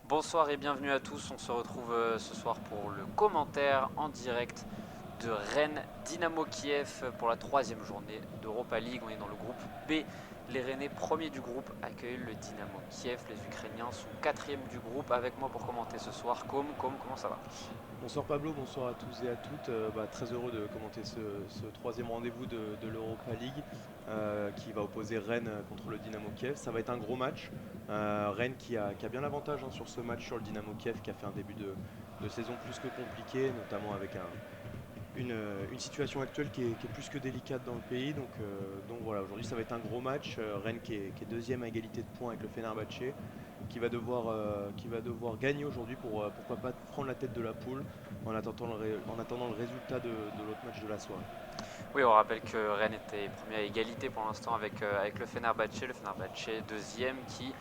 Bonsoir et bienvenue à tous, on se retrouve ce soir pour le commentaire en direct de Rennes Dynamo Kiev pour la troisième journée d'Europa League. On est dans le groupe B. Les Rennais, premiers du groupe, accueillent le Dynamo Kiev. Les Ukrainiens sont quatrième du groupe. Avec moi pour commenter ce soir, comment ça va? Bonsoir Pablo, bonsoir à tous et à toutes. Très heureux de commenter ce troisième rendez-vous de l'Europa League qui va opposer Rennes contre le Dynamo Kiev. Ça va être un gros match. Rennes qui a bien l'avantage sur ce match sur le Dynamo Kiev qui a fait un début de saison plus que compliqué, notamment avec une situation actuelle qui est plus que délicate dans le pays. Donc voilà, aujourd'hui ça va être un gros match. Rennes qui est deuxième à égalité de points avec le Fenerbahçe, qui va devoir gagner aujourd'hui pour pourquoi pas prendre la tête de la poule en attendant le résultat de l'autre match de la soirée. Oui, on rappelle que Rennes était premier à égalité pour l'instant avec le Fenerbahçe. Le Fenerbahçe deuxième qui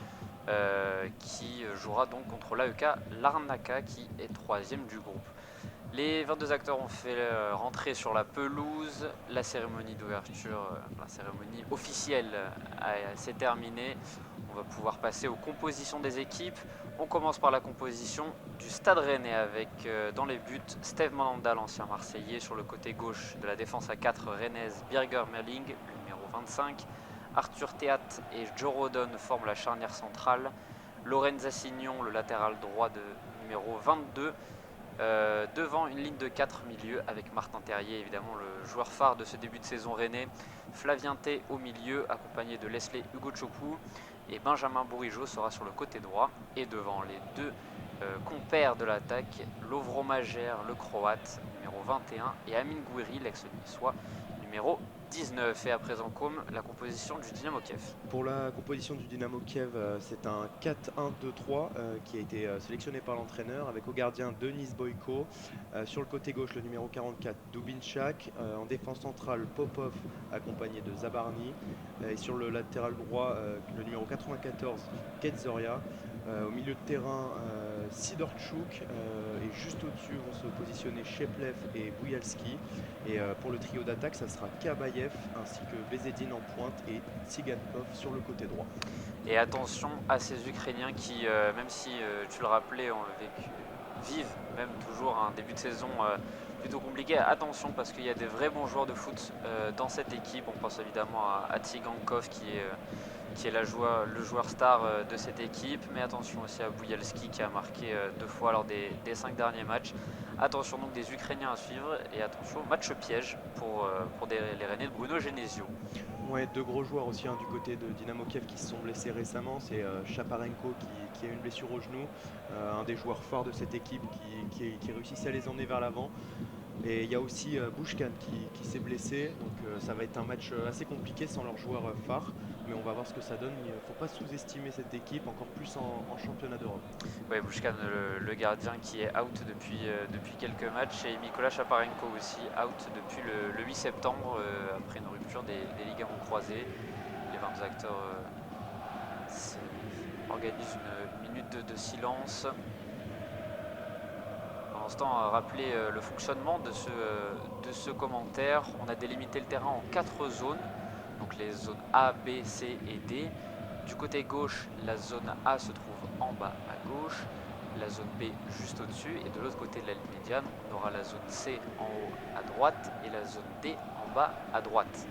jouera donc contre l'AEK Larnaca qui est troisième du groupe. Les 22 acteurs ont fait rentrer sur la pelouse. La cérémonie d'ouverture, la cérémonie officielle s'est terminée. On va pouvoir passer aux compositions des équipes. On commence par la composition du Stade Rennais avec dans les buts Steve Mandanda, l'ancien Marseillais, sur le côté gauche de la défense à 4 rennaise, Birger Merling, le numéro 25. Arthur Théat et Joe Rodon forment la charnière centrale. Lorenz Assignon, le latéral droit de numéro 22. Devant une ligne de 4 milieux avec Martin Terrier, évidemment le joueur phare de ce début de saison rennais, Flavien Tay au milieu, accompagné de Leslie Ugochukwu, et Benjamin Bourigeaud sera sur le côté droit. Et devant les deux compères de l'attaque, Lovro Majer, le croate, numéro 21, et Amin Gouiri, l'ex-niçois, numéro 19. Et à présent, comme la composition du Dynamo Kiev. Pour la composition du Dynamo Kiev, c'est un 4-1-2-3 qui a été sélectionné par l'entraîneur avec au gardien Denis Boyko, sur le côté gauche le numéro 44 Dubinchak, en défense centrale Popov accompagné de Zabarny, et sur le latéral droit le numéro 94 Ketzoria. Au milieu de terrain, Sidorchuk, et juste au-dessus vont se positionner Sheplev et Boujalski. Et pour le trio d'attaque, ça sera Kabayev ainsi que Bezedine en pointe et Tsigankov sur le côté droit. Et attention à ces Ukrainiens qui, même si tu le rappelais, vivent même toujours un début de saison plutôt compliqué. Attention parce qu'il y a des vrais bons joueurs de foot dans cette équipe. On pense évidemment à Tsigankov qui est le joueur star de cette équipe. Mais attention aussi à Boujalski qui a marqué deux fois lors des 5 derniers matchs. Attention donc des Ukrainiens à suivre et attention au match piège pour les Rennais de Bruno Genesio. Ouais, deux gros joueurs aussi du côté de Dynamo Kiev qui se sont blessés récemment. C'est Chaparenko qui a une blessure au genou, un des joueurs forts de cette équipe qui réussissait à les emmener vers l'avant. Et il y a aussi Bushkan qui s'est blessé, donc ça va être un match assez compliqué sans leur joueur phare, mais on va voir ce que ça donne. Il ne faut pas sous-estimer cette équipe, encore plus en championnat d'Europe. Ouais, Bushkan, le gardien qui est out depuis quelques matchs, et Mikola Chaparenko aussi out depuis le 8 septembre après une rupture des ligaments croisés. Les 20 acteurs organisent une minute de silence. Pendant ce temps, à rappeler le fonctionnement de ce commentaire. On a délimité le terrain en 4 zones, donc les zones A, B, C et D. Du côté gauche, la zone A se trouve en bas à gauche, la zone B juste au-dessus, et de l'autre côté de la ligne médiane, on aura la zone C en haut à droite et la zone D en bas à droite.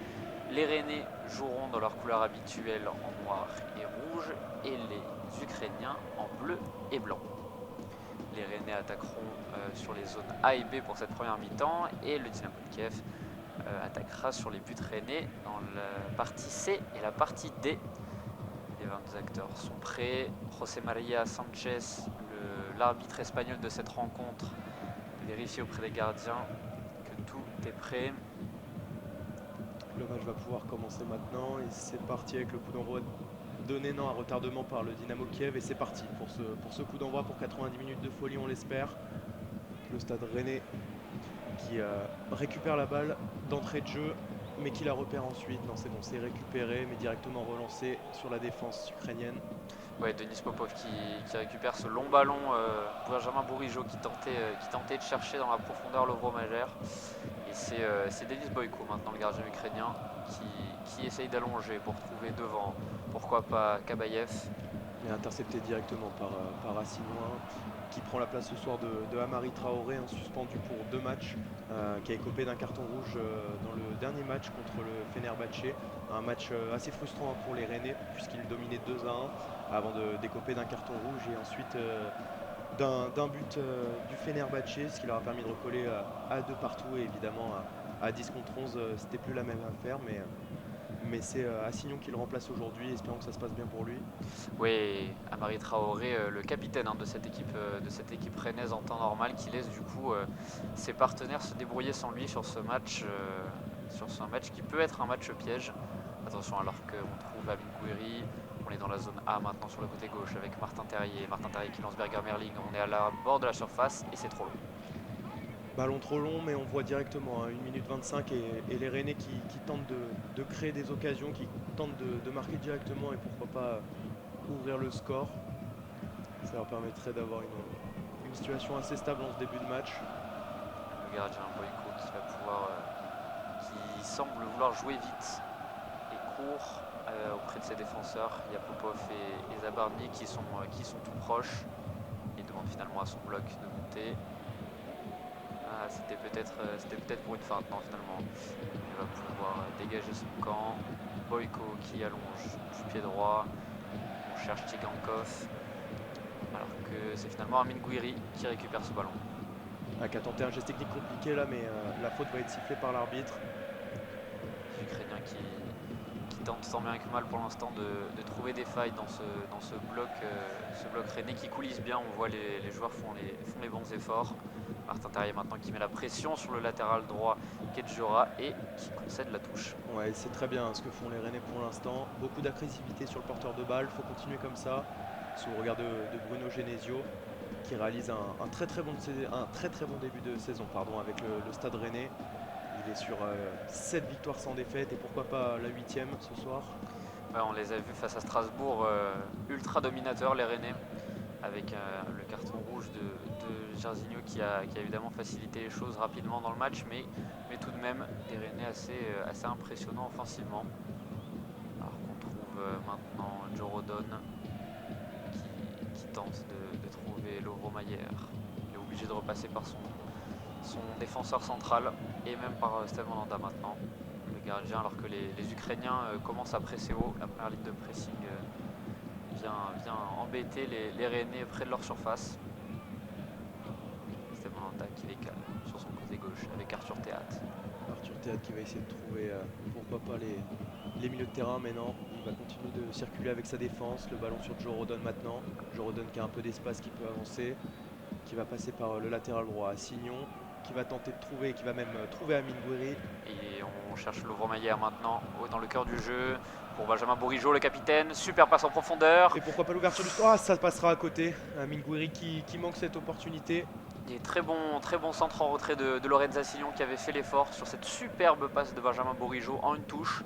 Les Rennais joueront dans leur couleur habituelle en noir et rouge, et les Ukrainiens en bleu et blanc. Les Rennais attaqueront sur les zones A et B pour cette première mi-temps, et le Dynamo de Kiev attaquera sur les buts rennais dans la partie C et la partie D. Les 22 acteurs sont prêts. José María Sanchez, l'arbitre espagnol de cette rencontre, vérifie auprès des gardiens que tout est prêt. Le match va pouvoir commencer maintenant et c'est parti avec le coup d'envoi donné à retardement par le Dynamo Kiev, et c'est parti pour ce coup d'envoi pour 90 minutes de folie, on l'espère. Le Stade Rennais qui récupère la balle d'entrée de jeu, mais qui la repère ensuite. Non, c'est bon, c'est récupéré, mais directement relancé sur la défense ukrainienne. Ouais, Denis Popov qui récupère ce long ballon, Benjamin Bourigeaud qui tentait de chercher dans la profondeur Lovro Majer. Et c'est Denis Boyko maintenant, le gardien ukrainien, qui essaye d'allonger pour trouver devant, pourquoi pas Kabayev. Et intercepté directement par Assinois, qui prend la place ce soir de Amari Traoré, un suspendu pour 2 matchs, qui a écopé d'un carton rouge dans le dernier match contre le Fenerbahçe. Un match assez frustrant pour les Rennais, puisqu'ils dominaient 2-1 avant d'écoper d'un carton rouge et ensuite d'un but du Fenerbahçe, ce qui leur a permis de recoller à 2 partout. Et évidemment, à 10 contre 11, c'était plus la même affaire, mais c'est Assignon qui le remplace aujourd'hui. Espérons que ça se passe bien pour lui. Oui, Amari Traoré, le capitaine de cette équipe rennaise en temps normal, qui laisse du coup ses partenaires se débrouiller sans lui sur ce match qui peut être un match piège. Attention, alors qu'on trouve Amine Gouiri, on est dans la zone A maintenant sur le côté gauche avec Martin Terrier qui lance Berger Merling, on est à la bord de la surface et c'est trop long. Ballon trop long, mais on voit directement 1 minute 25 et les Rennais qui tentent de créer des occasions, qui tentent de marquer directement et pourquoi pas ouvrir le score. Ça leur permettrait d'avoir une situation assez stable en ce début de match. Le gardien Boyko qui semble vouloir jouer vite et court auprès de ses défenseurs. Il y a Popov et Zabarny qui sont tout proches. Il demande finalement à son bloc de monter. Ah, c'était peut-être pour une feinte, non finalement. Il va pouvoir dégager son camp. Boyko qui allonge du pied droit. On cherche Tigankov. Alors que c'est finalement Amine Gouiri qui récupère ce ballon. Qui a tenté un geste technique compliqué là, mais la faute va être sifflée par l'arbitre. Les Ukrainiens qui tentent tant bien que mal pour l'instant de trouver des failles dans ce bloc rennais qui coulisse bien. On voit les joueurs font les bons efforts. Martin Terrier maintenant qui met la pression sur le latéral droit Kedjura et qui concède la touche. Ouais, c'est très bien ce que font les Rennais pour l'instant. Beaucoup d'agressivité sur le porteur de balle, il faut continuer comme ça. Sous le regard de Bruno Genesio, qui réalise un très très bon début de saison avec le Stade Rennais. Il est sur 7 victoires sans défaite et pourquoi pas la 8e ce soir. Ouais, on les a vus face à Strasbourg, ultra dominateurs les Rennais, avec le carton rouge de Jairzinho qui a évidemment facilité les choses rapidement dans le match, mais tout de même des Rennais assez impressionnants offensivement. Alors qu'on trouve maintenant Joe Rodon qui tente de trouver Lovro Mayer. Il est obligé de repasser par son défenseur central et même par Steve Mandanda maintenant, le gardien, alors que les Ukrainiens commencent à presser haut. La première ligne de pressing vient embêter les Rennais près de leur surface. Steve Mandanda qui décale sur son côté gauche avec Arthur Théâtre. Arthur Théâtre qui va essayer de trouver pourquoi pas les milieux de terrain, mais non, il va continuer de circuler avec sa défense. Le ballon sur Joe Rodon maintenant. Joe Rodon qui a un peu d'espace, qui peut avancer, qui va passer par le latéral droit à Signon, qui va tenter de trouver, qui va même trouver Amine Gouiri. Et on cherche Lovro Mayer maintenant dans le cœur du jeu pour Benjamin Bourigeaud, le capitaine. Super passe en profondeur. Et pourquoi pas l'ouverture du score. Ah, ça passera à côté. Amine Gouiri qui manque cette opportunité. Et très bon centre en retrait de Lorenza Sillon qui avait fait l'effort sur cette superbe passe de Benjamin Bourigeaud en une touche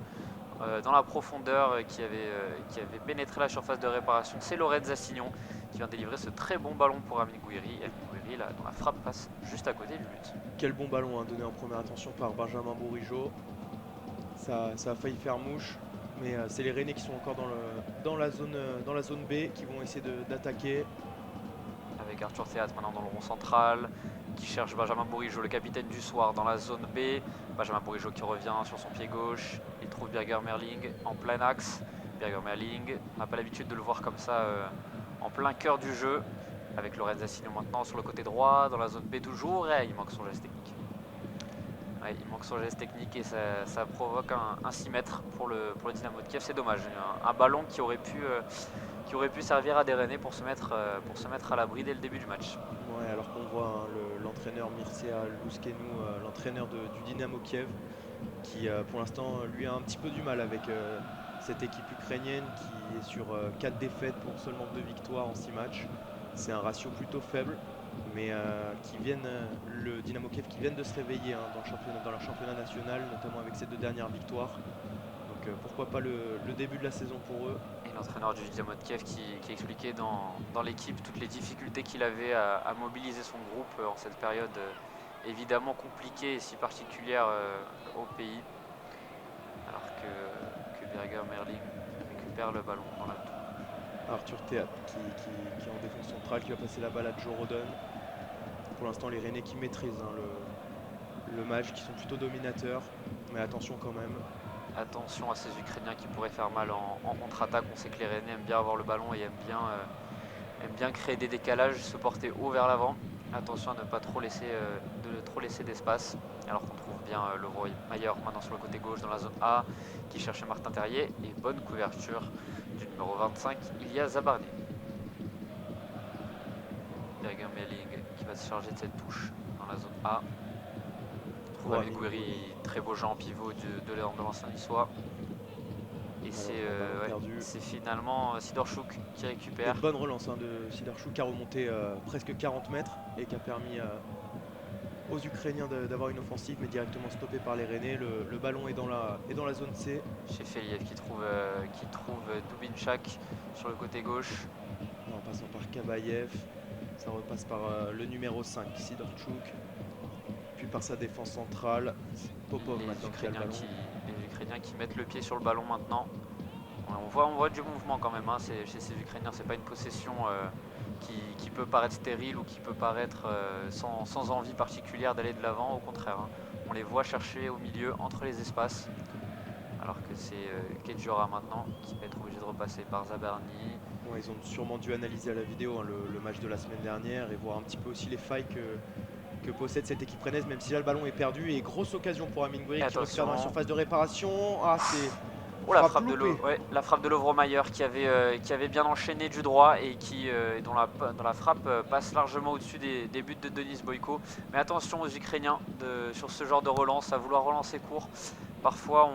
dans la profondeur qui avait pénétré la surface de réparation. C'est Lorenza Sillon qui vient délivrer ce très bon ballon pour Amine Gouiri. Et Amine Gouiri, là, dont la frappe passe juste à côté du but. Quel bon ballon donné en première attention par Benjamin Bourigeaud. Ça a failli faire mouche. Mais c'est les Rennais qui sont encore dans la zone B, qui vont essayer d'attaquer. Avec Arthur Théâtre maintenant dans le rond central, qui cherche Benjamin Bourigeaud, le capitaine du soir, dans la zone B. Benjamin Bourigeaud qui revient sur son pied gauche. Il trouve Berger Merling en plein axe. Berger Merling, on n'a pas l'habitude de le voir comme ça en plein cœur du jeu. Avec Lorenz Assignon maintenant sur le côté droit, dans la zone B toujours. Et il manque son geste technique. Ouais, il manque son geste technique et ça provoque un 6 mètres pour le Dynamo de Kiev. C'est dommage. Un ballon qui aurait pu servir à des Rennais pour se mettre à l'abri dès le début du match. Ouais, alors qu'on voit l'entraîneur Mircea Luskenu, l'entraîneur du Dynamo Kiev, qui pour l'instant lui a un petit peu du mal avec cette équipe ukrainienne qui est sur 4 défaites pour seulement 2 victoires en 6 matchs. C'est un ratio plutôt faible, mais le Dynamo Kiev qui viennent de se réveiller dans leur championnat national, notamment avec ces 2 dernières victoires. Donc pourquoi pas le début de la saison pour eux. Et l'entraîneur du Dynamo de Kiev qui expliquait dans l'équipe toutes les difficultés qu'il avait à mobiliser son groupe en cette période évidemment compliquée et si particulière au pays. Alors que Berger Merling récupère le ballon dans la tour. Arthur Théâtre qui est en défense centrale, qui va passer la balle à Joe Rodon. Pour l'instant, les Rennais qui maîtrisent hein, le match, qui sont plutôt dominateurs, mais attention quand même. Attention à ces Ukrainiens qui pourraient faire mal en contre-attaque. On sait que les Rennais aiment bien avoir le ballon et aiment bien créer des décalages, se porter haut vers l'avant. Attention à ne pas trop laisser d'espace. Alors qu'on trouve bien Leroy Mayer maintenant sur le côté gauche dans la zone A qui cherchait Martin Terrier. Et bonne couverture du numéro 25, Ilya Zabarny. Birger Meling qui va se charger de cette touche dans la zone A. Amine Gouiri, très beau jeu en pivot de l'ancien niçois. Et c'est finalement Sidorchuk qui récupère. Une bonne relance hein, de Sidorchuk qui a remonté presque 40 mètres et qui a permis aux Ukrainiens d'avoir une offensive, mais directement stoppée par les Rennais. Le ballon est dans la zone C. Chez Feliev qui trouve Dubinchak sur le côté gauche. En passant par Kabayev, ça repasse par le numéro 5, Sidorchuk. Puis par sa défense centrale, Popov maintenant qui a le ballon. Les Ukrainiens qui mettent le pied sur le ballon maintenant. On voit du mouvement quand même hein, chez ces Ukrainiens. C'est pas une possession qui peut paraître stérile ou qui peut paraître sans envie particulière d'aller de l'avant. Au contraire, hein. On les voit chercher au milieu entre les espaces. Alors que c'est Kedjura maintenant qui va être obligé de repasser par Zabarny. Ouais, ils ont sûrement dû analyser à la vidéo hein, le match de la semaine dernière et voir un petit peu aussi les failles que possède cette équipe rennaise, même si là le ballon est perdu. Et grosse occasion pour Amine Gouiri qui récupère dans la surface de réparation. Ah, c'est. Oh, la frappe de Lovromayer qui avait bien enchaîné du droit et dont la frappe passe largement au-dessus des buts de Denis Boyko. Mais attention aux Ukrainiens sur ce genre de relance, à vouloir relancer court. Parfois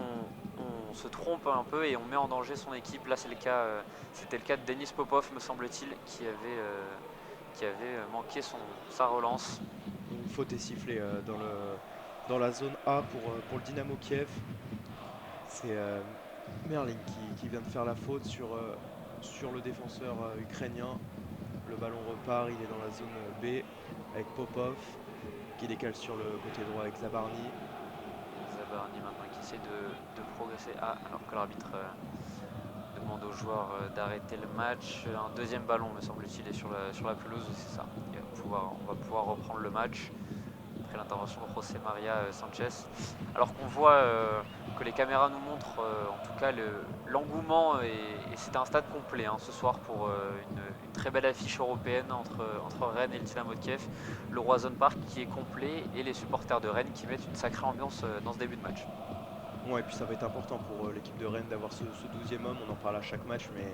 on se trompe un peu et on met en danger son équipe. Là c'était le cas de Denis Popov me semble-t-il qui avait manqué sa relance. Une faute est sifflée dans la zone A pour le Dynamo Kiev. C'est Merling qui vient de faire la faute sur le défenseur ukrainien. Le ballon repart, il est dans la zone B avec Popov qui décale sur le côté droit avec Zabarny. Zabarny maintenant qui essaie de progresser alors que l'arbitre demande aux joueurs d'arrêter le match. Un deuxième ballon me semble-t-il est sur la pelouse, c'est ça. On va pouvoir reprendre le match après l'intervention de José Maria Sanchez. Alors qu'on voit que les caméras nous montrent en tout cas l'engouement et c'était un stade complet hein, ce soir pour une très belle affiche européenne entre Rennes et le Dynamo de Kiev. Le Roison Park qui est complet et les supporters de Rennes qui mettent une sacrée ambiance dans ce début de match. Ouais, et puis ça va être important pour l'équipe de Rennes d'avoir ce 12e homme, on en parle à chaque match, mais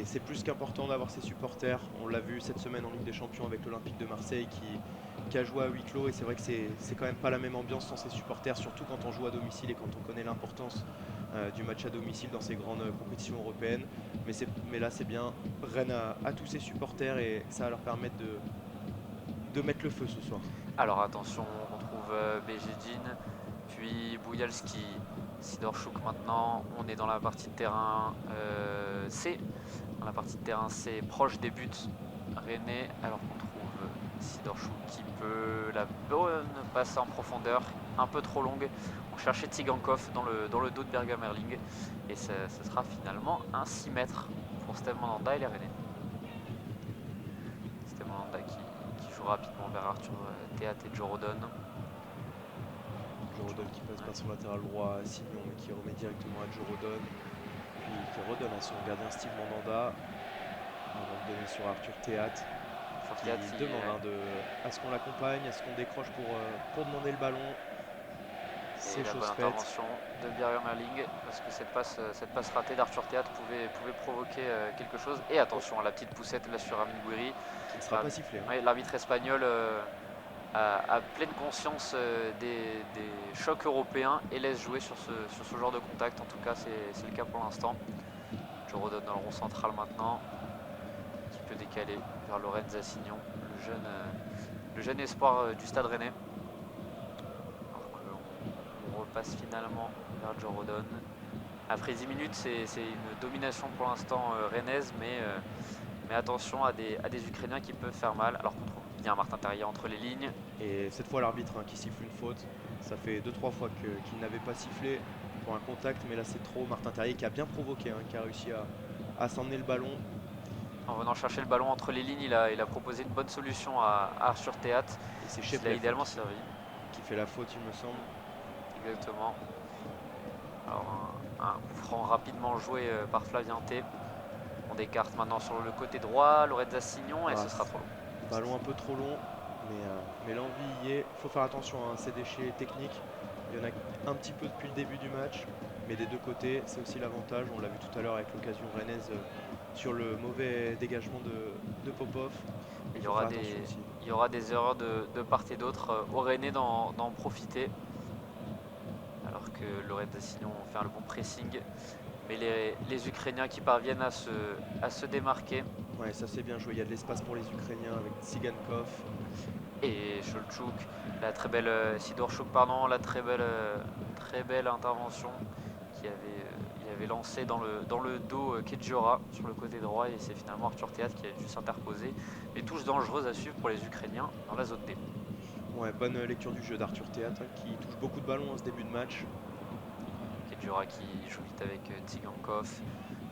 c'est plus qu'important d'avoir ses supporters. On l'a vu cette semaine en Ligue des Champions avec l'Olympique de Marseille qui a joué à huis clos, et c'est vrai que c'est quand même pas la même ambiance sans ses supporters, surtout quand on joue à domicile et quand on connaît l'importance du match à domicile dans ces grandes compétitions européennes. Mais là c'est bien, Rennes a tous ses supporters et ça va leur permettre de mettre le feu ce soir. Alors attention, on retrouve Bejedine, puis Boujalski, Sidorchuk maintenant. On est dans la partie de terrain C. Dans la partie de terrain C, proche des buts rennais. Alors qu'on trouve Sidorchuk qui peut la bonne passe en profondeur, un peu trop longue. On cherchait Tsigankov dans le dos de Birger Meling. Et ce sera finalement un 6 mètres pour Steve Mandanda et les Rennais. Steve Mandanda qui joue rapidement vers Arthur Théâtre et Joe Rodon. Joe Rodon qui passe par son latéral droit à Signon mais qui remet directement à Joe Rodon. Puis qui redonne à son gardien Steve Mandanda avant de donner sur Arthur Théâtre. Qui demande à ce qu'on l'accompagne, à ce qu'on décroche pour demander le ballon. C'est chose faite. Intervention de Birger Meling parce que cette passe ratée d'Arthur Théâtre pouvait provoquer quelque chose. Et attention à la petite poussette là sur Amine Gouiri. Qui ne sera pas sifflé. Hein. Ouais, l'arbitre espagnol a pleine conscience des chocs européens et laisse jouer sur ce genre de contact. En tout cas, c'est le cas pour l'instant. Joe Rodon dans le rond central maintenant, qui peut décaler vers Lorenz Assignon, le jeune espoir du Stade Rennais. On repasse finalement vers Joe Rodon. Après 10 minutes, c'est une domination pour l'instant rennaise, mais attention à des Ukrainiens qui peuvent faire mal, alors qu'on trouve bien Martin Terrier entre les lignes. Et cette fois l'arbitre qui siffle une faute. Ça fait 2-3 fois qu'il n'avait pas sifflé pour un contact, mais là c'est trop. Martin Terrier qui a bien provoqué, qui a réussi à s'emmener le ballon. En venant chercher le ballon entre les lignes, il a proposé une bonne solution à Arthur Théâtre, Et c'est qui l'a Cheplev idéalement servi. qui fait la faute, il me semble. Exactement. Alors un coup franc rapidement joué par Flavien T. On écarte maintenant sur le côté droit, Lorenza Signon, et Ah, ce sera trop long. ballon un peu trop long, mais l'envie y est. Il faut faire attention à ces déchets techniques. Il y en a un petit peu depuis le début du match, mais des deux côtés, c'est aussi l'avantage. On l'a vu tout à l'heure avec l'occasion rennaise sur le mauvais dégagement de Popov. Il faut faire attention aussi. Il y aura des erreurs de part et d'autre, au Rennais d'en profiter. Alors que Lorenza Signon fait un bon pressing. Mais les Ukrainiens qui parviennent à se démarquer. Ouais, ça c'est bien joué. Il y a de l'espace pour les Ukrainiens avec Tsigankov. Et Šolčuk, la très belle Sidorchuk, pardon, la très belle intervention il avait lancé dans le dos Kedjora sur le côté droit, et c'est finalement Arthur Théâtre qui a dû s'interposer. Les touches dangereuses à suivre pour les Ukrainiens dans la zone D. Ouais, bonne lecture du jeu d'Arthur Théâtre qui touche beaucoup de ballons en ce début de match. Kedjora qui joue vite avec Tsigankov,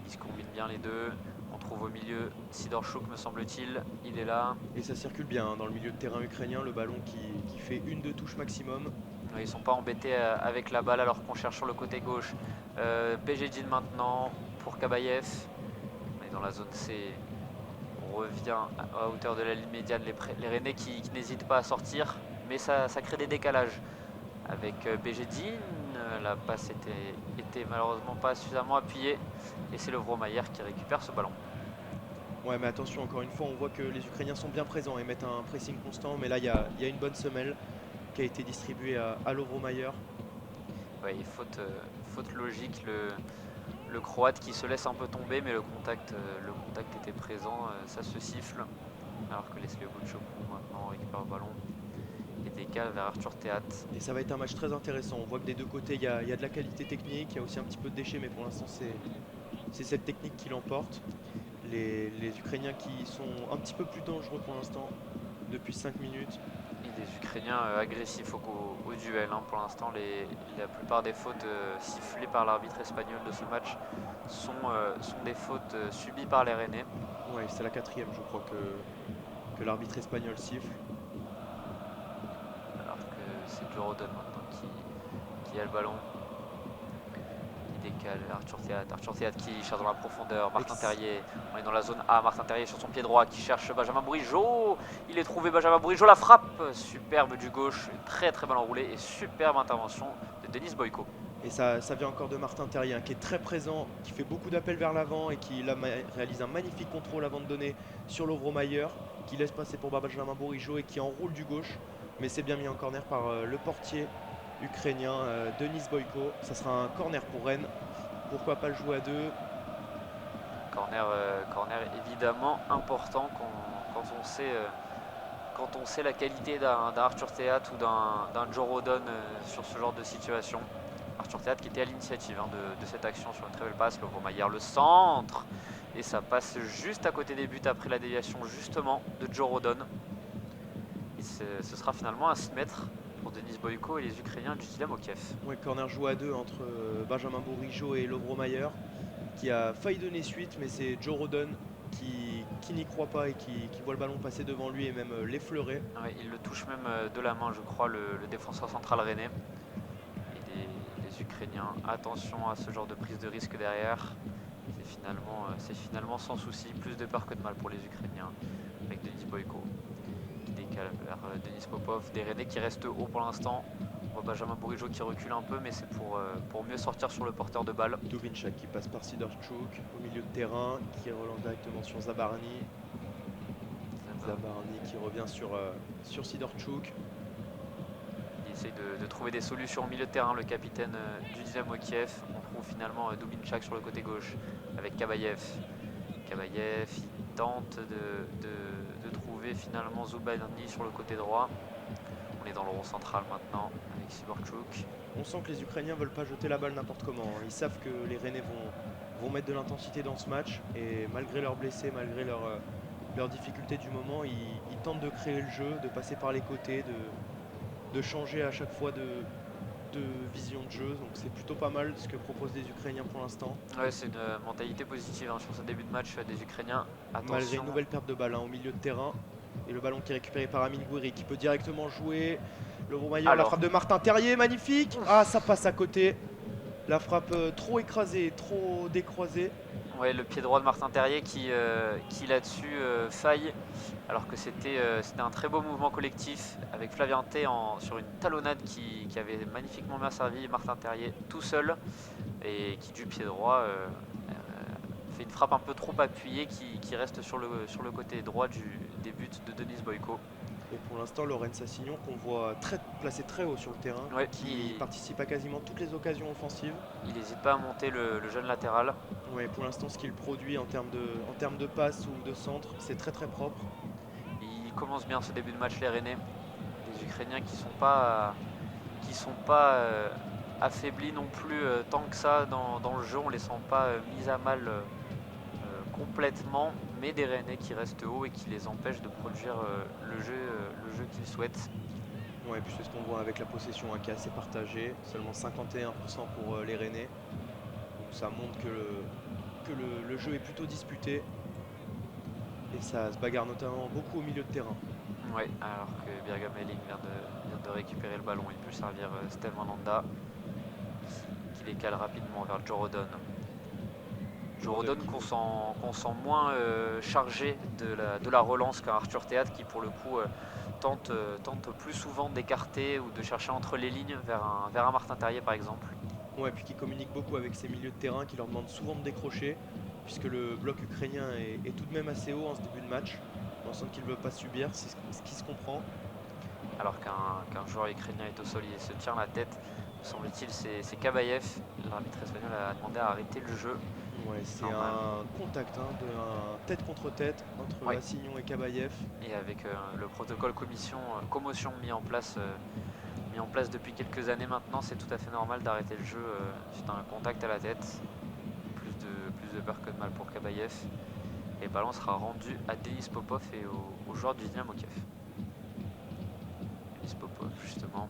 ils se combinent bien les deux. On trouve au milieu Sidorchuk, me semble-t-il, il est là. Et ça circule bien hein, dans le milieu de terrain ukrainien, le ballon qui fait 1-2 touches maximum. Ils ne sont pas embêtés avec la balle alors qu'on cherche sur le côté gauche. Bejedin maintenant pour Kabayev. On est dans la zone C. On revient à hauteur de la ligne médiane. Les Rennais qui n'hésitent pas à sortir. Mais ça crée des décalages. Avec Bejedin, la passe était malheureusement pas suffisamment appuyée. Et c'est le Vromayer qui récupère ce ballon. Ouais, mais attention, encore une fois, on voit que les Ukrainiens sont bien présents et mettent un pressing constant. Mais là, il y a une bonne semelle qui a été distribuée à Lovromayer. Ouais, faute logique. Le Croate qui se laisse un peu tomber, mais le contact était présent, ça se siffle. Alors que les Slebochoglu maintenant récupère le ballon et décale vers Arthur Théâtre. Et ça va être un match très intéressant. On voit que des deux côtés, il y a de la qualité technique, il y a aussi un petit peu de déchets, mais pour l'instant, c'est cette technique qui l'emporte. Les Ukrainiens qui sont un petit peu plus dangereux pour l'instant depuis 5 minutes. Et des Ukrainiens agressifs au duel. Hein. Pour l'instant, la plupart des fautes sifflées par l'arbitre espagnol de ce match sont des fautes subies par les Rennais. Ouais, c'est la quatrième, je crois, que l'arbitre espagnol siffle. Alors que c'est Jorodon maintenant qui a le ballon. Il décale Arthur Théâtre qui cherche dans la profondeur. Martin Terrier, on est dans la zone A. Martin Terrier sur son pied droit qui cherche Benjamin Bourigeaud. Il est trouvé, Benjamin Bourigeaud, la frappe superbe du gauche, une très très belle enroulée et superbe intervention de Denis Boyko. Et ça vient encore de Martin Terrier, hein, qui est très présent, qui fait beaucoup d'appels vers l'avant et qui là, réalise un magnifique contrôle avant de donner sur Lovromayer, qui laisse passer pour Benjamin Bourigeaud et qui enroule du gauche. Mais c'est bien mis en corner par le portier ukrainien Denis Boyko. Ça sera un corner pour Rennes. Pourquoi pas le jouer à deux? Corner évidemment important quand on sait la qualité d'un Arthur Théâtre ou d'un Jorodon sur ce genre de situation. Arthur Théâtre qui était à l'initiative de cette action sur une très belle passe. Lovromayer le centre et ça passe juste à côté des buts après la déviation justement de Jorodon. Et ce sera finalement un 6 mètres pour Denis Boyko et les Ukrainiens du Dynamo Kiev. Ouais, corner joué à deux entre Benjamin Bourigeaud et Lovromayer, qui a failli donner suite, mais c'est Jorodon qui n'y croit pas et qui voit le ballon passer devant lui et même l'effleurer. Ouais, il le touche même de la main, je crois, le défenseur central rennais. Et les Ukrainiens, attention à ce genre de prise de risque derrière. C'est finalement sans souci, plus de peur que de mal pour les Ukrainiens, avec Denis Boyko qui décale vers Denis Popov, des Rennais qui restent haut pour l'instant. On voit Benjamin Bourigeaud qui recule un peu, mais c'est pour mieux sortir sur le porteur de balle. Dubinchak qui passe par Sidorchuk au milieu de terrain, qui relance directement sur Zabarny. Zabarny qui revient sur Sidorchuk. Il essaye de trouver des solutions au milieu de terrain, le capitaine du Dynamo Kiev. On trouve finalement Dubinchak sur le côté gauche avec Kabayev. Kabayev, il tente de trouver finalement Zubanny sur le côté droit. On est dans le rond central maintenant avec Sidorchuk. On sent que les Ukrainiens veulent pas jeter la balle n'importe comment. Hein. Ils savent que les Rennais vont mettre de l'intensité dans ce match et malgré leurs blessés, malgré leurs difficultés du moment, ils tentent de créer le jeu, de passer par les côtés, de changer à chaque fois de vision de jeu, donc c'est plutôt pas mal ce que proposent les Ukrainiens pour l'instant. Ouais, c'est une mentalité positive hein, sur ce début de match des Ukrainiens. Malgré Attention. une nouvelle perte de balle hein, au milieu de terrain. Et le ballon qui est récupéré par Amine Gouiri qui peut directement jouer. Le Romailleur, la frappe Alors, de Martin Terrier, magnifique. Ah, ça passe à côté. La frappe trop écrasée, trop décroisée. ouais, le pied droit de Martin Terrier qui là-dessus faille, alors que c'était un très beau mouvement collectif avec Flavien T sur une talonnade qui avait magnifiquement bien servi Martin Terrier tout seul et qui du pied droit fait une frappe un peu trop appuyée qui reste sur le côté droit des buts de Denis Boyko. Et pour l'instant, Lorenz Assignon qu'on voit placé très haut sur le terrain, Ouais, qui participe à quasiment toutes les occasions offensives. il n'hésite pas à monter le jeune latéral. Ouais, pour l'instant, ce qu'il produit en termes de passes ou de centre, c'est très très propre. Il commence bien ce début de match, les Rennais. Les Ukrainiens qui sont pas affaiblis non plus tant que ça dans le jeu. On les sent pas mis à mal complètement, mais des Rennais qui restent hauts et qui les empêchent de produire le jeu qu'ils souhaitent. Ouais, et puis c'est ce qu'on voit avec la possession hein, qui est assez partagée, seulement 51% pour les Rennais. Donc ça montre que le jeu est plutôt disputé. Et ça se bagarre notamment beaucoup au milieu de terrain. Ouais, alors que Birgam Elling vient de récupérer le ballon. Il peut servir Steve Mandanda qui décale rapidement vers Joe Rodon. Joe Rodon qu'on sent moins chargé de la relance qu'un Arthur Théâtre qui pour le coup tente plus souvent d'écarter ou de chercher entre les lignes vers un Martin Terrier par exemple. Ouais, et puis qui communique beaucoup avec ses milieux de terrain, qui leur demandent souvent de décrocher, puisque le bloc ukrainien est tout de même assez haut en ce début de match. On sent qu'ils ne veulent pas subir, c'est ce qui se comprend. Alors qu'un joueur ukrainien est au sol, il se tient la tête. Me semble-t-il, c'est Kabayev. L'arbitre espagnol a demandé à arrêter le jeu. Ouais, c'est un contact, hein, un tête contre tête entre Assignon et Kabayev. Et avec le protocole commotion mis en place depuis quelques années maintenant, c'est tout à fait normal d'arrêter le jeu suite à un contact à la tête. Plus de peur que de mal pour Kabayev. Et le ballon sera rendu à Denis Popov et aux joueurs du Dynamo Kiev. Denis Popov justement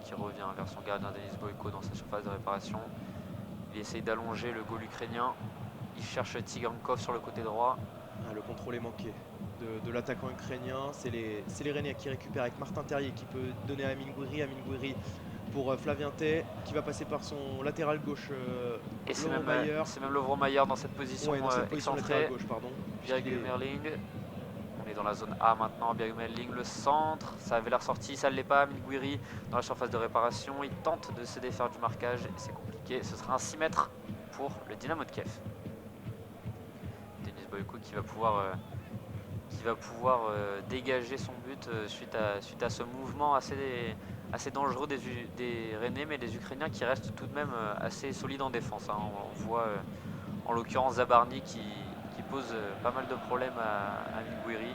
qui revient vers son gardien Denis Boyko dans sa surface de réparation. Il essaye d'allonger le goal ukrainien. Il cherche Tsigankov sur le côté droit. Ah, le contrôle est manqué de l'attaquant ukrainien. C'est les Rennais qui récupèrent avec Martin Terrier qui peut donner à Amine Gouiri. Amine Gouiri pour Flavien Tay qui va passer par son latéral gauche. Et c'est même Lovro-Mayer dans cette position, latéral gauche, pardon. Birgit Merling. On est dans la zone A maintenant. Birgit Merling, le centre. Ça avait l'air sorti, ça ne l'est pas. Amine Gouiri dans la surface de réparation. Il tente de se défaire du marquage et c'est compliqué. Ce sera un 6 mètres pour le Dynamo de Kiev. Denis Boyko qui va pouvoir dégager son but suite à ce mouvement assez dangereux des Rennais, mais des Ukrainiens qui restent tout de même assez solides en défense. Hein. On voit en l'occurrence Zabarny qui pose pas mal de problèmes à Amine Gouiri.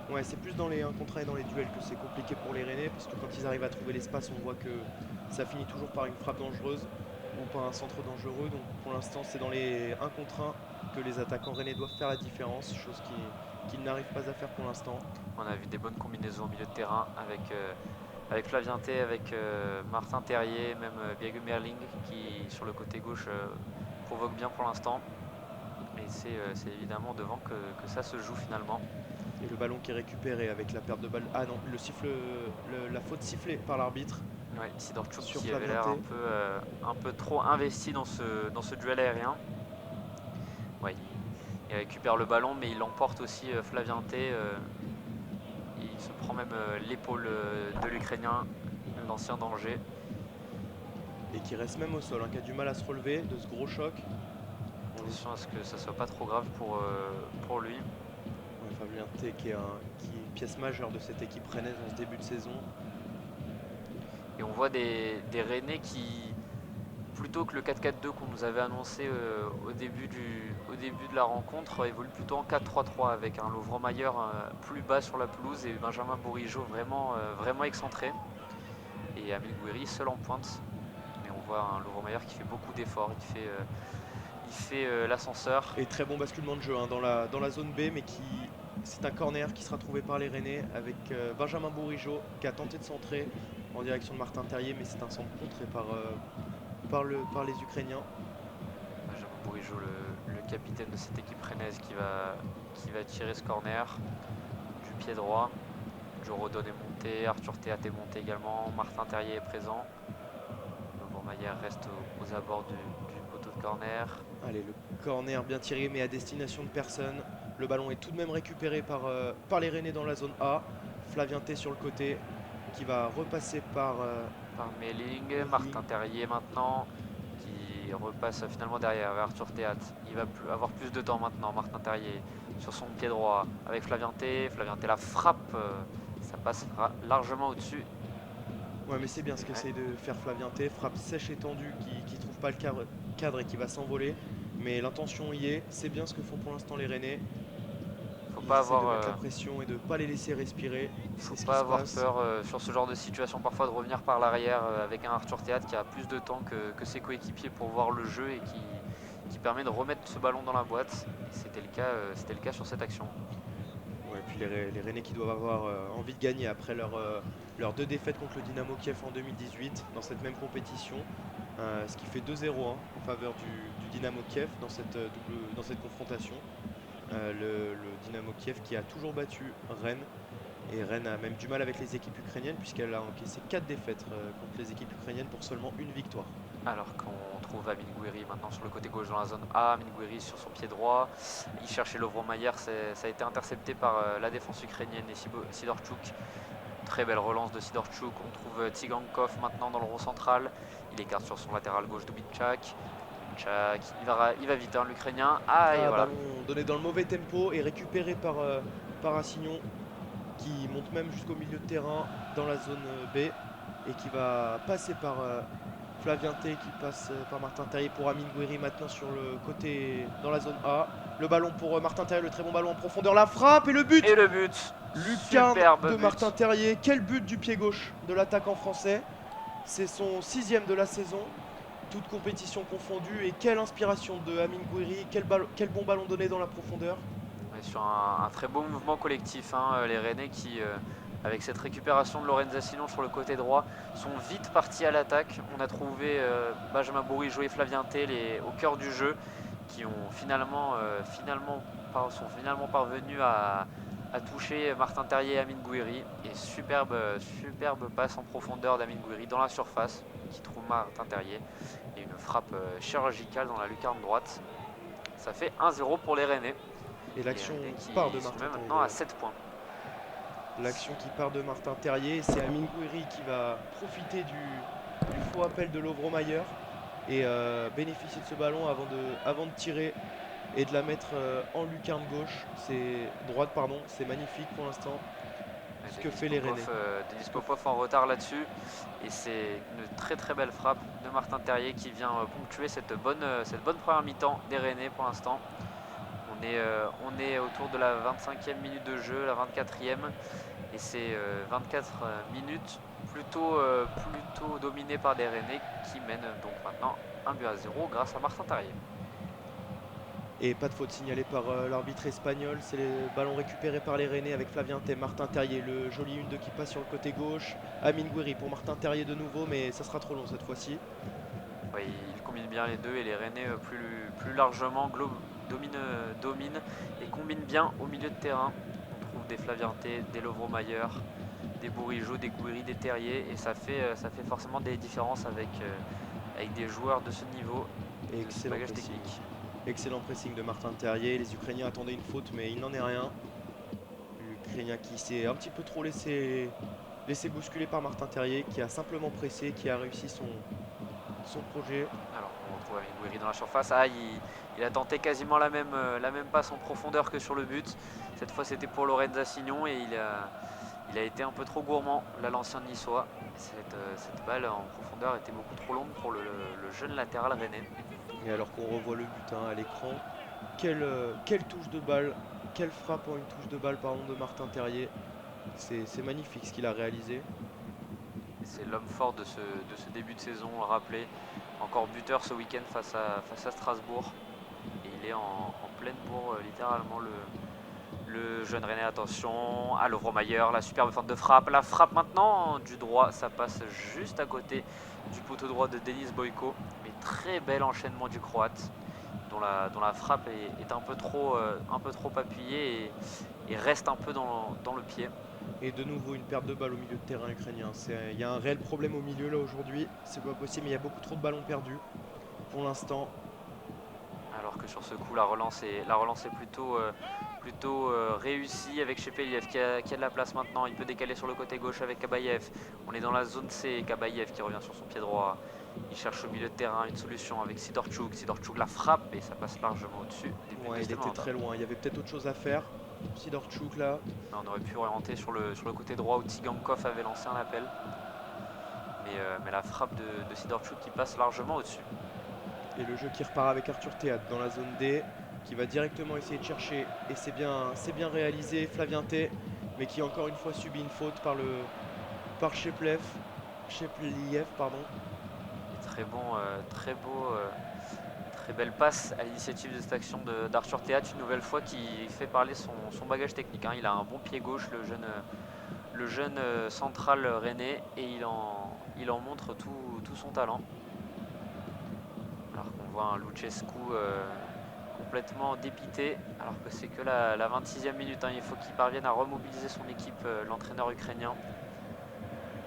Ouais, c'est plus dans les 1 contre 1 et dans les duels que c'est compliqué pour les Rennais, parce que quand ils arrivent à trouver l'espace, on voit que ça finit toujours par une frappe dangereuse ou par un centre dangereux. Donc pour l'instant, c'est dans les 1 contre 1 que les attaquants rennais doivent faire la différence, chose qu'ils n'arrivent pas à faire pour l'instant. On a vu des bonnes combinaisons au milieu de terrain avec Flavien Tay, avec Martin Terrier, même Birgit Merling qui sur le côté gauche provoque bien pour l'instant. Et c'est évidemment devant que ça se joue finalement. Et le ballon qui est récupéré avec la perte de balle. Ah non, la faute sifflée par l'arbitre. Ouais, Sidorchuk qui avait l'air un peu trop investi dans ce duel aérien. Ouais, il récupère le ballon, mais il emporte aussi Flavien Tay. Il se prend même l'épaule de l'Ukrainien, l'ancien danger. Et qui reste même au sol, hein, qui a du mal à se relever de ce gros choc. Attention à ce que ça soit pas trop grave pour lui. Ouais, Flavien Tay qui est une pièce majeure de cette équipe rennaise dans ce début de saison. Et on voit des Rennais qui, plutôt que le 4-4-2 qu'on nous avait annoncé au début de la rencontre, évolue plutôt en 4-3-3 avec un Lovro-Mayer plus bas sur la pelouse et Benjamin Bourigeaud vraiment excentré. Et Amine Gouiri seul en pointe. Mais on voit un Lovro-Mayer qui fait beaucoup d'efforts, il fait l'ascenseur. Et très bon basculement de jeu hein, dans la zone B, mais c'est un corner qui sera trouvé par les Rennais avec Benjamin Bourigeaud qui a tenté de centrer en direction de Martin Terrier, mais c'est un centre contré par les Ukrainiens. Benjamin Bourigeaud, le capitaine de cette équipe rennaise qui va tirer ce corner du pied droit. Joe Rodon est monté, Arthur Théat est monté également, Martin Terrier est présent. Maillère reste aux abords du poteau de corner. Allez, le corner bien tiré, mais à destination de personne. Le ballon est tout de même récupéré par les Rennais dans la zone A. Flavien T sur le côté qui va repasser Par Melling, Melling. Martin Terrier maintenant qui repasse finalement derrière vers Arthur Théat. Il va avoir plus de temps maintenant, Martin Terrier sur son pied droit avec Flavien T. Flavien T la frappe, ça passe largement au-dessus. Ouais, mais c'est bien ce qu'essaye de faire Flavien T. Frappe sèche et tendue qui ne trouve pas le cadre et qui va s'envoler. Mais l'intention y est. C'est bien ce que font pour l'instant les Rennais. Faut Ils pas essaient de avoir, mettre la pression et de ne pas les laisser respirer. faut C'est ce qui pas se avoir passe. peur sur ce genre de situation parfois de revenir par l'arrière avec un Arthur Théat qui a plus de temps que ses coéquipiers pour voir le jeu et qui permet de remettre ce ballon dans la boîte. C'était le cas sur cette action. Ouais, puis les Rennais qui doivent avoir envie de gagner après leurs 2 défaites contre le Dynamo Kiev en 2018 dans cette même compétition. Ce qui fait 2-0 en faveur du Dynamo Kiev dans cette confrontation. Le Dynamo Kiev qui a toujours battu Rennes. Et Rennes a même du mal avec les équipes ukrainiennes puisqu'elle a encaissé 4 défaites contre les équipes ukrainiennes pour seulement une victoire. Alors qu'on trouve Amin Gouiri maintenant sur le côté gauche dans la zone A, Amin Gouiri sur son pied droit, il cherchait Lovro Mayer, ça a été intercepté par la défense ukrainienne et Sidorchuk. Très belle relance de Sidorchuk, on trouve Tsigankov maintenant dans le rond central, il écarte sur son latéral gauche Dubinchak. Il va vite l'Ukrainien, et voilà. Ballon donné dans le mauvais tempo et récupéré par Assignon qui monte même jusqu'au milieu de terrain dans la zone B et qui va passer par Flavien T qui passe par Martin Terrier pour Amin Gouiri maintenant sur le côté dans la zone A. Le ballon pour Martin Terrier, le très bon ballon en profondeur, la frappe et le but. Et le but, lucarne superbe de but. Martin Terrier. Quel but du pied gauche de l'attaquant français. C'est son 6e de la saison, toute compétition confondue. Et quelle inspiration de Amin Gouiri, quel bon ballon donné dans la profondeur. Sur un très beau mouvement collectif, les Rennais qui, avec cette récupération de Lorenz Assignon sur le côté droit, sont vite partis à l'attaque. On a trouvé Benjamin Bourigeaud et Flavien T au cœur du jeu, qui ont finalement parvenus à toucher Martin Terrier et Amin Gouiri. Et superbe passe en profondeur d'Amin Gouiri dans la surface, qui trouve Martin Terrier. Et une frappe chirurgicale dans la lucarne droite. Ça fait 1-0 pour les Rennais. Et l'action part de Martin Terrier. Maintenant à 7 points. L'action qui part de Martin Terrier, c'est Amin Gouiri qui va profiter du faux appel de Lovro Mayer et bénéficier de ce ballon avant de tirer et de la mettre en lucarne gauche. Droite, pardon. C'est magnifique pour l'instant. Ce que fait les Rennais. Denis Popov en retard là-dessus. Et c'est une très belle frappe de Martin Terrier qui vient ponctuer cette bonne première mi-temps des Rennais pour l'instant. On est autour de la 25e minute de jeu, la 24e. Et c'est 24 minutes plutôt dominées par des Rennais qui mènent donc maintenant 1-0 grâce à Martin Terrier. Et pas de faute signalée par l'arbitre espagnol. C'est le ballon récupéré par les Rennais avec Flavien T, Martin Terrier. Le joli 1-2 qui passe sur le côté gauche. Amin Gouiri pour Martin Terrier de nouveau, mais ça sera trop long cette fois-ci. Ouais, il combine bien les deux et les Rennais plus largement dominent et combinent bien au milieu de terrain. On trouve des Flavien T, des Lovro Mayer, des Bourigeaud, des Gouiri, des Terrier et ça fait forcément des différences avec des joueurs de ce niveau et de ce bagage technique. Excellent pressing de Martin Terrier. Les Ukrainiens attendaient une faute, mais il n'en est rien. L'Ukrainien qui s'est un petit peu trop laissé bousculer par Martin Terrier, qui a simplement pressé, qui a réussi son projet. Alors on retrouve Amin Gouiri dans la surface. Il a tenté quasiment la même passe en profondeur que sur le but. Cette fois c'était pour Lorenz Assignon et il a été un peu trop gourmand, là l'ancien niçois. Cette balle en profondeur était beaucoup trop longue pour le jeune latéral rennais. Et alors qu'on revoit le but à l'écran, quelle touche de balle, quelle frappe en une touche de balle de Martin Terrier. C'est magnifique ce qu'il a réalisé. C'est l'homme fort de ce début de saison, rappelé. Encore buteur ce week-end face à Strasbourg. Et il est en pleine bourre, littéralement, Le jeune René, attention, à Lovromayer, la superbe feinte de frappe. La frappe maintenant du droit, ça passe juste à côté du poteau droit de Denis Bojko. Mais très bel enchaînement du Croate, dont la frappe est un peu trop appuyée et reste un peu dans le pied. Et de nouveau une perte de balle au milieu de terrain ukrainien. Il y a un réel problème au milieu là aujourd'hui. C'est pas possible, mais il y a beaucoup trop de ballons perdus pour l'instant. Alors que sur ce coup, la relance est plutôt réussie avec Shepeliev qui a de la place maintenant. Il peut décaler sur le côté gauche avec Kabayev. On est dans la zone C. Kabayev qui revient sur son pied droit. Il cherche au milieu de terrain une solution avec Sidorchuk. Sidorchuk la frappe et ça passe largement au-dessus. Ouais, il était très loin. Il y avait peut-être autre chose à faire. Sidorchuk là. On aurait pu orienter sur le côté droit où Tsigankov avait lancé un appel. Mais la frappe de Sidorchuk qui passe largement au-dessus. Et le jeu qui repart avec Arthur Théâtre dans la zone D, qui va directement essayer de chercher. Et c'est bien réalisé, Flavien T, mais qui encore une fois subit une faute par Shepeliev, pardon. Et très bon, très beau, très belle passe à l'initiative de cette action d'Arthur Théâtre, une nouvelle fois qui fait parler son bagage technique. Hein. Il a un bon pied gauche, le jeune central rennais, et il en montre tout son talent. Alors qu'on voit un Lucescu complètement dépité, alors que c'est que la 26e minute. Hein. Il faut qu'il parvienne à remobiliser son équipe, l'entraîneur ukrainien.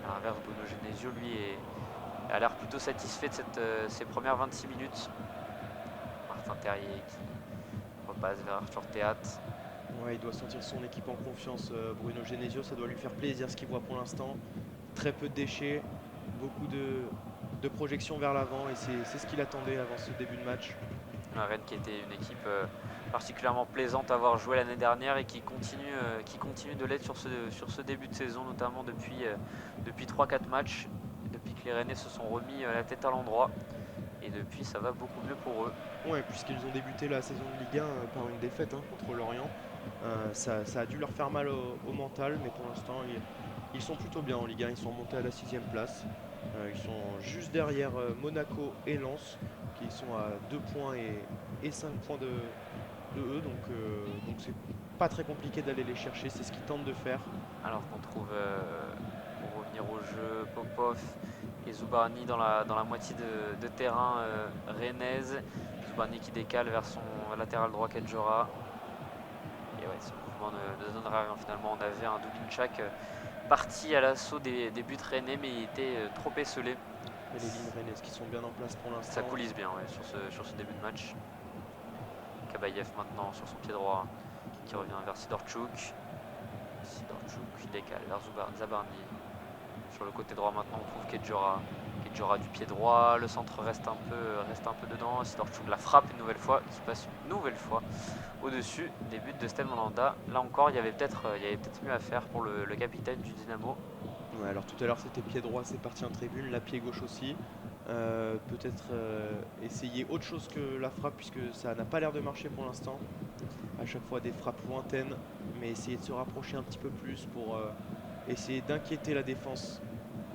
À l'inverse, Bruno Genesio, lui, a l'air plutôt satisfait de ces premières 26 minutes. Martin Terrier qui repasse vers Arthur Théâtre. Ouais, il doit sentir son équipe en confiance, Bruno Genesio, ça doit lui faire plaisir ce qu'il voit pour l'instant. Très peu de déchets, beaucoup de projections vers l'avant et c'est ce qu'il attendait avant ce début de match. Rennes qui était une équipe particulièrement plaisante à avoir joué l'année dernière et qui continue de l'être sur ce début de saison, notamment depuis 3-4 matchs, depuis que les Rennais se sont remis la tête à l'endroit. Et depuis, ça va beaucoup mieux pour eux. Ouais, puisqu'ils ont débuté la saison de Ligue 1 par une défaite contre Lorient. Ça a dû leur faire mal au mental, mais pour l'instant, ils sont plutôt bien en Ligue 1. Ils sont montés à la 6e place. Ils sont juste derrière Monaco et Lens, qui sont à 2 points et 5 points de eux. Donc c'est pas très compliqué d'aller les chercher. C'est ce qu'ils tentent de faire. Alors qu'on trouve, pour revenir au jeu, Popov et Zubarny dans la moitié de terrain rennaise. Zubarny qui décale vers son latéral droit Kedjora. Et ouais, ce mouvement ne donnera rien finalement. On avait un Dubinchak parti à l'assaut des buts rennais, mais il était trop esselé. Et les lignes rennaises qui sont bien en place pour l'instant. Ça coulisse bien ouais, sur ce début de match. Kabayev maintenant sur son pied droit qui revient vers Sidorchuk. Sidorchuk qui décale vers Zabarny. Sur le côté droit maintenant on trouve Kedjora. Kedjora du pied droit, le centre reste un peu dedans. Sidorchuk la frappe une nouvelle fois, qui passe une nouvelle fois au-dessus des buts de Stel Mandanda. Là encore il y avait peut-être mieux à faire pour le capitaine du Dynamo. Ouais, alors tout à l'heure c'était pied droit, c'est parti en tribune, là pied gauche aussi. Peut-être essayer autre chose que la frappe puisque ça n'a pas l'air de marcher pour l'instant. À chaque fois des frappes lointaines, mais essayer de se rapprocher un petit peu plus pour essayer d'inquiéter la défense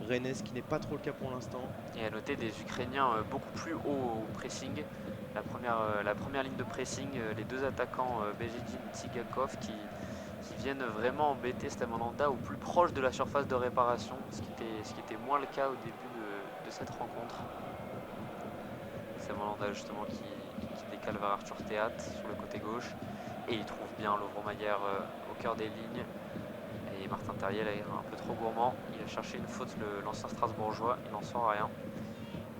rennaise, qui n'est pas trop le cas pour l'instant. Et à noter des Ukrainiens beaucoup plus haut au pressing. La première ligne de pressing, les deux attaquants Bezhedin et Tsigakov qui viennent vraiment embêter Stel Mandanda au plus proche de la surface de réparation, ce qui était moins le cas au début de cette rencontre. Stel Mandanda justement qui décale vers Arthur Théâtre sur le côté gauche et il trouve bien Lovromayer au cœur des lignes. Et Martin Terrier là, est un peu trop gourmand, il a cherché une faute, l'ancien Strasbourgeois, il n'en sort rien.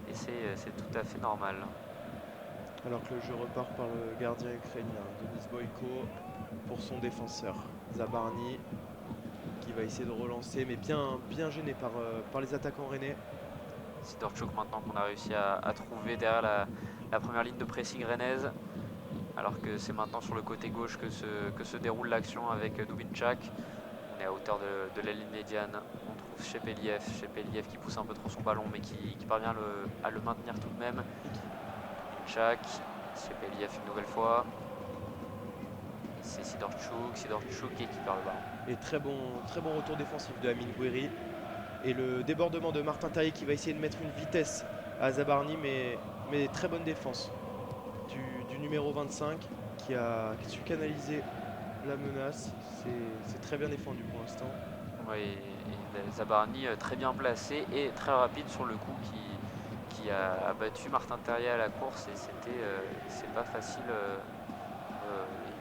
Et c'est tout à fait normal. Alors que le jeu repart par le gardien ukrainien, Denis Bojko, pour son défenseur, Zabarny, qui va essayer de relancer, mais bien gêné par les attaquants rennais. Sidorchuk maintenant qu'on a réussi à trouver derrière la première ligne de pressing rennaise. Alors que c'est maintenant sur le côté gauche que se déroule l'action avec Dubinchak. On est à hauteur de la ligne médiane. On trouve Shepeliev qui pousse un peu trop son ballon mais qui parvient à le maintenir tout de même. Dubinchak, Shepeliev une nouvelle fois. C'est Sidorchuk qui perd le ballon. Et très bon retour défensif de Amine Gouiri. Et le débordement de Martin Terrier qui va essayer de mettre une vitesse à Zabarny, mais très bonne défense du numéro 25 qui a su canaliser la menace. C'est très bien défendu pour l'instant. Ouais, et Zabarni très bien placé et très rapide sur le coup qui a battu Martin Terrier à la course et c'est pas facile.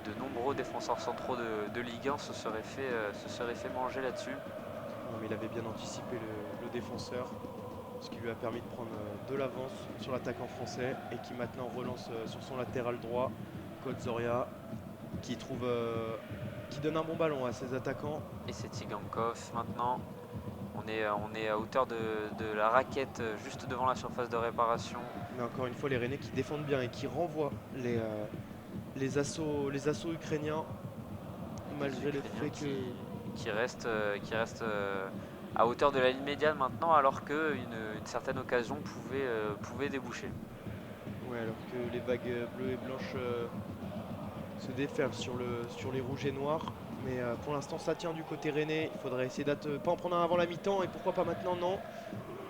De nombreux défenseurs centraux de Ligue 1 se seraient fait manger là-dessus. Ouais, mais il avait bien anticipé le défenseur, ce qui lui a permis de prendre de l'avance sur l'attaquant français et qui maintenant relance sur son latéral droit, Code Zoria, qui trouve, qui donne un bon ballon à ses attaquants. Et c'est Tsigankov maintenant. On est à hauteur de la raquette juste devant la surface de réparation. Mais encore une fois, les Rennais qui défendent bien et qui renvoient les assauts ukrainiens, malgré le fait que... Qui reste à hauteur de la ligne médiane maintenant alors qu'une une certaine occasion pouvait déboucher. Ouais, alors que les vagues bleues et blanches se déferlent sur les rouges et noirs. Mais pour l'instant, ça tient du côté rennais. Il faudrait essayer de pas en prendre un avant la mi-temps. Et pourquoi pas maintenant? Non.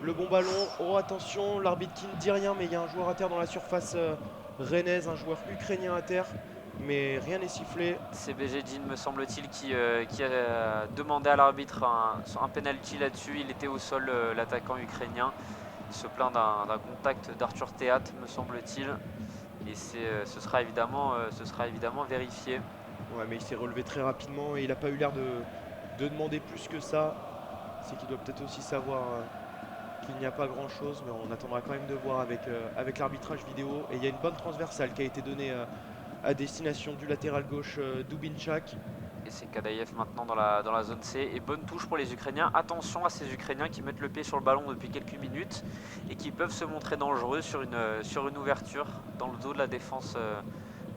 Le bon ballon. Oh, attention, l'arbitre qui ne dit rien, mais il y a un joueur à terre dans la surface rennaise, un joueur ukrainien à terre. Mais rien n'est sifflé. C'est Bejedin, me semble-t-il, qui a demandé à l'arbitre un penalty là-dessus. Il était au sol, l'attaquant ukrainien. Il se plaint d'un contact d'Arthur Théat, me semble-t-il. Et ce sera évidemment vérifié. Ouais, mais il s'est relevé très rapidement et il n'a pas eu l'air de demander plus que ça. C'est qu'il doit peut-être aussi savoir qu'il n'y a pas grand-chose, mais on attendra quand même de voir avec l'arbitrage vidéo. Et il y a une bonne transversale qui a été donnée à destination du latéral gauche Dubinchak. Et c'est Kadaïev maintenant dans la zone C. Et bonne touche pour les Ukrainiens. Attention à ces Ukrainiens qui mettent le pied sur le ballon depuis quelques minutes et qui peuvent se montrer dangereux sur une ouverture dans le dos de la défense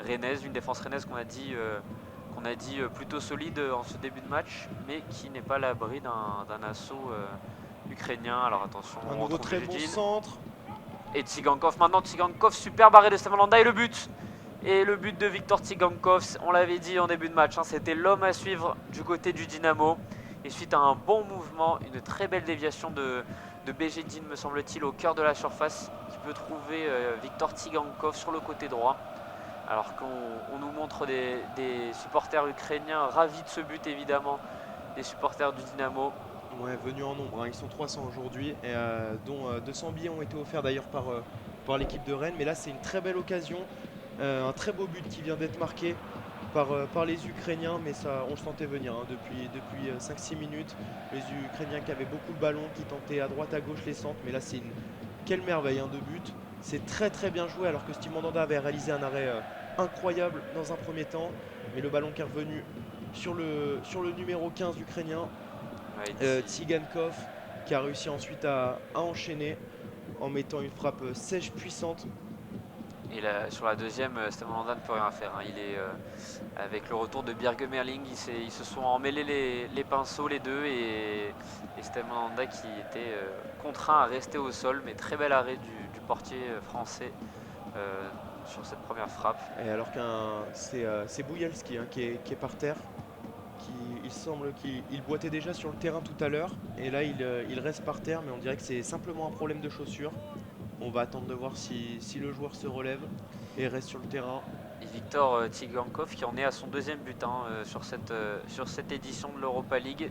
rennaise. Une défense rennaise qu'on a dit plutôt solide en ce début de match, mais qui n'est pas à l'abri d'un assaut ukrainien. Alors attention, Un on nouveau retrouve très bon Bejedin. centre. Et Tsigankov maintenant, Tsigankov super barré de Stéphane Landa et le but. Et le but de Viktor Tsigankov, on l'avait dit en début de match, hein, c'était l'homme à suivre du côté du Dynamo. Et suite à un bon mouvement, une très belle déviation de Bejedin, me semble-t-il, au cœur de la surface, qui peut trouver Viktor Tsigankov sur le côté droit. Alors qu'on nous montre des supporters ukrainiens ravis de ce but, évidemment, des supporters du Dynamo. Ouais, venus en nombre, hein. Ils sont 300 aujourd'hui, et, dont 200 billets ont été offerts d'ailleurs par l'équipe de Rennes. Mais là, c'est une très belle occasion, un très beau but qui vient d'être marqué par les Ukrainiens, mais ça, on le sentait venir hein, depuis 5-6 minutes. Les Ukrainiens qui avaient beaucoup le ballon, qui tentaient à droite à gauche les centres, mais là, c'est une quelle merveille hein, de but. C'est très très bien joué, alors que Steve Mandanda avait réalisé un arrêt incroyable dans un premier temps, mais le ballon qui est revenu sur le numéro 15 ukrainien. Ouais, Tsigankov qui a réussi ensuite à enchaîner en mettant une frappe sèche puissante. Et là, sur la deuxième, Stéphane Landa ne peut rien faire, hein. Il est, avec le retour de Birge Merling, ils se sont emmêlés les pinceaux les deux et Stéphane Landa qui était contraint à rester au sol, mais très bel arrêt du portier français sur cette première frappe. Et alors c'est Boujalski hein, qui est par terre. Il semble qu'il boitait déjà sur le terrain tout à l'heure. Et là il reste par terre, mais on dirait que c'est simplement un problème de chaussure. On va attendre de voir si le joueur se relève et reste sur le terrain. Et Viktor Tsigankov qui en est à son deuxième but hein, sur cette édition de l'Europa League.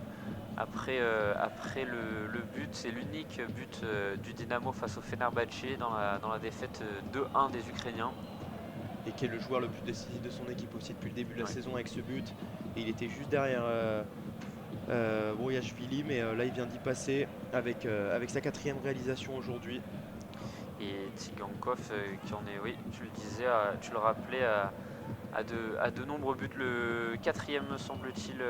Après le but, c'est l'unique but du Dynamo face au Fenerbahçe dans la défaite 2-1 des Ukrainiens. Et qui est le joueur le plus décisif de son équipe aussi depuis le début de la Ouais. saison avec ce but. Et il était juste derrière Bouriashvili, mais là il vient d'y passer avec sa quatrième réalisation aujourd'hui. Et Tsigankov qui en est, oui, tu le disais, tu le rappelais, à de nombreux buts. Le quatrième me semble-t-il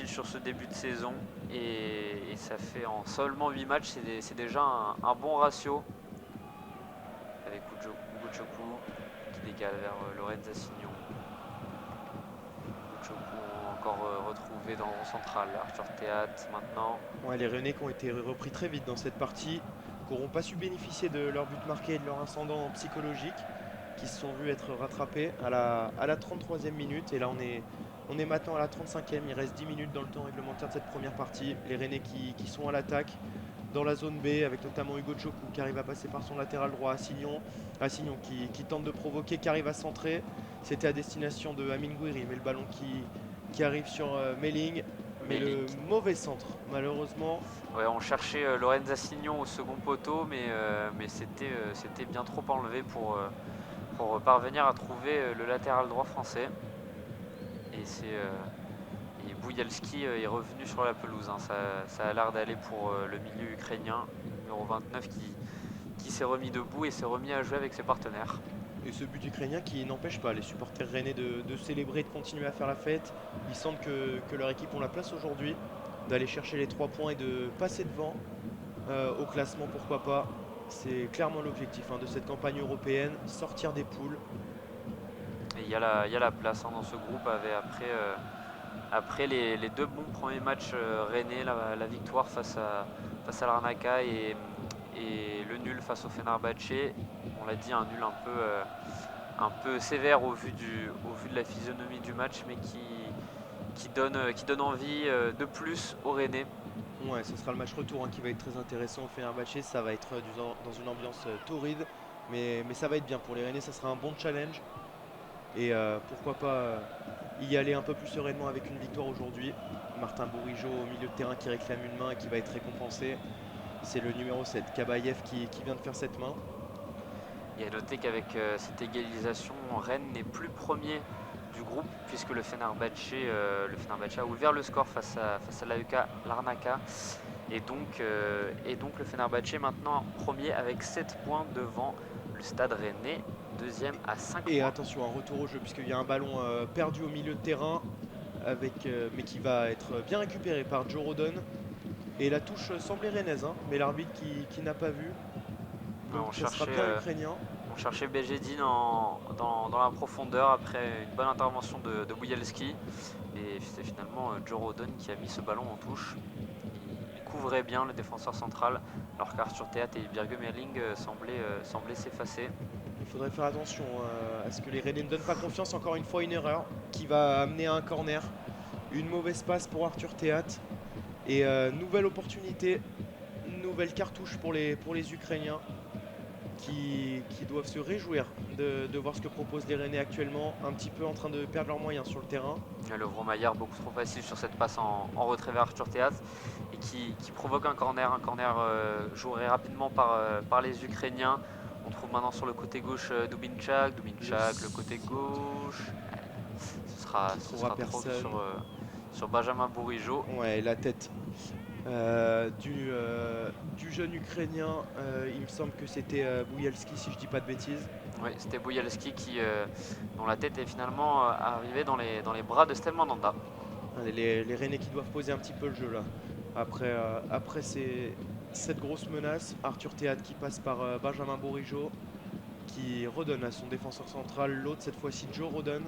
sur ce début de saison. Et ça fait en seulement 8 matchs, c'est déjà un bon ratio. Avec Ugochukwu qui décale vers Lorenz Assignon. Ugochukwu encore retrouvé dans le central. Arthur Théat maintenant. Ouais, les Rennais qui ont été repris très vite dans cette partie, qui n'auront pas su bénéficier de leur but marqué et de leur ascendant psychologique, qui se sont vus être rattrapés à la 33e minute. Et là on est maintenant à la 35e, il reste 10 minutes dans le temps réglementaire de cette première partie. Les Rennais qui sont à l'attaque dans la zone B, avec notamment Ugochukwu qui arrive à passer par son latéral droit, Assignon qui tente de provoquer, qui arrive à centrer. C'était à destination de Amine Gouiri, mais le ballon qui arrive sur Melling, mais Melling. le mauvais centre, malheureusement. Ouais, on cherchait Lorenza Signon au second poteau, mais c'était bien trop enlevé pour parvenir à trouver le latéral droit français. Et Boujalski est revenu sur la pelouse, hein. Ça a l'air d'aller pour le milieu ukrainien, numéro 29, qui s'est remis debout et s'est remis à jouer avec ses partenaires. Et ce but ukrainien qui n'empêche pas les supporters rennais de célébrer, de continuer à faire la fête. Ils sentent que leur équipe ont la place aujourd'hui, d'aller chercher les 3 points et de passer devant au classement, pourquoi pas. C'est clairement l'objectif, hein, de cette campagne européenne, sortir des poules. Et il y a la place, hein, dans ce groupe après les deux bons premiers matchs rennais, la victoire face à Larnaca et le nul face au Fenerbahçe. On l'a dit, un nul un peu sévère au vu de la physionomie du match, mais qui donne envie de plus aux Rennais. Ouais, ce sera le match retour, hein, qui va être très intéressant au Fenerbahçe. Ça va être dans une ambiance torride, mais ça va être bien pour les Rennais. Ça sera un bon challenge. Et pourquoi pas y aller un peu plus sereinement avec une victoire aujourd'hui. Martin Bourigeaud au milieu de terrain qui réclame une main et qui va être récompensé. C'est le numéro 7, Kabayev, qui vient de faire cette main. Et à noter qu'avec cette égalisation, Rennes n'est plus premier du groupe puisque le Fenerbahçe a ouvert le score face à l'AEK Larnaca. Et donc le Fenerbahçe est maintenant premier avec 7 points devant le Stade Rennais, deuxième à 5 Et points. attention, un retour au jeu puisqu'il y a un ballon perdu au milieu de terrain, mais qui va être bien récupéré par Joe Rodon. Et la touche semblait rennaise, hein, mais l'arbitre qui n'a pas vu. Donc On ça sera cherchait, bien ukrainien. on cherchait Belgedi dans la profondeur après une bonne intervention de Boujalski. Et c'est finalement Joe Rodon qui a mis ce ballon en touche. Il couvrait bien le défenseur central, alors qu'Arthur Théat et Birge Meling semblaient s'effacer. Il faudrait faire attention à ce que les Rennais ne donnent pas confiance. Encore une fois, une erreur qui va amener à un corner. Une mauvaise passe pour Arthur Théat. Et nouvelle opportunité, nouvelle cartouche pour les Ukrainiens qui doivent se réjouir de voir ce que proposent les Rennais actuellement, un petit peu en train de perdre leurs moyens sur le terrain. Le Vromaillard beaucoup trop facile sur cette passe en retrait vers Arthur Théat et qui provoque un corner joué rapidement par les Ukrainiens. On trouve maintenant sur le côté gauche Dubinchak, le côté gauche. Ce sera trop personne. sur Benjamin Bourigeaud. Ouais, la tête du jeune Ukrainien, il me semble que c'était Boujalski, si je dis pas de bêtises. Oui, c'était Boujalski dont la tête est finalement arrivée dans les bras de Stel Mandanda. Les Rennais qui doivent poser un petit peu le jeu là. Après cette grosse menace, Arthur Théat qui passe par Benjamin Bourigeaud, qui redonne à son défenseur central, l'autre cette fois-ci Joe Rodon.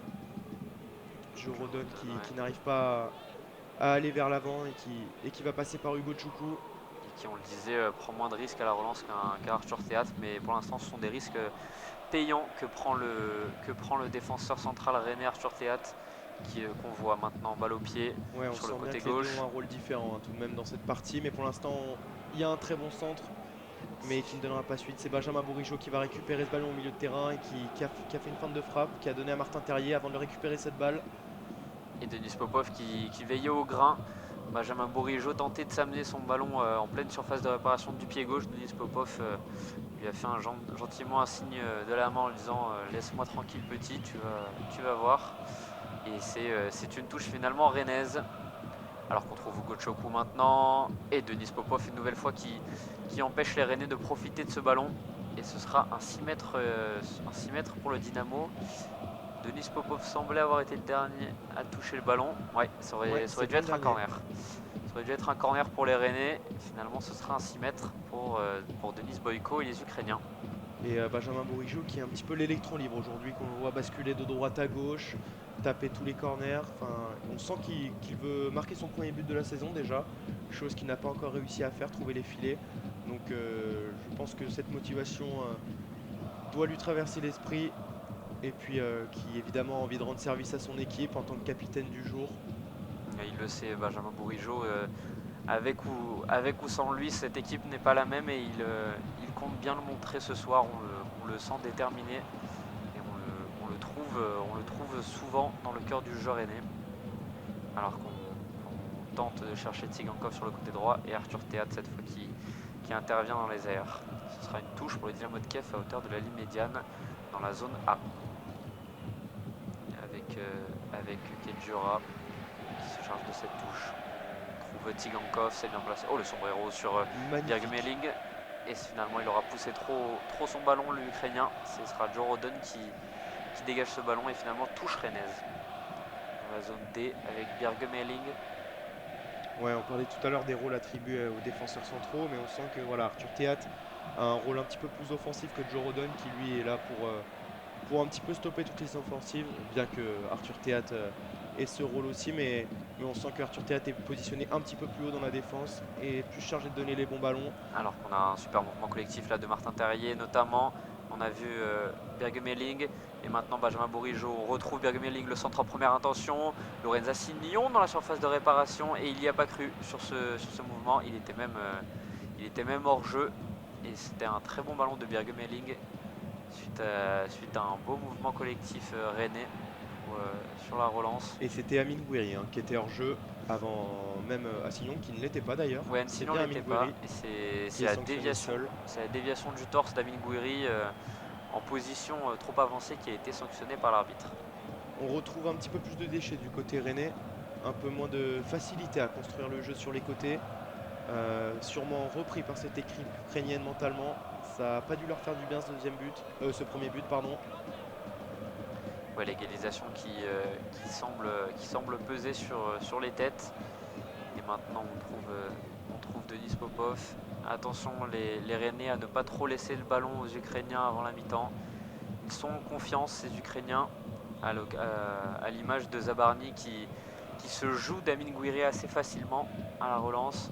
Joe Rodon qui n'arrive pas à aller vers l'avant et qui va passer par Hugo Choukou. Et qui, on le disait, prend moins de risques à la relance qu'un Arthur Théat, mais pour l'instant ce sont des risques payants que prend le défenseur central rennais Arthur Théat, qu'on voit maintenant balle au pied, Ouais, on sur sent le côté bien que les gauche. deux ont un rôle différent, hein, tout de même dans cette partie, mais pour l'instant il y a un très bon centre, mais qui ne donnera pas suite. C'est Benjamin Bourigeaud qui va récupérer ce ballon au milieu de terrain et qui a fait une feinte de frappe, qui a donné à Martin Terrier avant de récupérer cette balle. Et Denis Popov qui veillait au grain. Benjamin Bourigeaud tentait de s'amener son ballon en pleine surface de réparation du pied gauche. Denis Popov lui a fait gentiment un signe de la main en lui disant laisse-moi tranquille petit, tu vas voir. Et c'est une touche finalement rennaise. Alors qu'on trouve Hugo Choukou maintenant et Denis Popov une nouvelle fois qui empêche les Rennais de profiter de ce ballon. Et ce sera un 6 mètres pour le Dynamo. Denis Popov semblait avoir été le dernier à toucher le ballon. Ouais, ça aurait dû être un corner. Ça aurait dû être un corner pour les Rennais. Finalement, ce sera un 6 mètres pour Denis Boyko et les Ukrainiens. Et Benjamin Bourigeaud qui est un petit peu l'électron libre aujourd'hui, qu'on voit basculer de droite à gauche, taper tous les corners. Enfin, on sent qu'il veut marquer son premier but de la saison déjà, chose qu'il n'a pas encore réussi à faire, trouver les filets. Donc je pense que cette motivation doit lui traverser l'esprit. Et puis qui évidemment a envie de rendre service à son équipe en tant que capitaine du jour. Et il le sait, Benjamin Bourigeaud, avec ou sans lui, cette équipe n'est pas la même et il compte bien le montrer ce soir. On le sent déterminé et on le trouve on le trouve souvent dans le cœur du jeu rennais. Alors qu'on tente de chercher Tsigankov sur le côté droit et Arthur Théâtre cette fois qui intervient dans les airs. Ce sera une touche pour le Dynamo de Kiev à hauteur de la ligne médiane dans la zone A. Avec Kedjura qui se charge de cette touche. On trouve Tsigankov, c'est bien placé. Oh, le sombrero sur Birgmeling. Et finalement il aura poussé trop son ballon, l'Ukrainien. Ce sera Joe Rodon qui dégage ce ballon et finalement touche rennaise. Dans la zone D avec Birgmeling. Ouais, on parlait tout à l'heure des rôles attribués aux défenseurs centraux, mais on sent que voilà, Arthur Théâtre a un rôle un petit peu plus offensif que Joe Rodon qui lui est là pour un petit peu stopper toutes les offensives, bien que Arthur Théâtre ait ce rôle aussi, mais on sent que Arthur Théâtre est positionné un petit peu plus haut dans la défense et plus chargé de donner les bons ballons. Alors qu'on a un super mouvement collectif là de Martin Terrier notamment. On a vu Birgmeling et maintenant Benjamin Bourigeaud. On retrouve Birgmeling, le centre en première intention. Lorenza Signon dans la surface de réparation et il n'y a pas cru sur ce mouvement. Il était même hors jeu et c'était un très bon ballon de Birgmeling suite à un beau mouvement collectif rennais sur la relance. Et c'était Amine Gouiri qui était hors jeu avant même Assignon qui ne l'était pas d'ailleurs. Ouais, sinon il n'était pas. Et c'est la déviation du torse d'Amine Gouiri en position trop avancée qui a été sanctionnée par l'arbitre. On retrouve un petit peu plus de déchets du côté rennais, un peu moins de facilité à construire le jeu sur les côtés. Sûrement repris par cette équipe ukrainienne mentalement. Ça n'a pas dû leur faire du bien ce premier but, pardon. Ouais, l'égalisation qui semble peser sur les têtes. Et maintenant on trouve Denis Popov. Attention les Rennais à ne pas trop laisser le ballon aux Ukrainiens avant la mi-temps. Ils sont en confiance ces Ukrainiens à l'image de Zabarny qui se joue d'Amine Gouiri assez facilement à la relance.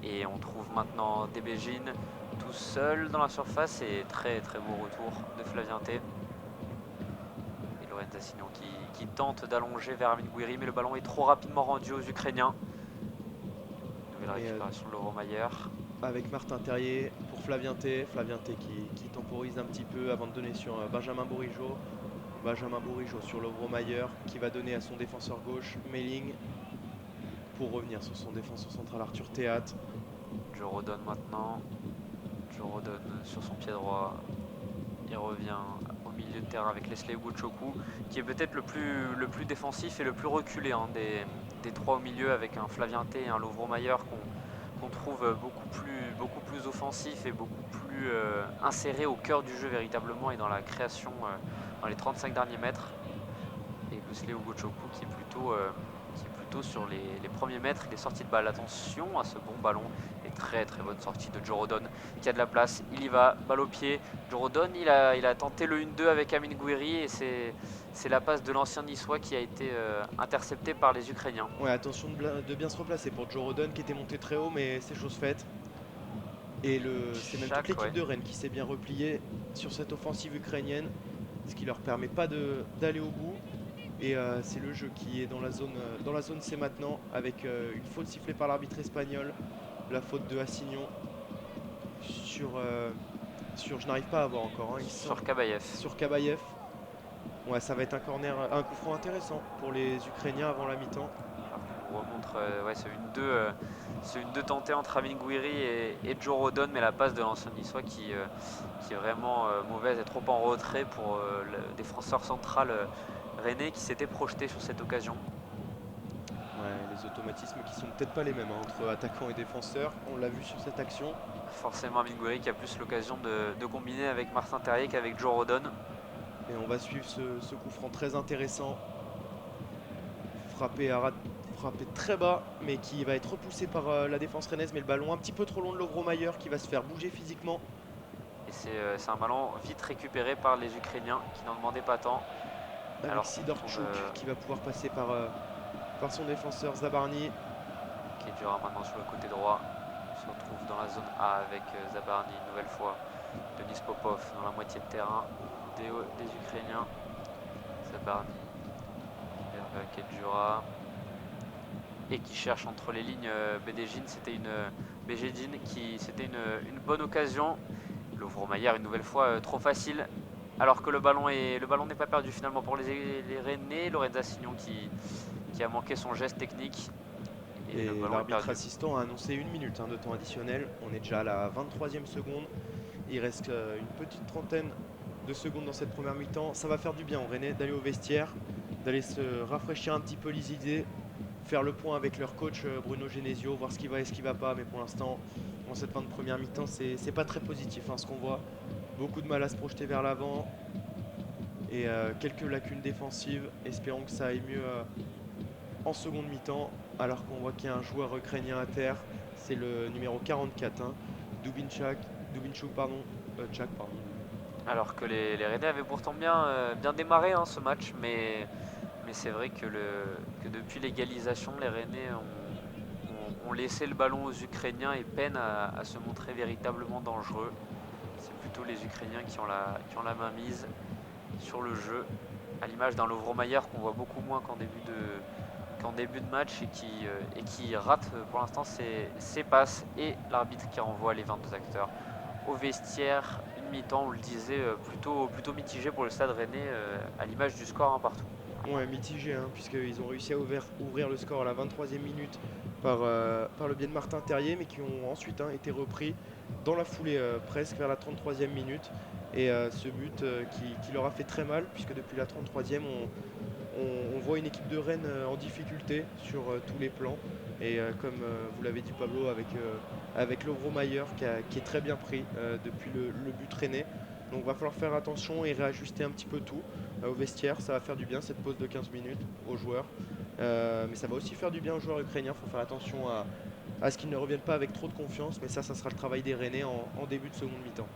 Et on trouve maintenant Debejin tout seul dans la surface et très beau retour de Flavien T. Et Lorenza Signon qui tente d'allonger vers Amine Gouiri mais le ballon est trop rapidement rendu aux Ukrainiens. Nouvelle récupération de Laurent Mayer. Avec Martin Terrier pour Flavien T. Flavien T qui temporise un petit peu avant de donner sur Benjamin Bourigeaud. Benjamin Bourigeaud sur Laurent Mayer qui va donner à son défenseur gauche, Meling, pour revenir sur son défenseur central Arthur Théâtre. Joe Rodon maintenant. Joe Rodon sur son pied droit. Il revient au milieu de terrain avec Leslie Ugochukwu qui est peut-être le plus défensif et le plus reculé des trois au milieu, avec un Flavien T et un Lovro Mayer qu'on trouve beaucoup plus offensif et beaucoup plus inséré au cœur du jeu véritablement et dans la création dans les 35 derniers mètres. Et Leslie Ugochukwu qui est plutôt sur les premiers mètres, les sorties de balle. Attention à ce bon ballon et très bonne sortie de Joe Rodon qui a de la place, il y va, balle au pied. Joe Rodon il a tenté le 1-2 avec Amine Gouiri et c'est la passe de l'ancien niçois qui a été interceptée par les Ukrainiens. Ouais, attention de bien se replacer pour Joe Rodon qui était monté très haut, mais c'est chose faite. Et c'est même toute l'équipe de Rennes qui s'est bien repliée sur cette offensive ukrainienne, ce qui leur permet pas d'aller au bout. Et c'est le jeu qui est dans la zone C maintenant, avec une faute sifflée par l'arbitre espagnol, la faute de Assignon sur je n'arrive pas à voir encore. Sur Kabayev. Sur Kabayev. Ouais, ça va être un coup franc intéressant pour les Ukrainiens avant la mi-temps. On remontre ce 1-2 tenté entre Amine Gouiri et Joe Rodon, mais la passe de l'ancien niçois qui est vraiment mauvaise et trop en retrait pour le défenseur central rennais qui s'était projeté sur cette occasion. Ouais, les automatismes qui sont peut-être pas les mêmes entre attaquants et défenseurs, on l'a vu sur cette action. Forcément Amine Gouiri qui a plus l'occasion de combiner avec Martin Terrier qu'avec Joe Rodon. Et on va suivre ce coup franc très intéressant, frappé très bas, mais qui va être repoussé par la défense rennaise, mais le ballon un petit peu trop long de Lovro Mayer qui va se faire bouger physiquement. Et c'est un ballon vite récupéré par les Ukrainiens qui n'en demandaient pas tant. Avec Sidorchuk qui va pouvoir passer par son défenseur Zabarny. Qui est dur maintenant sur le côté droit. On se retrouve dans la zone A avec Zabarny une nouvelle fois. Denis Popov dans la moitié de terrain des Ukrainiens. Zabarny vers Kedjura. Et qui cherche entre les lignes Bedejin. C'était une bonne occasion. Lovro Mayer une nouvelle fois trop facile Alors que le ballon n'est pas perdu finalement pour les Rennais. Lorenza Signon qui a manqué son geste technique. Et le Et ballon est l'arbitre perdu. assistant a annoncé 1 minute de temps additionnel. On est déjà à la 23e seconde. Il reste une petite trentaine de secondes dans cette première mi-temps. Ça va faire du bien au Rennais d'aller au vestiaire, d'aller se rafraîchir un petit peu les idées, faire le point avec leur coach Bruno Genesio, voir ce qui va et ce qui va pas. Mais pour l'instant, dans cette fin de première mi-temps, c'est pas très positif ce qu'on voit. Beaucoup de mal à se projeter vers l'avant et quelques lacunes défensives. Espérons que ça aille mieux en seconde mi-temps, alors qu'on voit qu'il y a un joueur ukrainien à terre. C'est le numéro 44, Dubinchuk, Tchak, pardon. Alors que les Rennais avaient pourtant bien démarré ce match, mais c'est vrai que depuis l'égalisation, les Rennais ont laissé le ballon aux Ukrainiens et peinent à se montrer véritablement dangereux. C'est plutôt les Ukrainiens qui ont la main mise sur le jeu, à l'image d'un Lovro-Mayer qu'on voit beaucoup moins qu'en début de match et qui rate pour l'instant ses passes, et l'arbitre qui renvoie les 22 acteurs au vestiaire. Une mi-temps, on le disait, plutôt mitigé pour le Stade Rennais, à l'image du score 1 partout. Ouais, mitigé, puisqu'ils ont réussi à ouvrir le score à la 23e minute par le biais de Martin Terrier, mais qui ont ensuite été repris dans la foulée presque vers la 33e minute. Et ce but qui leur a fait très mal, puisque depuis la 33e, on voit une équipe de Rennes en difficulté sur tous les plans. Et comme vous l'avez dit Pablo, avec Lovro Mayer qui est très bien pris depuis le but rennais. Donc va falloir faire attention et réajuster un petit peu tout au vestiaire. Ça va faire du bien cette pause de 15 minutes aux joueurs. Mais ça va aussi faire du bien aux joueurs ukrainiens. Il faut faire attention à ce qu'ils ne reviennent pas avec trop de confiance. Mais ça sera le travail des Rennais en début de seconde mi-temps.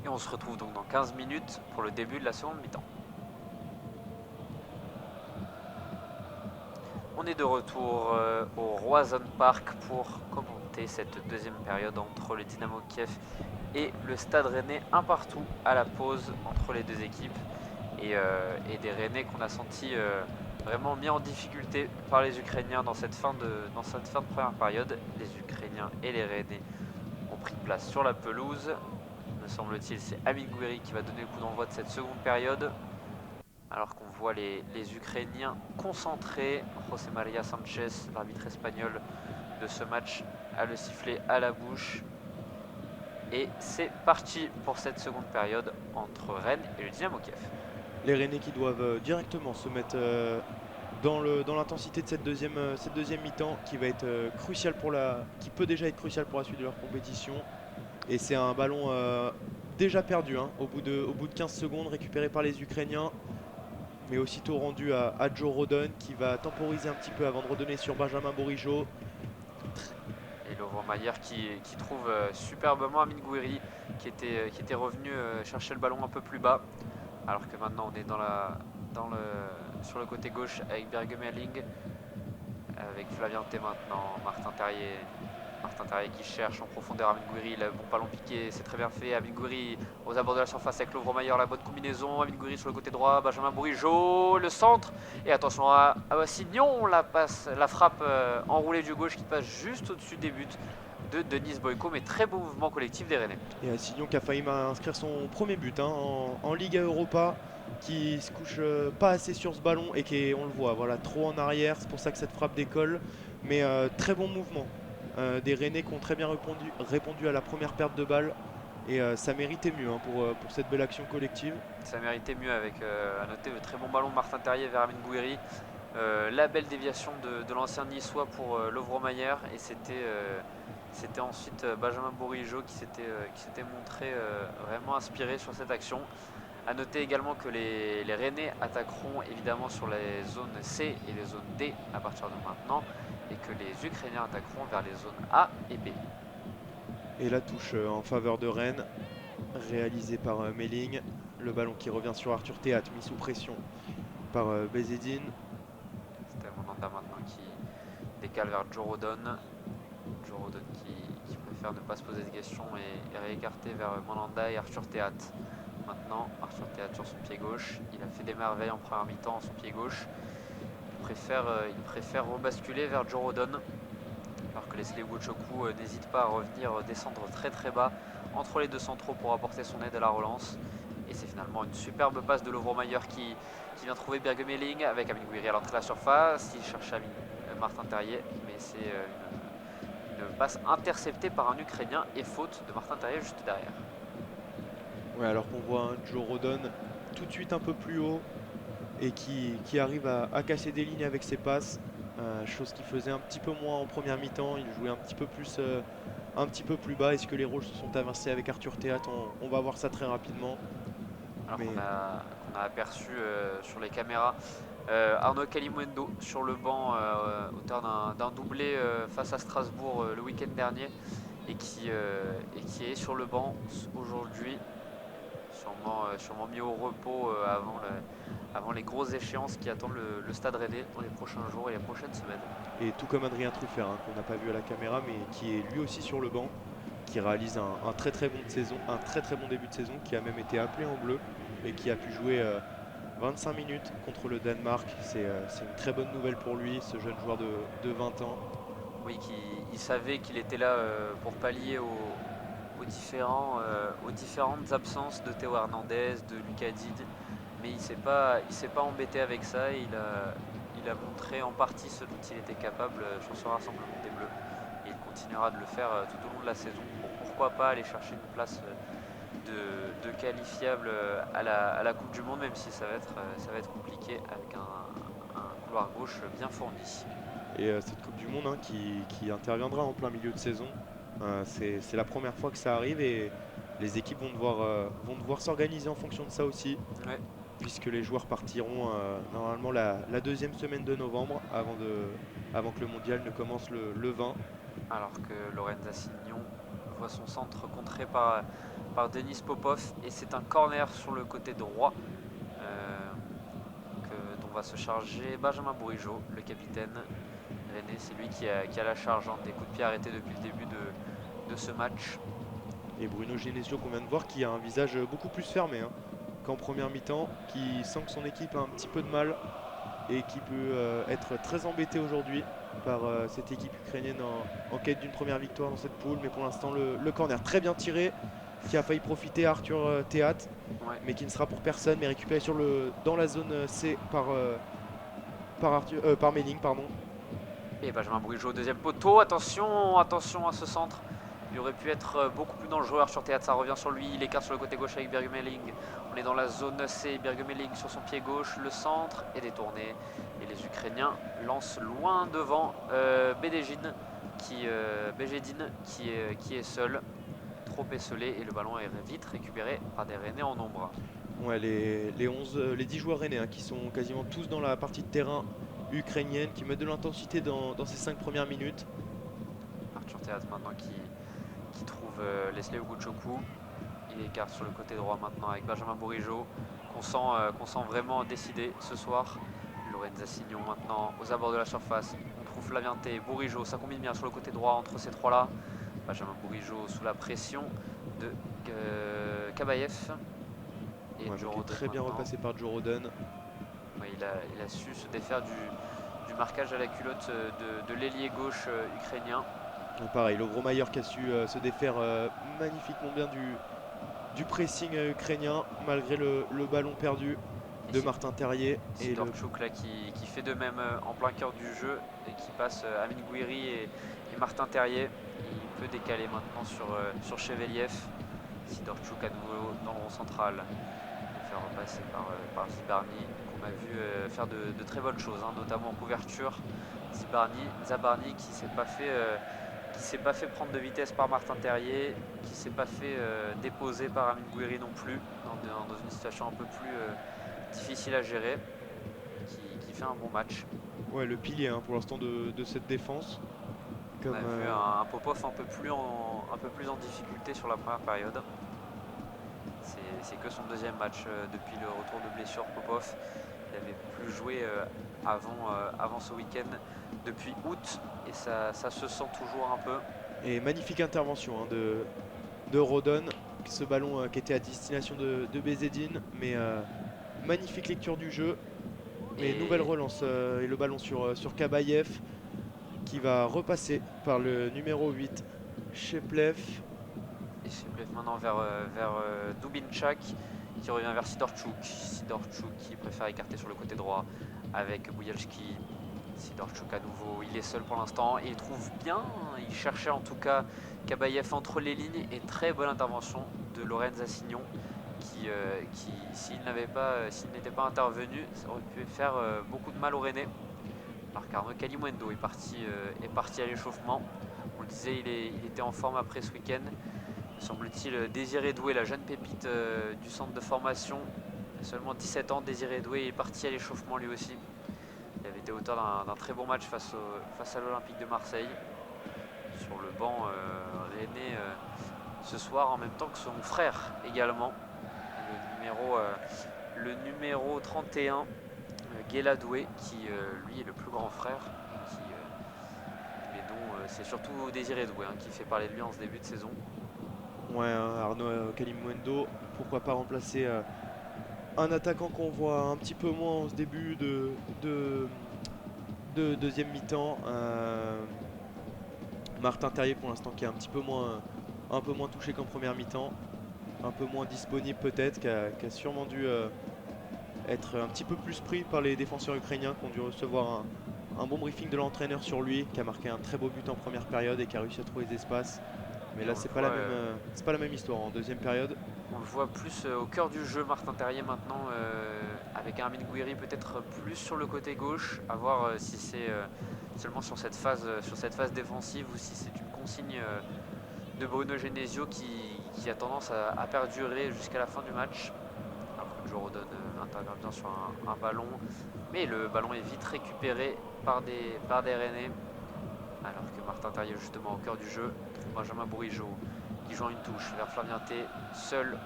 Et on se retrouve donc dans 15 minutes pour le début de la seconde mi-temps. On est de retour au Roazhon Park pour commenter cette deuxième période entre le Dynamo Kiev et le Stade Rennais, un partout à la pause entre les deux équipes, et des Rennais qu'on a senti vraiment mis en difficulté par les Ukrainiens dans cette fin de première période. Les Ukrainiens et les Rennais ont pris place sur la pelouse. Me semble-t-il, c'est Amin Gouiri qui va donner le coup d'envoi de cette seconde période. Alors qu'on voit les Ukrainiens concentrés. José María Sánchez, l'arbitre espagnol de ce match, a le sifflet à la bouche. Et c'est parti pour cette seconde période entre Rennes et le Dynamo Kiev. Les Rennais qui doivent directement se mettre dans l'intensité de cette deuxième mi-temps qui va être qui peut déjà être cruciale pour la suite de leur compétition. Et c'est un ballon déjà perdu au bout de 15 secondes, récupéré par les Ukrainiens, mais aussitôt rendu à Joe Rodon qui va temporiser un petit peu avant de redonner sur Benjamin Bourigeaud. Et Lovro Mayer qui trouve superbement Amin Gouiri qui était revenu chercher le ballon un peu plus bas. Alors que maintenant on est sur le côté gauche avec Bergemeling, avec Flavien T maintenant, Martin Terrier qui cherche en profondeur Amin Gouiri, le bon ballon piqué, c'est très bien fait. Amin Gouiri aux abords de la surface avec Lovro Mayer, la bonne combinaison. Amin Gouiri sur le côté droit, Benjamin Bourigeaud, le centre. Et attention à Signon, la frappe enroulée du gauche qui passe juste au-dessus des buts de Denis Boyko, mais très beau mouvement collectif des Rennais. Et Signon qui a failli inscrire son premier but en Liga Europa, qui se couche pas assez sur ce ballon et qui est, on le voit, voilà, trop en arrière. C'est pour ça que cette frappe décolle. Mais très bon mouvement. Des Rennais qui ont très bien répondu à la première perte de balle, et ça méritait mieux pour cette belle action collective. Ça méritait mieux avec, à noter, le très bon ballon de Martin Terrier vers Amin Gouiri, la belle déviation de l'ancien niçois pour Lovro Mayer, et c'était ensuite Benjamin Bourigeaud qui s'était montré vraiment inspiré sur cette action. A noter également que les Rennais attaqueront évidemment sur les zones C et les zones D à partir de maintenant, et que les Ukrainiens attaqueront vers les zones A et B. Et la touche en faveur de Rennes, réalisée par Melling. Le ballon qui revient sur Arthur Théat, mis sous pression par Bezedine. C'était Monanda maintenant qui décale vers Joe Rodon. Joe Rodon qui préfère ne pas se poser de questions et réécarter vers Monanda et Arthur Théat. Maintenant, Arthur Théat sur son pied gauche. Il a fait des merveilles en première mi-temps en son pied gauche. Il préfère rebasculer vers Joe Rodon, alors que Leslie Ugochukwu n'hésite pas à revenir descendre très très bas entre les deux centraux pour apporter son aide à la relance. Et c'est finalement une superbe passe de Lovro-Mayer qui vient trouver Bergemeling avec Amine Gouiri à l'entrée de la surface. Il cherche Martin Terrier, mais c'est une passe interceptée par un Ukrainien et faute de Martin Terrier juste derrière. Ouais, alors qu'on voit un Joe Rodon tout de suite un peu plus haut et qui arrive à casser des lignes avec ses passes, chose qu'il faisait un petit peu moins en première mi-temps. Il jouait un petit peu plus bas. Est-ce que les rôles se sont inversés avec Arthur Théâtre? On va voir ça très rapidement. Alors Mais qu'on a aperçu sur les caméras Arnaud Kalimundo sur le banc, auteur d'un doublé face à Strasbourg le week-end dernier, et qui est sur le banc aujourd'hui, sûrement mis au repos avant les grosses échéances qui attendent le Stade Rennais dans les prochains jours et les prochaines semaines. et tout comme Adrien Truffert, hein, qu'on n'a pas vu à la caméra, mais qui est lui aussi sur le banc, qui réalise un très très bon de saison, un très très bon début de saison, qui a même été appelé en bleu et qui a pu jouer 25 minutes contre le Danemark. C'est une très bonne nouvelle pour lui, ce jeune joueur de 20 ans. Oui, il savait qu'il était là pour pallier aux différentes absences de Théo Hernandez, de Lucas Dide, mais il s'est pas embêté avec ça. Il a montré en partie ce dont il était capable sur ce rassemblement des Bleus, et il continuera de le faire tout au long de la saison. Bon, pourquoi pas aller chercher une place de qualifiable à la Coupe du Monde, même si ça va être compliqué avec un couloir gauche bien fourni. Et cette Coupe du Monde, hein, qui interviendra en plein milieu de saison, c'est la première fois que ça arrive et les équipes vont devoir s'organiser en fonction de ça aussi, Ouais. puisque les joueurs partiront normalement la deuxième semaine de novembre avant que le mondial ne commence le 20. Alors que Lorenza Signon voit son centre contré par Denis Popov, et c'est un corner sur le côté droit dont va se charger Benjamin Bourigeaud, le capitaine René. C'est lui qui a la charge des coups de pied arrêtés depuis le début de ce match. Et Bruno Genesio qu'on vient de voir qui a un visage beaucoup plus fermé, hein, qu'en première mi-temps, qui sent que son équipe a un petit peu de mal et qui peut être très embêté aujourd'hui par cette équipe ukrainienne en quête d'une première victoire dans cette poule. Mais pour l'instant, le corner très bien tiré qui a failli profiter à Arthur Théâtre, Ouais. mais qui ne sera pour personne, mais récupéré dans la zone C par Melling. Pardon. Et Benjamin Bourigeaud au deuxième poteau. Attention à ce centre. Il aurait pu être beaucoup plus dangereux. Arthur Théâtre, ça revient sur lui. Il écarte sur le côté gauche avec Bergemeling. On est dans la zone C. Bergemeling sur son pied gauche. Le centre est détourné. Et les Ukrainiens lancent loin devant Bedejin, qui est seul, trop esselé. Et le ballon est vite récupéré par des Rennais en nombre. Ouais, les 10 joueurs rennais, hein, qui sont quasiment tous dans la partie de terrain ukrainienne, qui mettent de l'intensité dans ces 5 premières minutes. Arthur Théâtre maintenant qui trouve Leslie Oguchoku. Il écarte sur le côté droit maintenant avec Benjamin Bourigeaud, qu'on sent vraiment décidé ce soir. Lorenza Signon maintenant aux abords de la surface. On trouve Flavien T, Bourigeaud, ça combine bien sur le côté droit entre ces trois-là. Benjamin Bourigeaud sous la pression de Kabayev. Et Ouais, Joe qui est Rodon très bien maintenant. repassé par Joe Rodon. Ouais, il a su se défaire du marquage à la culotte de l'ailier gauche ukrainien. Pareil, le gros Maillard qui a su se défaire magnifiquement bien du pressing ukrainien malgré le ballon perdu de Martin Terrier. Et Dortchouk là qui fait de même en plein cœur du jeu et qui passe Amine Gouiri et Martin Terrier. Il peut décaler maintenant sur Cheveliev. Si Dortchouk à nouveau dans le rond central, il fait repasser par Zibarny, qu'on a vu faire de très bonnes choses, hein, notamment en couverture. Zabarny qui s'est pas fait prendre de vitesse par Martin Terrier, qui s'est pas fait déposer par Amine Gouiri non plus, dans une situation un peu plus difficile à gérer, qui fait un bon match. Ouais, le pilier, hein, pour l'instant de cette défense. On a vu un Popov un peu plus en difficulté sur la première période. C'est que son deuxième match depuis le retour de blessure. Popov, il n'avait plus joué avant ce week-end depuis août, et ça se sent toujours un peu. Et magnifique intervention, hein, de Rodon. Ce ballon qui était à destination de Bezedine, mais magnifique lecture du jeu. Et nouvelle relance et le ballon sur Kabayev qui va repasser par le numéro 8, Sheplev. Et Sheplev maintenant vers Dubinchak, qui revient vers Sidorchuk. Sidorchuk qui préfère écarter sur le côté droit avec Boujalski. Sidorchuk à nouveau, il est seul pour l'instant et il trouve bien, il cherchait en tout cas Kabayev entre les lignes et très bonne intervention de Lorenz Assignon qui s'il n'était pas intervenu, ça aurait pu faire beaucoup de mal au Rennais. Alors qu'Arnaud Kalimuendo est parti à l'échauffement. On le disait, il était en forme après ce week-end. Semble-t-il Désiré Doué, la jeune pépite du centre de formation, seulement 17 ans, Désiré Doué est parti à l'échauffement lui aussi. Il avait été auteur d'un très bon match face à l'Olympique de Marseille. Sur le banc rennais ce soir en même temps que son frère également. Le numéro 31, Guéla Doué, qui lui est le plus grand frère, mais dont c'est surtout Désiré Doué qui fait parler de lui en ce début de saison. Ouais, hein, Arnaud Kalimuendo, pourquoi pas remplacer un attaquant qu'on voit un petit peu moins en ce début de deuxième mi-temps. Martin Terrier pour l'instant qui est un peu moins touché qu'en première mi-temps, un peu moins disponible peut-être, qui a sûrement dû être un petit peu plus pris par les défenseurs ukrainiens qui ont dû recevoir un bon briefing de l'entraîneur sur lui, qui a marqué un très beau but en première période et qui a réussi à trouver des espaces. Mais là, c'est pas la même histoire en deuxième période. On le voit plus au cœur du jeu, Martin Terrier maintenant, avec Armin Gouiri peut-être plus sur le côté gauche, à voir si c'est seulement sur cette phase défensive ou si c'est une consigne de Bruno Genesio qui a tendance à perdurer jusqu'à la fin du match. Alors que Joe Rodon intervient sur un ballon, mais le ballon est vite récupéré par des Rennais. Alors que Martin Terrier justement au cœur du jeu trouve Benjamin Bourigeaud qui joue une touche vers Flavien T, seul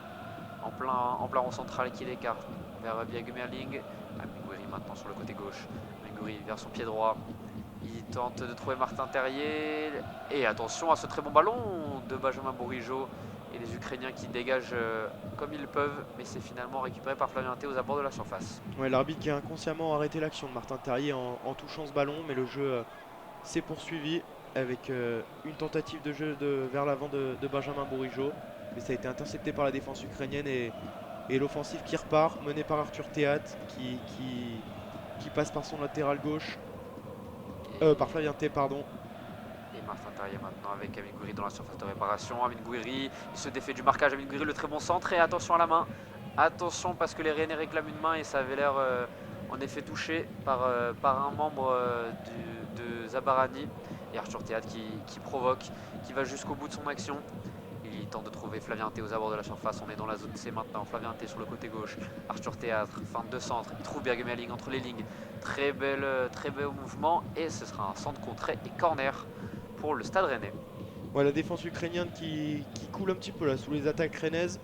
en plein rond central qui l'écarte vers Bjergmerling. Amiguri maintenant sur le côté gauche. Amiguri vers son pied droit. Il tente de trouver Martin Terrier. Et attention à ce très bon ballon de Benjamin Bourigeaud et les Ukrainiens qui dégagent comme ils peuvent, mais c'est finalement récupéré par Flavien T aux abords de la surface. Ouais, l'arbitre qui a inconsciemment arrêté l'action de Martin Terrier en touchant ce ballon, mais le jeu s'est poursuivi avec une tentative de jeu vers l'avant de Benjamin Bourigeaud, mais ça a été intercepté par la défense ukrainienne et l'offensive qui repart, menée par Arthur Théat qui passe par son latéral gauche, par Flavien T, pardon. Et Martin Terrier maintenant avec Amine Gouiri dans la surface de réparation. Amine Gouiri, il se défait du marquage. Amine Gouiri, le très bon centre. Et attention à la main. Attention parce que les Rennais réclament une main et ça avait l'air en effet touché par un membre de Zabarani. Et Arthur Théat qui provoque, qui va jusqu'au bout de son action. Il tente de trouver Flavien T aux abords de la surface. On est dans la zone C maintenant. Flavien T sur le côté gauche. Arthur Théâtre, fin de centre. Il trouve Bjergmerling entre les lignes. Très bel mouvement. Et ce sera un centre contré et corner pour le Stade Rennais. Ouais, la défense ukrainienne qui coule un petit peu là sous les attaques rennaises.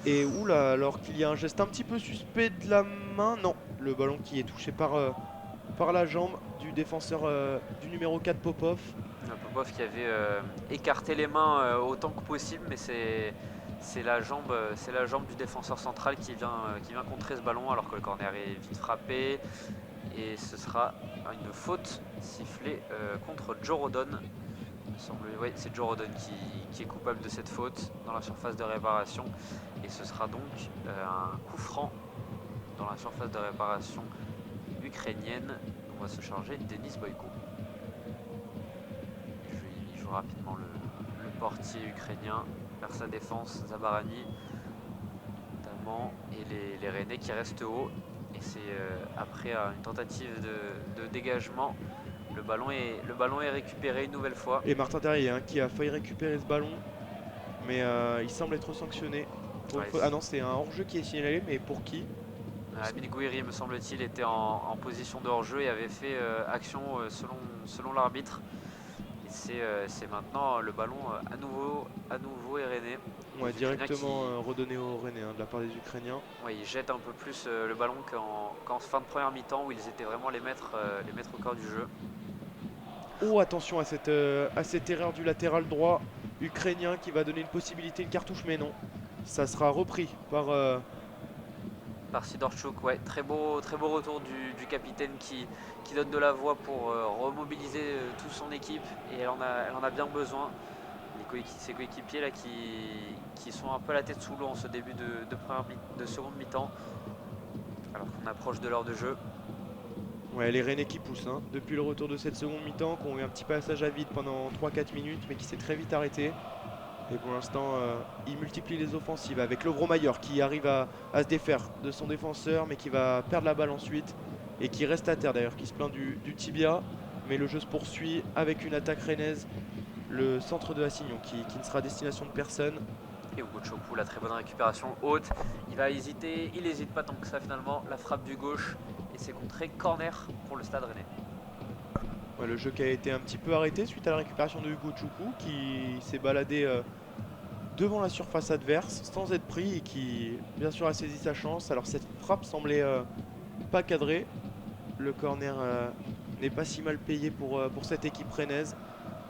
Et oula, alors qu'il y a un geste un petit peu suspect de la main. Non, le ballon qui est touché par la jambe du défenseur du numéro 4 Popov. Popov qui avait écarté les mains autant que possible, mais c'est la jambe du défenseur central qui vient contrer ce ballon alors que le corner est vite frappé. Et ce sera une faute sifflée contre Joe Rodon. Oui, c'est Joe Rodon qui est coupable de cette faute dans la surface de réparation. Et ce sera donc un coup franc dans la surface de réparation ukrainienne. On va se charger Denis Boyko. Il joue rapidement le portier ukrainien vers sa défense, Zabarani notamment, et les Rennais qui restent haut. Et c'est après une tentative de dégagement, le ballon est récupéré une nouvelle fois. Et Martin Terrier qui a failli récupérer ce ballon, mais il semble être sanctionné. Ah non, c'est un hors-jeu qui est signalé, mais pour qui? Amine Gouiri, me semble-t-il, était en position de hors-jeu et avait fait action selon l'arbitre. Et c'est maintenant le ballon à nouveau est Rennais. Ouais, directement redonné aux Rennais de la part des Ukrainiens. Ouais, ils jettent un peu plus le ballon qu'en fin de première mi-temps où ils étaient vraiment les maîtres au cœur du jeu. Oh, attention à cette erreur du latéral droit ukrainien qui va donner une possibilité de cartouche, mais non. Ça sera repris par Sidorchuk. Ouais, très beau retour du capitaine qui donne de la voix pour remobiliser toute son équipe et elle en a bien besoin. ses coéquipiers là qui sont un peu à la tête sous l'eau en ce début de seconde mi-temps, alors qu'on approche de l'heure de jeu. Ouais, les Rennais qui poussent, hein. Depuis le retour de cette seconde mi-temps, qui ont eu un petit passage à vide pendant 3-4 minutes, mais qui s'est très vite arrêté. Et pour l'instant, il multiplie les offensives avec Lovromayer qui arrive à se défaire de son défenseur, mais qui va perdre la balle ensuite. Et qui reste à terre d'ailleurs, qui se plaint du tibia. Mais le jeu se poursuit avec une attaque rennaise. Le centre de Assignon qui ne sera à destination de personne. Et Hugo Choku, la très bonne récupération haute. Il va hésiter, il n'hésite pas tant que ça finalement. La frappe du gauche et c'est contré corner pour le Stade Rennais. Ouais, le jeu qui a été un petit peu arrêté suite à la récupération de Hugo Choukou qui s'est baladé devant la surface adverse sans être pris et qui bien sûr a saisi sa chance. Alors cette frappe semblait pas cadrée. Le corner n'est pas si mal payé pour cette équipe rennaise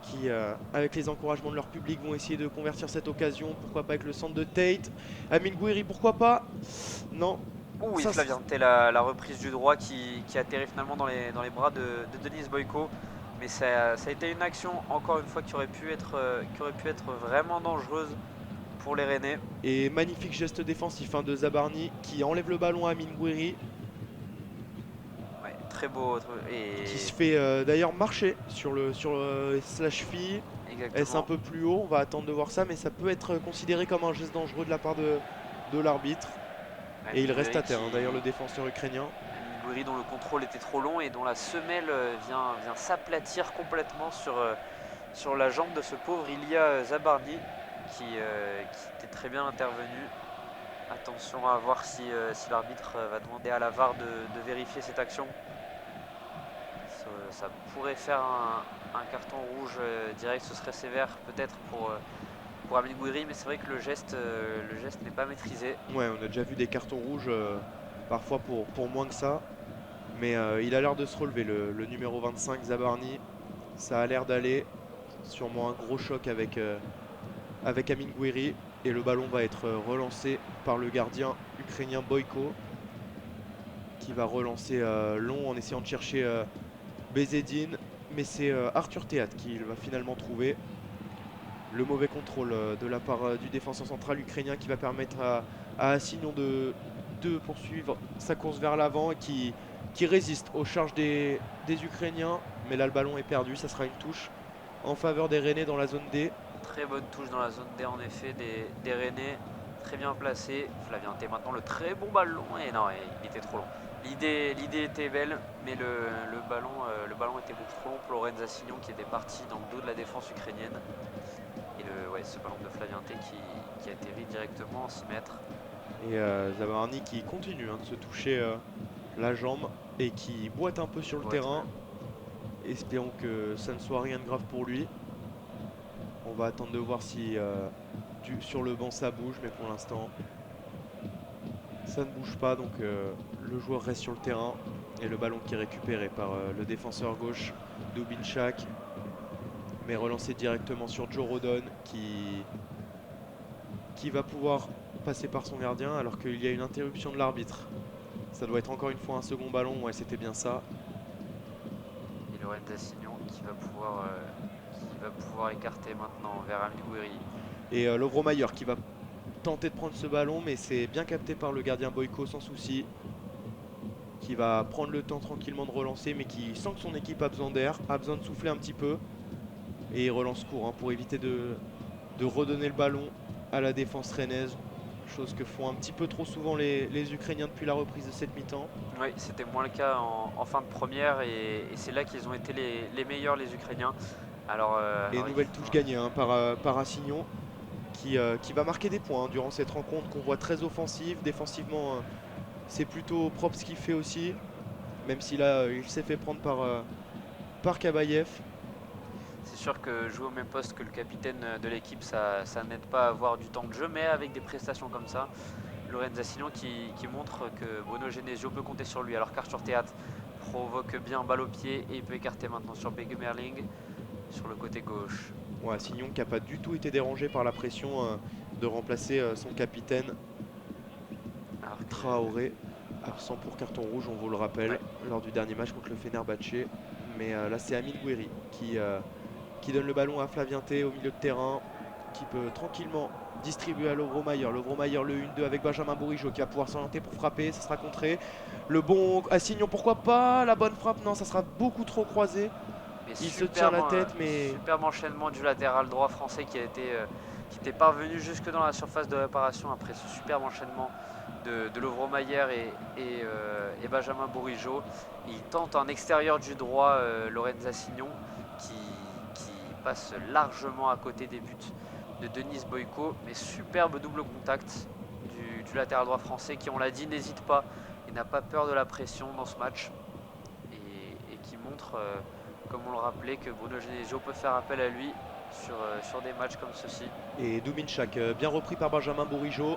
qui, avec les encouragements de leur public, vont essayer de convertir cette occasion. Pourquoi pas avec le centre de Tate. Amin Gouiri, pourquoi pas. Non. Ouh, Ça, Flavien, la reprise du droit qui atterrit finalement dans les bras de Denis Boyko. Mais ça a été une action, encore une fois, qui aurait pu être vraiment dangereuse pour les Rennais. Et magnifique geste défensif de Zabarni qui enlève le ballon à Amin Gouiri. Ouais, très beau. Et qui se fait d'ailleurs marcher sur la cheville. Est-ce un peu plus haut? On va attendre de voir ça, mais ça peut être considéré comme un geste dangereux de la part de l'arbitre. Et il reste à terre, d'ailleurs, le défenseur ukrainien. Gouiri dont le contrôle était trop long et dont la semelle vient s'aplatir complètement sur la jambe de ce pauvre Ilya Zabarni qui était très bien intervenu. Attention à voir si l'arbitre va demander à la VAR de vérifier cette action. Ça pourrait faire un carton rouge direct, ce serait sévère peut-être pour Amin Gouiri, mais c'est vrai que le geste n'est pas maîtrisé. Ouais, on a déjà vu des cartons rouges parfois pour moins que ça. Mais il a l'air de se relever, le numéro 25, Zabarni. Ça a l'air d'aller. Sûrement un gros choc avec Amin Gouiri. Et le ballon va être relancé par le gardien ukrainien Boyko. Qui va relancer long en essayant de chercher Bezedine. Mais c'est Arthur Théat qui va finalement trouver. Le mauvais contrôle de la part du défenseur central ukrainien qui va permettre à Assignon de poursuivre sa course vers l'avant et qui résiste aux charges des Ukrainiens. Mais là, le ballon est perdu. Ça sera une touche en faveur des Rennais dans la zone D. Très bonne touche dans la zone D, en effet, des Rennais. Très bien placé. Flavien T maintenant le très bon ballon. Et non, il était trop long. L'idée était belle, mais le ballon était beaucoup trop long pour Lorenz Assignon qui était parti dans le dos de la défense ukrainienne. Et ce ballon de Flavien T qui atterrit directement en 6 mètres. Et Zabarni qui continue de se toucher la jambe et qui boite un peu sur le terrain. Espérons que ça ne soit rien de grave pour lui. On va attendre de voir si sur le banc ça bouge, mais pour l'instant ça ne bouge pas. Donc le joueur reste sur le terrain et le ballon qui est récupéré par le défenseur gauche Dubinchak, mais relancé directement sur Joe Rodon qui va pouvoir passer par son gardien alors qu'il y a une interruption de l'arbitre. Ça doit être encore une fois un second ballon, ouais c'était bien ça. Et Lorenz Assignon qui va pouvoir écarter maintenant vers Amin Gouiri. Et Lovromayer qui va tenter de prendre ce ballon, mais c'est bien capté par le gardien Boyko sans souci. Qui va prendre le temps tranquillement de relancer, mais qui sent que son équipe a besoin d'air, a besoin de souffler un petit peu. Et il relance court pour éviter de redonner le ballon à la défense rennaise. Chose que font un petit peu trop souvent les Ukrainiens depuis la reprise de cette mi-temps. Oui, c'était moins le cas en fin de première et c'est là qu'ils ont été les meilleurs, les Ukrainiens. Et nouvelle touche gagnée par Assignon qui va marquer des points durant cette rencontre qu'on voit très offensive. Défensivement, c'est plutôt propre ce qu'il fait aussi, même si là il s'est fait prendre par Kabayev. C'est sûr que jouer au même poste que le capitaine de l'équipe, ça n'aide pas à avoir du temps de jeu, mais avec des prestations comme ça, Lorenz Assignon qui montre que Bruno Genesio peut compter sur lui, alors qu'Arthur Théat provoque bien balle au pied et il peut écarter maintenant sur Bege Merling sur le côté gauche. Ouais, Assignon qui n'a pas du tout été dérangé par la pression de remplacer son capitaine Traoré, absent pour carton rouge, on vous le rappelle, lors du dernier match contre le Fenerbahçe. Mais là c'est Amin Gouiri qui donne le ballon à Flavien T au milieu de terrain. qui peut tranquillement distribuer à Lovromayer. Lovromayer le 1-2 avec Benjamin Bourigeaud qui va pouvoir s'orienter pour frapper. Ça sera contré. Le bon Assignon, pourquoi pas. La bonne frappe, non, ça sera beaucoup trop croisé. Mais Il se tient la tête, mais superbe enchaînement du latéral droit français qui était parvenu jusque dans la surface de réparation après ce superbe enchaînement de Lovromayer et Benjamin Bourigeaud. Il tente un extérieur du droit, Lorenz Assignon, qui passe largement à côté des buts de Denis Boyko. Mais superbe double contact du latéral droit français qui, on l'a dit, n'hésite pas et n'a pas peur de la pression dans ce match et qui montre, comme on le rappelait, que Bruno Genesio peut faire appel à lui sur des matchs comme ceci. Et Doubinchak, bien repris par Benjamin Bourigeaud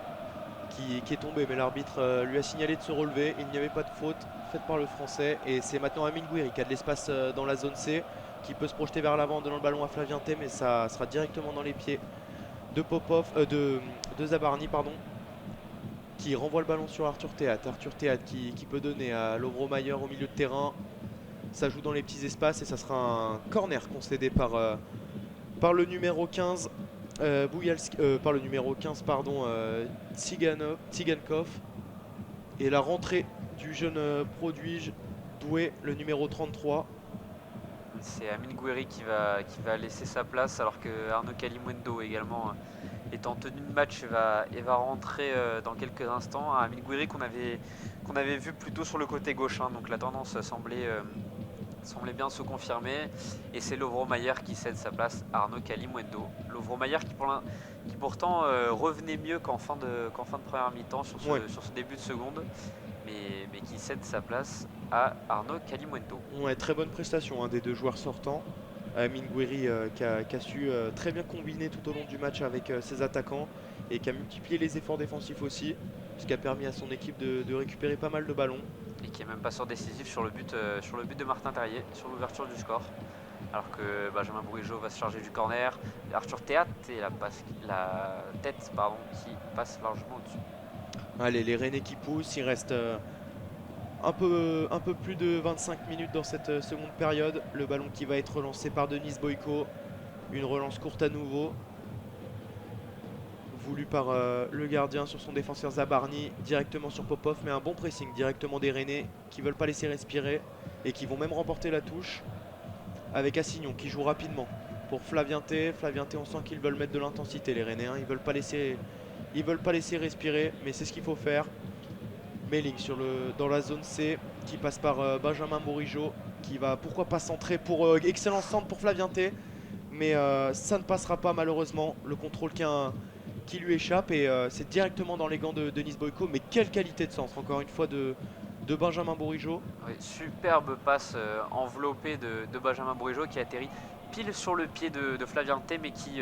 qui est tombé, mais l'arbitre lui a signalé de se relever. Il n'y avait pas de faute faite par le français. Et c'est maintenant Amine Gouiri qui a de l'espace dans la zone C, qui peut se projeter vers l'avant en donnant le ballon à Flavien T, mais ça sera directement dans les pieds de Popov, de Zabarny, pardon, qui renvoie le ballon sur Arthur Théâtre. Arthur Théâtre qui peut donner à Lovromayer au milieu de terrain. Ça joue dans les petits espaces et ça sera un corner concédé par le numéro 15 par le numéro 15 pardon, Tsigankov. Et la rentrée du jeune produit Doué, le numéro 33. C'est Amine Gouiri qui va laisser sa place alors que Arnaud Kalimuendo également est en tenue de match et va rentrer dans quelques instants. Amine Gouiri qu'on avait vu plutôt sur le côté gauche, hein, donc la tendance semblait bien se confirmer. Et c'est Lovromayer qui cède sa place à Arnaud Kalimuendo. Lovromayer qui pourtant revenait mieux qu'en fin de première mi-temps sur ce début de seconde, mais qui cède sa place à Arnaud Kalimuendo. Ouais, très bonne prestation des deux joueurs sortants. Amine Gouiri qui a su très bien combiner tout au long du match avec ses attaquants et qui a multiplié les efforts défensifs aussi, ce qui a permis à son équipe de récupérer pas mal de ballons. Et qui est même passeur décisif sur le but de Martin Terrier, sur l'ouverture du score. Alors que Benjamin Bourigeaud va se charger du corner. Arthur Théâtre et la tête qui passe largement au-dessus. Allez, les Rennais qui poussent, il reste un peu plus de 25 minutes dans cette seconde période. Le ballon qui va être relancé par Denis Boyko. Une relance courte à nouveau. Voulu par le gardien sur son défenseur Zabarny, directement sur Popov, mais un bon pressing directement des Rennais qui veulent pas laisser respirer et qui vont même remporter la touche avec Assignon qui joue rapidement pour Flavien T. Flavien T, on sent qu'ils veulent mettre de l'intensité les Rennais, hein. Ils veulent pas laisser respirer, mais c'est ce qu'il faut faire. Melling dans la zone C qui passe par Benjamin Bourigeaud qui va pourquoi pas centrer pour excellent centre pour Flavien T, mais ça ne passera pas malheureusement. Le contrôle qui lui échappe et c'est directement dans les gants de Denis Boyko. Mais quelle qualité de centre encore une fois de Benjamin Bourigeaud. Oui, superbe passe enveloppée de Benjamin Bourigeaud qui atterrit pile sur le pied de Flavien T, mais qui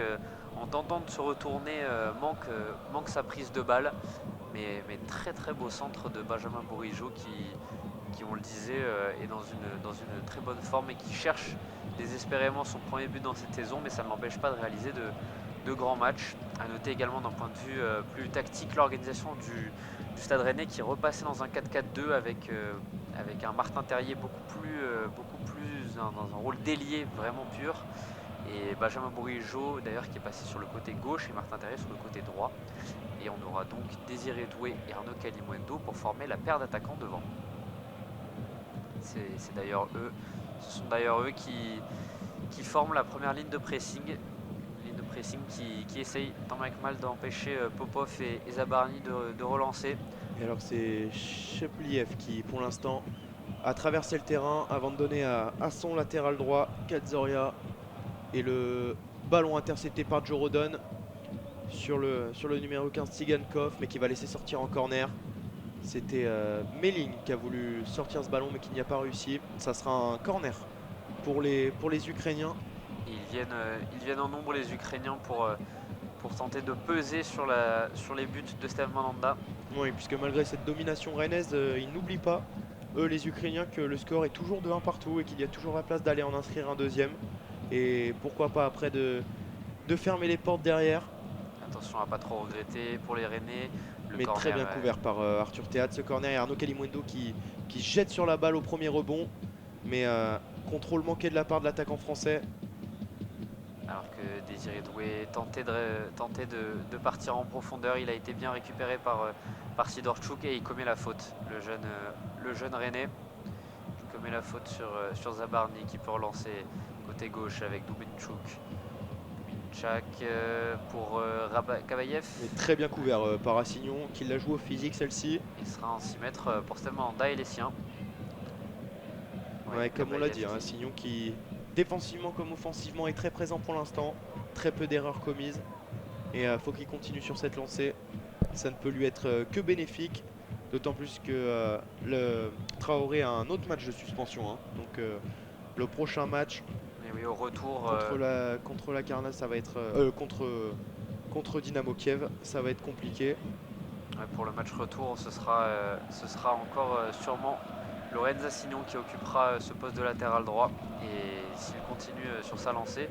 en tentant de se retourner manque sa prise de balle. Mais très très beau centre de Benjamin Bourigeaud qui on le disait est dans une très bonne forme et qui cherche désespérément son premier but dans cette saison, mais ça ne l'empêche pas de réaliser de grands matchs. A noter également d'un point de vue plus tactique l'organisation du Stade Rennais qui repassait dans un 4-4-2 avec un Martin Terrier beaucoup plus dans un rôle d'ailier vraiment pur, et Benjamin Bourigeaud d'ailleurs qui est passé sur le côté gauche et Martin Terrier sur le côté droit. Et on aura donc Désiré Doué et Arnaud Kalimuendo pour former la paire d'attaquants devant. Ce sont d'ailleurs eux qui forment la première ligne de pressing. Qui essaye tant bien que mal d'empêcher Popov et Zabarny de relancer. Et alors c'est Chepliev qui pour l'instant a traversé le terrain avant de donner à son latéral droit Kazoria, et le ballon intercepté par Joe Rodon sur le numéro 15 Tsigankov, mais qui va laisser sortir en corner. C'était Melling qui a voulu sortir ce ballon mais qui n'y a pas réussi. Ça sera un corner pour les Ukrainiens. Ils viennent en nombre les Ukrainiens pour tenter de peser sur les buts de Steve Mandanda. Oui, puisque malgré cette domination rennaise, ils n'oublient pas, eux les Ukrainiens, que le score est toujours de 1 partout et qu'il y a toujours la place d'aller en inscrire un deuxième. Et pourquoi pas après de fermer les portes derrière. Attention à pas trop regretter pour les Rennais. Mais très bien couvert par Arthur Théâtre ce corner, et Arnaud Kalimuendo qui jette sur la balle au premier rebond. Mais contrôle manqué de la part de l'attaquant français. Alors que Désiré Doué tentait de partir en profondeur, il a été bien récupéré par Sidorchuk et il commet la faute. Le jeune Rennais qui commet la faute sur Zabarny qui peut relancer côté gauche avec Dubinchuk. Dubinchak pour Kabayev. Mais très bien couvert par Assignon, qui l'a joué au physique celle-ci. Il sera en 6 mètres pour Stéphane Handa et les siens. Ouais, comme on l'a dit, hein, Assignon qui défensivement comme offensivement est très présent pour l'instant. Très peu d'erreurs commises. Et faut qu'il continue sur cette lancée. Ça ne peut lui être que bénéfique. D'autant plus que le Traoré a un autre match de suspension. Hein. Donc le prochain match et oui, au retour contre la Karna, ça va être contre Dynamo Kiev, ça va être compliqué. Ouais, pour le match retour, ce sera encore sûrement Lorenz Assignon qui occupera ce poste de latéral droit. Et s'il continue sur sa lancée,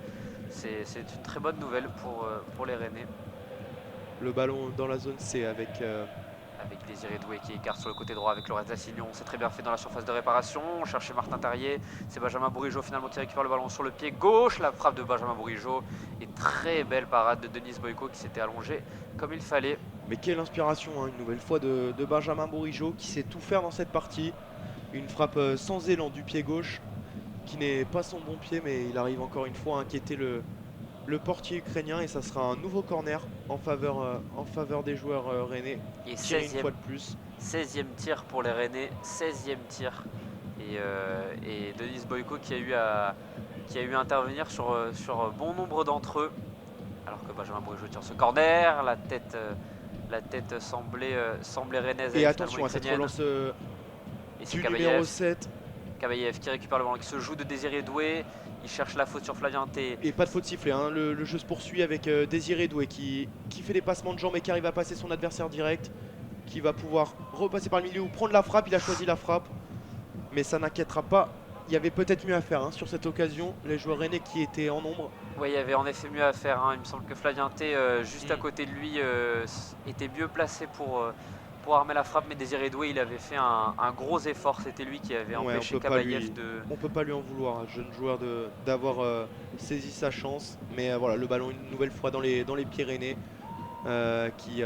c'est une très bonne nouvelle pour les Rennais. Le ballon dans la zone C avec Désiré Doué qui écarte sur le côté droit avec Lorenz Assignon. C'est très bien fait dans la surface de réparation. On cherchait Martin Terrier. C'est Benjamin Bourigeaud finalement qui récupère le ballon sur le pied gauche. La frappe de Benjamin Bourigeaud. Et très belle parade de Denis Boyko qui s'était allongé comme il fallait. Mais quelle inspiration, hein, une nouvelle fois de Benjamin Bourigeaud qui sait tout faire dans cette partie. Une frappe sans élan du pied gauche qui n'est pas son bon pied, mais il arrive encore une fois à inquiéter le portier ukrainien et ça sera un nouveau corner en faveur des joueurs rennais. Et tiré une fois de plus. 16e tir pour les Rennais, 16e tir. Et Denis Boyko qui a eu à intervenir sur bon nombre d'entre eux. Alors que Benjamin Bourigeaud tire ce corner, la tête semblait rennaise. Et attention à cette relance du numéro 7. Kabayev qui récupère le ballon, qui se joue de Désiré Doué. Il cherche la faute sur Flavien T. Et pas de faute sifflée, hein. Le jeu se poursuit avec Désiré Doué qui fait des passements de jambes et qui arrive à passer son adversaire direct. Qui va pouvoir repasser par le milieu ou prendre la frappe. Il a choisi la frappe. Mais ça n'inquiétera pas. Il y avait peut-être mieux à faire hein, sur cette occasion. Les joueurs rennais qui étaient en nombre. Oui, il y avait en effet mieux à faire. Hein. Il me semble que Flavien T, juste à côté de lui, était mieux placé pour armer la frappe. Mais Désiré Doué, il avait fait un gros effort. C'était lui qui avait empêché Kabayev de... On peut pas lui en vouloir, un jeune joueur d'avoir saisi sa chance. Mais voilà, le ballon une nouvelle fois dans les pieds rennais. Qui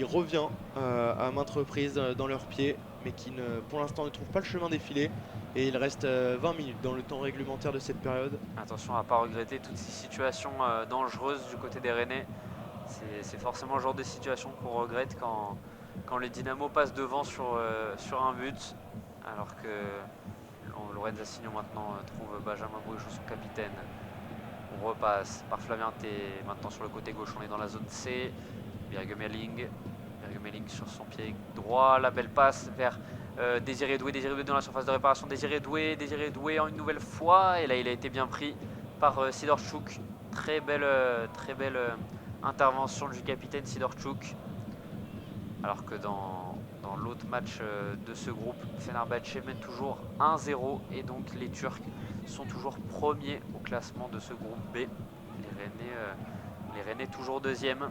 revient à maintes reprises dans leurs pieds, mais qui pour l'instant ne trouve pas le chemin défilé. Et il reste 20 minutes dans le temps réglementaire de cette période. Attention à ne pas regretter toutes ces situations dangereuses du côté des Rennais. C'est forcément le genre de situation qu'on regrette quand les Dynamo passent devant sur un but. Alors que Lorenz Assignon maintenant trouve Benjamin Bourigeaud, son capitaine. On repasse par Flavien T. Maintenant sur le côté gauche, on est dans la zone C. Birgemeling sur son pied droit. La belle passe vers Désiré Doué dans la surface de réparation. Désiré Doué en une nouvelle fois. Et là, il a été bien pris par Sidorchuk. Très belle intervention du capitaine Sidorchuk. Alors que dans l'autre match de ce groupe, Fenerbahçe mène toujours 1-0 et donc les Turcs sont toujours premiers au classement de ce groupe B. Les Rennais toujours deuxième.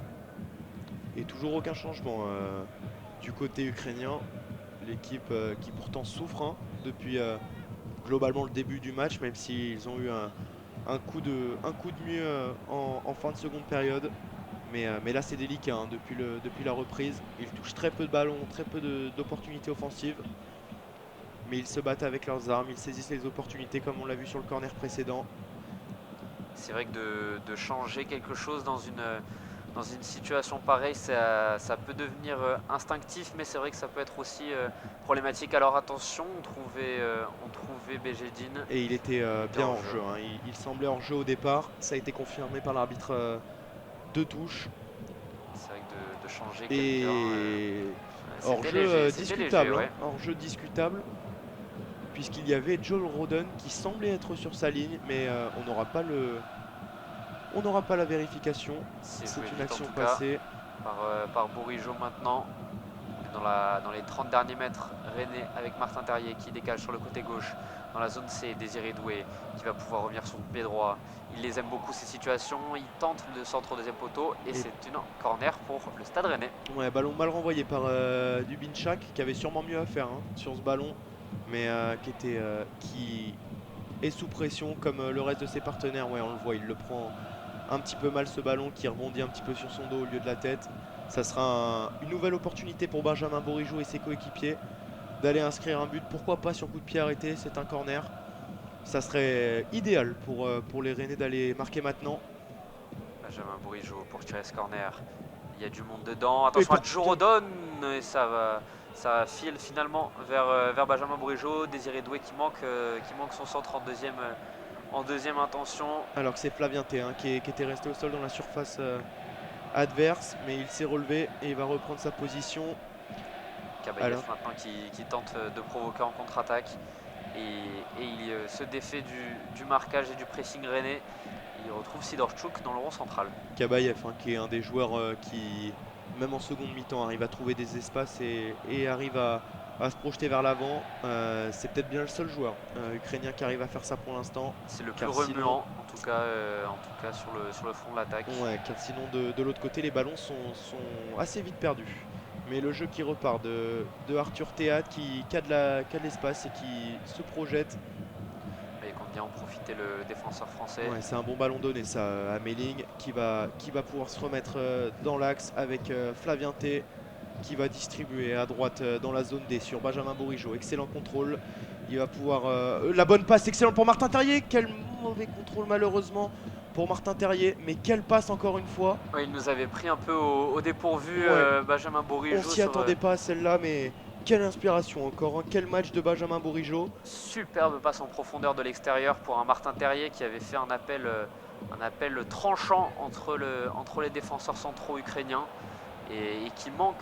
Et toujours aucun changement du côté ukrainien. L'équipe qui pourtant souffre hein, depuis globalement le début du match, même s'ils ont eu un coup de mieux en fin de seconde période. Mais là c'est délicat hein, depuis la reprise. Ils touchent très peu de ballons, très peu d'opportunités offensives. Mais ils se battent avec leurs armes, ils saisissent les opportunités comme on l'a vu sur le corner précédent. C'est vrai que de changer quelque chose dans une situation pareille, ça peut devenir instinctif, mais c'est vrai que ça peut être aussi problématique. Alors attention, on trouvait Bejedine. Et il était bien hors jeu. Hein. Il semblait hors jeu au départ. Ça a été confirmé par l'arbitre de touche. C'est vrai que de changer quelqu'un. Hors jeu discutable. Léger, ouais. Hors jeu discutable. Puisqu'il y avait Joel Roden qui semblait être sur sa ligne, mais on n'aura pas la vérification. C'est une action passée. Par Bourigeaud maintenant. Dans les 30 derniers mètres, Rennais avec Martin Terrier qui décale sur le côté gauche. Dans la zone C, Désiré Doué qui va pouvoir revenir sur le pied droit. Il les aime beaucoup ces situations. Il tente le centre au deuxième poteau et c'est une corner pour le Stade Rennais. Ouais, ballon mal renvoyé par Dubinchak qui avait sûrement mieux à faire hein, sur ce ballon. Mais qui est sous pression comme le reste de ses partenaires. Ouais, on le voit, il le prend un petit peu mal ce ballon qui rebondit un petit peu sur son dos au lieu de la tête. Ça sera une nouvelle opportunité pour Benjamin Bourigeaud et ses coéquipiers d'aller inscrire un but. Pourquoi pas sur coup de pied arrêté, c'est un corner. Ça serait idéal pour les Rennais d'aller marquer maintenant. Benjamin Bourigeaud pour tirer ce corner. Il y a du monde dedans. Et Attention à Joe Rodon. Et ça file finalement vers Benjamin Bourigeaud. Désiré Doué qui manque son centre en deuxième intention. Alors que c'est Flavien T qui était resté au sol dans la surface adverse, mais il s'est relevé et il va reprendre sa position. Kabayev maintenant qui tente de provoquer en contre-attaque. Et il se défait du marquage et du pressing rennais. Il retrouve Sidorchuk dans le rond central. Kabayev qui est un des joueurs qui, même en seconde mi-temps, arrive à trouver des espaces et arrive à se projeter vers l'avant. C'est peut-être bien le seul joueur ukrainien qui arrive à faire ça pour l'instant. C'est le plus remuant, en tout cas sur le front de l'attaque. Ouais, car sinon de l'autre côté, les ballons sont assez vite perdus. Mais le jeu qui repart de Arthur Théâtre qui a de l'espace et qui se projette. Et qu'on vient en profiter le défenseur français. Ouais, c'est un bon ballon donné ça à Melling qui va pouvoir se remettre dans l'axe avec Flavien T qui va distribuer à droite dans la zone D sur Benjamin Bourigeaud. Excellent contrôle. Il va pouvoir... la bonne passe, excellent pour Martin Terrier. Quel mauvais contrôle malheureusement pour Martin Terrier. Mais quelle passe encore une fois. Ouais, il nous avait pris un peu au dépourvu, Benjamin Bourigeaud. On s'y attendait pas à celle-là, mais quelle inspiration encore. Quel match de Benjamin Bourigeaud. Superbe passe en profondeur de l'extérieur pour un Martin Terrier qui avait fait un appel tranchant entre les défenseurs centraux ukrainiens. Et qui manque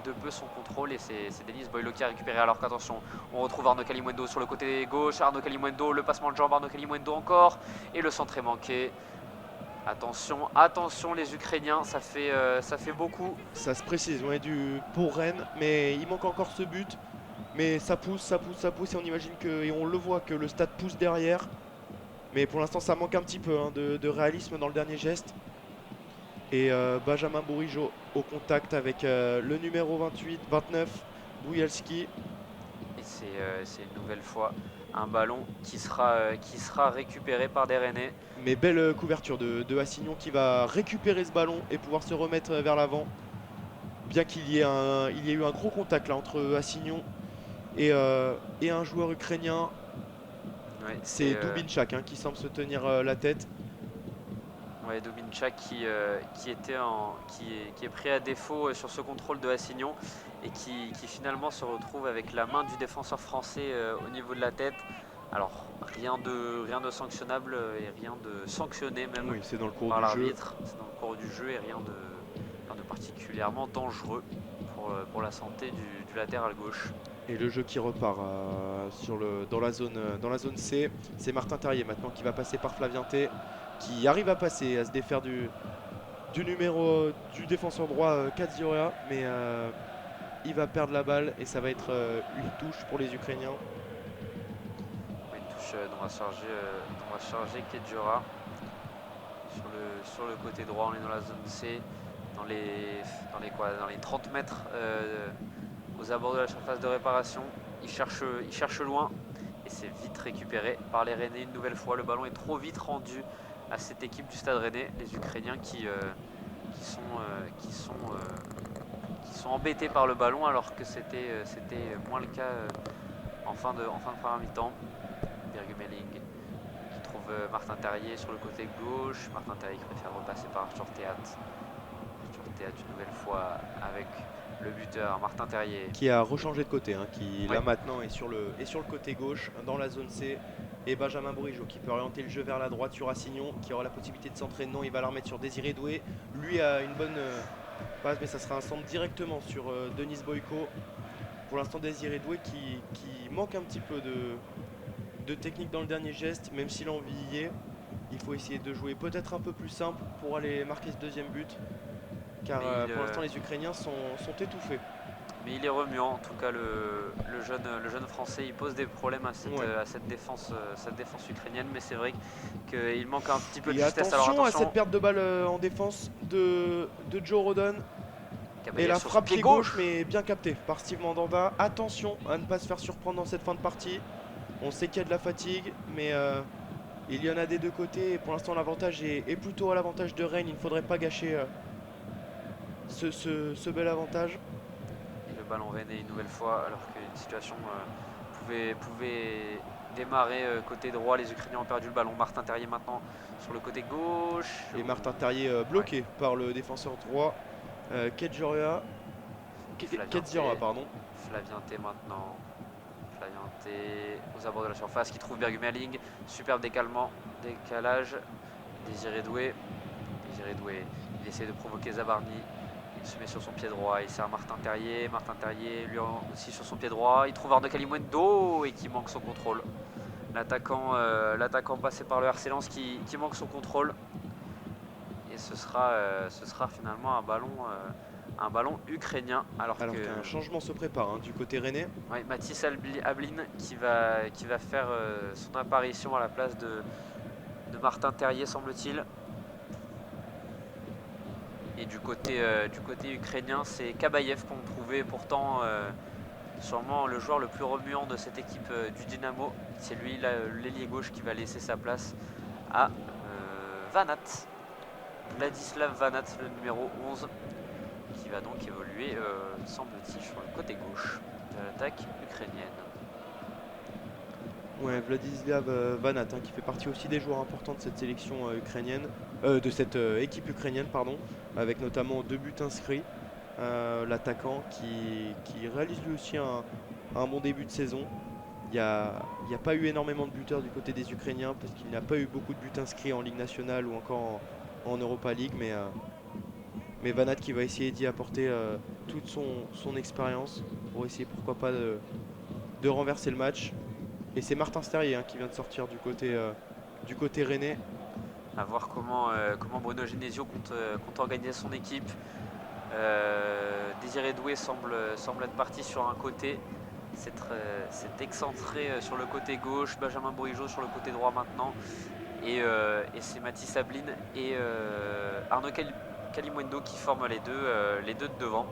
de peu son contrôle, et c'est Denis Boylo qui a récupéré. Alors qu'attention, on retrouve Arnaud Kalimuendo sur le côté gauche. Arnaud Kalimuendo, le passement de jambe, Arnaud Kalimuendo encore, et le centre est manqué. Attention les Ukrainiens, ça fait beaucoup. Ça se précise, pour Rennes, mais il manque encore ce but. Mais ça pousse, et on imagine et on le voit que le stade pousse derrière. Mais pour l'instant ça manque un petit peu de réalisme dans le dernier geste. Et Benjamin Bourigeaud au contact avec le numéro 29, Boujalski. Et c'est une nouvelle fois un ballon qui sera récupéré par des Rennais. Mais belle couverture de Assignon qui va récupérer ce ballon et pouvoir se remettre vers l'avant. Bien qu'il y ait eu un gros contact là entre Assignon et un joueur ukrainien. Ouais, c'est Dubinchak qui semble se tenir la tête. Ouais, Dubinchak qui est pris à défaut sur ce contrôle de Assignon et qui finalement se retrouve avec la main du défenseur français au niveau de la tête. Alors rien de sanctionnable et rien de sanctionné même par l'arbitre. C'est dans le cours du jeu et rien de particulièrement dangereux pour la santé du latéral gauche. Et le jeu qui repart dans la zone C, c'est Martin Terrier maintenant qui va passer par Flavien T, qui arrive à se défaire du défenseur droit Kadzioria, mais il va perdre la balle et ça va être une touche pour les Ukrainiens. Une touche dont va charger Kadzioria sur le côté droit. On est dans la zone C, dans les 30 mètres aux abords de la surface de réparation. Il cherche loin et c'est vite récupéré par les Rennais une nouvelle fois. Le ballon est trop vite rendu à cette équipe du Stade Rennais, les Ukrainiens qui sont embêtés par le ballon alors que c'était moins le cas en fin de première mi-temps. Birger Melling qui trouve Martin Terrier sur le côté gauche. Martin Terrier qui préfère repasser par Arthur Théâtre. Arthur Théâtre une nouvelle fois avec le buteur Martin Terrier. Qui a rechangé de côté, qui là maintenant est sur le côté gauche dans la zone C. Et Benjamin Bourigeaud qui peut orienter le jeu vers la droite sur Assignon, qui aura la possibilité de centrer. Non, il va la remettre sur Désiré Doué. Lui a une bonne passe, mais ça sera un centre directement sur Denis Boyko. Pour l'instant, Désiré Doué qui manque un petit peu de technique dans le dernier geste, même si l'envie y est. Il faut essayer de jouer peut-être un peu plus simple pour aller marquer ce deuxième but. Car pour l'instant, les Ukrainiens sont étouffés. Mais il est remuant, en tout cas le jeune français, il pose des problèmes à cette défense ukrainienne, mais c'est vrai qu'il manque un petit peu de justesse. Attention à cette perte de balle en défense de Joe Rodon. Et la frappe pied gauche, mais bien captée par Steve Mandanda. Attention à ne pas se faire surprendre dans cette fin de partie. On sait qu'il y a de la fatigue, mais Il y en a des deux côtés et pour l'instant l'avantage est plutôt à l'avantage de Rennes. Il ne faudrait pas gâcher ce bel avantage. Et le ballon rennais une nouvelle fois, alors qu'une situation pouvait démarrer côté droit. Les Ukrainiens ont perdu le ballon. Martin Terrier maintenant sur le côté gauche. Et Martin Terrier Ouais. bloqué par le défenseur droit. Kedjoria. Et Kedzira, pardon. Flavienté maintenant. Flavienté aux abords de la surface qui trouve Bergumerling. Superbe décalage. Désiré Doué. Désiré Doué, il essaie de provoquer Zabarny. Il se met sur son pied droit, il sert Martin Terrier. Martin Terrier lui aussi sur son pied droit. Il trouve Arnaud Kalimuendo et qui manque son contrôle. L'attaquant passé par le RC Lens qui manque son contrôle. Et ce sera finalement un ballon ukrainien. Alors qu'un changement se prépare du côté rennais. Ouais, Mathis Ablin qui va faire son apparition à la place de Martin Terrier, semble-t-il. Et du côté ukrainien, c'est Kabayev qu'on trouvait pourtant sûrement le joueur le plus remuant de cette équipe du Dynamo. C'est lui, l'ailier gauche, qui va laisser sa place à Vanat. Vladislav Vanat, le numéro 11, qui va donc évoluer, semble-t-il, sur le côté gauche de l'attaque ukrainienne. Ouais, Vladislav Vanat, qui fait partie aussi des joueurs importants de cette sélection ukrainienne, de cette équipe ukrainienne, pardon, avec notamment 2 buts inscrits. L'attaquant qui réalise lui aussi un bon début de saison. Il n'y a pas eu énormément de buteurs du côté des Ukrainiens parce qu'il n'y a pas eu beaucoup de buts inscrits en Ligue nationale ou encore en Europa League, mais Vanat qui va essayer d'y apporter toute son expérience pour essayer pourquoi pas de renverser le match. Et c'est Martin Terrier qui vient de sortir du côté rennais. À voir comment Bruno Genesio compte organiser son équipe. Désiré Doué semble être parti sur un côté. C'est excentré sur le côté gauche. Benjamin Bourigeaud sur le côté droit maintenant. Et c'est Mathis Ablin et Arnaud Kalimuendo qui forment les deux de devant.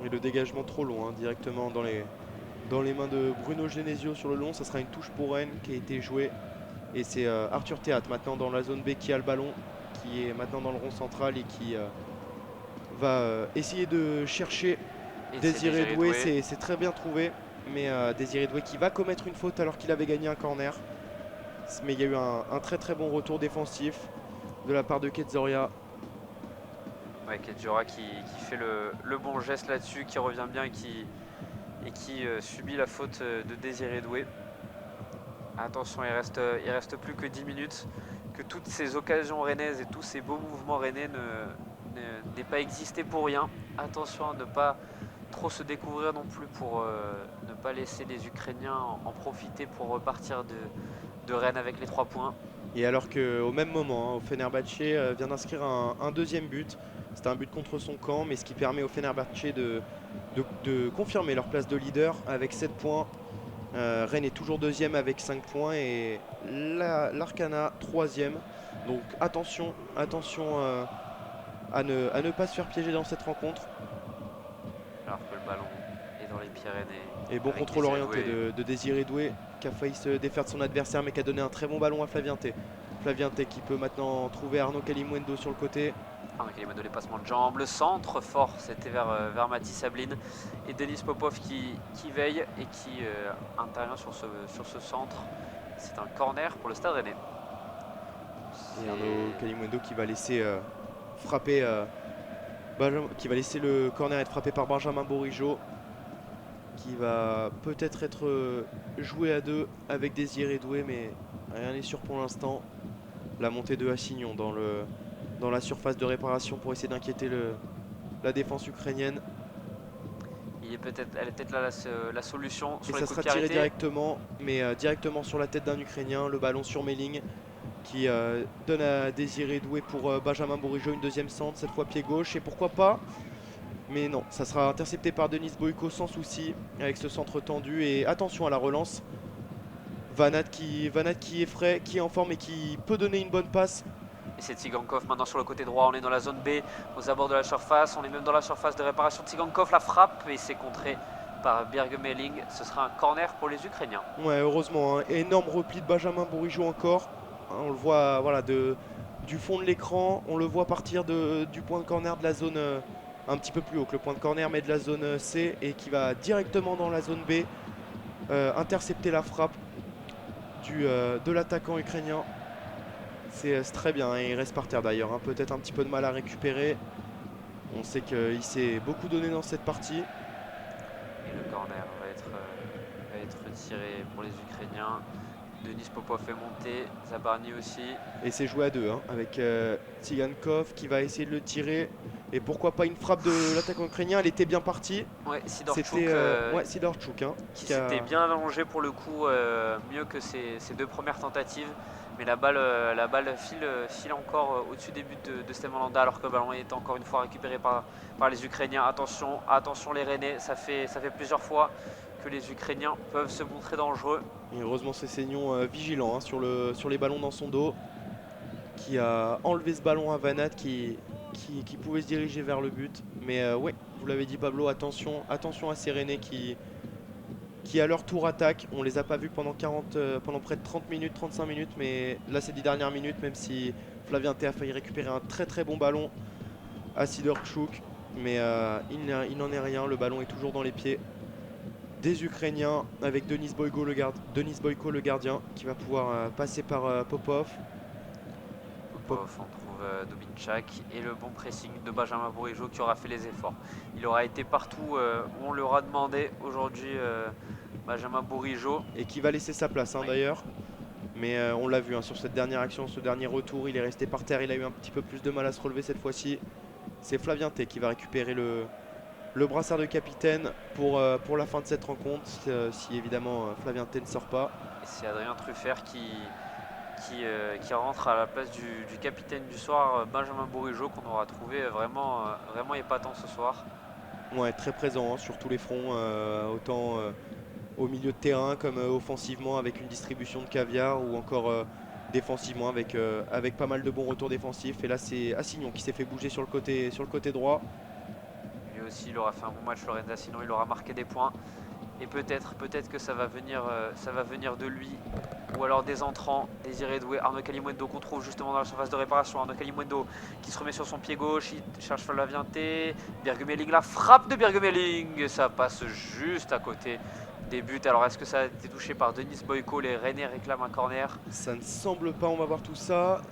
Et le dégagement trop long, directement dans les mains de Bruno Genesio sur le long. Ça sera une touche pour Rennes qui a été jouée. Et c'est Arthur Théâtre maintenant dans la zone B qui a le ballon, qui est maintenant dans le rond central et qui va essayer de chercher Désiré Doué. C'est très bien trouvé, mais Désiré Doué qui va commettre une faute alors qu'il avait gagné un corner. Mais il y a eu un très très bon retour défensif de la part de Kedzoria. Ouais, Kedzoria qui fait le bon geste là-dessus, qui revient bien et qui subit la faute de Désiré Doué. Attention, il reste plus que 10 minutes, que toutes ces occasions rennaises et tous ces beaux mouvements rennais n'aient pas existé pour rien. Attention à ne pas trop se découvrir non plus pour ne pas laisser les Ukrainiens en profiter pour repartir de Rennes avec les 3 points. Et alors qu'au même moment, Fenerbahçe vient d'inscrire un deuxième but. C'était un but contre son camp, mais ce qui permet au Fenerbahçe de confirmer leur place de leader avec 7 points. Rennes est toujours deuxième avec 5 points et l'Arcana troisième. Donc attention à ne pas se faire piéger dans cette rencontre. Alors que le ballon est dans les Pyrénées. Et bon contrôle orienté de Désiré Doué qui a failli se défaire de son adversaire mais qui a donné un très bon ballon à Flavienté. Flavienté qui peut maintenant trouver Arnaud Kalimuendo sur le côté. Arnaud Kalimuendo, les passements de jambes, le centre fort, c'était vers Mathis Ablin et Denis Popov qui veille et qui intervient sur ce centre. C'est un corner pour le Stade Rennais. Et Arnaud Kalimuendo qui va laisser frapper, qui va laisser le corner être frappé par Benjamin Bourigeaud, qui va peut-être être joué à 2 avec Désiré Doué, mais rien n'est sûr pour l'instant. La montée de Assignon dans la surface de réparation pour essayer d'inquiéter la défense ukrainienne. Elle est peut-être là la solution. Et ça sera tiré directement, mais directement sur la tête d'un Ukrainien. Le ballon sur Méling qui donne à Désiré Doué pour Benjamin Bourigeaud une deuxième centre, cette fois pied gauche. Et pourquoi pas, mais non, ça sera intercepté par Denis Boyko sans souci avec ce centre tendu. Et attention à la relance. Vanat qui est frais, qui est en forme et qui peut donner une bonne passe. Et c'est Tsigankov maintenant sur le côté droit. On est dans la zone B, aux abords de la surface. On est même dans la surface de réparation. Tsigankov la frappe et c'est contré par Bergemeling. Ce sera un corner pour les Ukrainiens. Ouais, heureusement, énorme repli de Benjamin Bourigeaud encore. On le voit voilà, du fond de l'écran, on le voit partir du point de corner de la zone un petit peu plus haut que le point de corner, mais de la zone C, et qui va directement dans la zone B, intercepter la frappe de l'attaquant ukrainien. C'est très bien, et il reste par terre d'ailleurs, hein. Peut-être un petit peu de mal à récupérer. On sait qu'il s'est beaucoup donné dans cette partie. Et le corner va être tiré pour les Ukrainiens. Denis Popov est monté, Zabarny aussi. Et c'est joué à deux, hein, avec Tsigankov qui va essayer de le tirer. Et pourquoi pas une frappe de l'attaquant ukrainien, elle était bien partie. Ouais, Sidorchuk, C'était Sidorchuk, hein, qui s'était bien allongé pour le coup, mieux que ses deux premières tentatives. Mais la balle file encore au-dessus des buts de Steven Landa, alors que le ballon est encore une fois récupéré par les Ukrainiens. Attention, attention les Rennais, ça fait plusieurs fois que les Ukrainiens peuvent se montrer dangereux. Et heureusement c'est Seignon vigilant, hein, sur les ballons dans son dos, qui a enlevé ce ballon à Vanat qui pouvait se diriger vers le but. Mais ouais, vous l'avez dit Pablo, attention à ces Rennais qui à leur tour attaquent. On les a pas vus pendant près de 30 minutes, 35 minutes, mais là ces 10 dernières minutes, même si Flavien Thé a failli récupérer un très bon ballon à Sidorchuk, mais il n'en est rien, le ballon est toujours dans les pieds des Ukrainiens, avec Denis Boyko le gardien, qui va pouvoir passer par Popov. Popov, on trouve Dubinchak, et le bon pressing de Benjamin Bourigeaud qui aura fait les efforts. Il aura été partout où on leur a demandé aujourd'hui, Benjamin Bourigeaud. Et qui va laisser sa place, hein, oui, d'ailleurs. Mais on l'a vu, hein, sur cette dernière action, ce dernier retour, il est resté par terre, il a eu un petit peu plus de mal à se relever cette fois-ci. C'est Flavien Thé qui va récupérer le brassard de capitaine pour la fin de cette rencontre, si évidemment Flavien Thé ne sort pas. Et c'est Adrien Truffert qui rentre à la place du capitaine du soir, Benjamin Bourigeaud, qu'on aura trouvé vraiment épatant ce soir. Ouais, très présent, hein, sur tous les fronts, autant au milieu de terrain comme offensivement, avec une distribution de caviar, ou encore défensivement avec pas mal de bons retours défensifs. Et là c'est Assignon qui s'est fait bouger sur le côté droit. Lui aussi il aura fait un bon match, Lorenza, sinon il aura marqué des points. Et peut-être que ça va venir de lui, ou alors des entrants. Désiré Doué, Arnaud Kalimundo qu'on trouve justement dans la surface de réparation. Arnaud Kalimundo qui se remet sur son pied gauche, il cherche Flavien Thé. Birgemeling, la frappe de Birgemeling, ça passe juste à côté des buts. Alors est-ce que ça a été touché par Denis Boyko? Les Rennais réclament un corner. Ça ne semble pas, on va voir tout ça.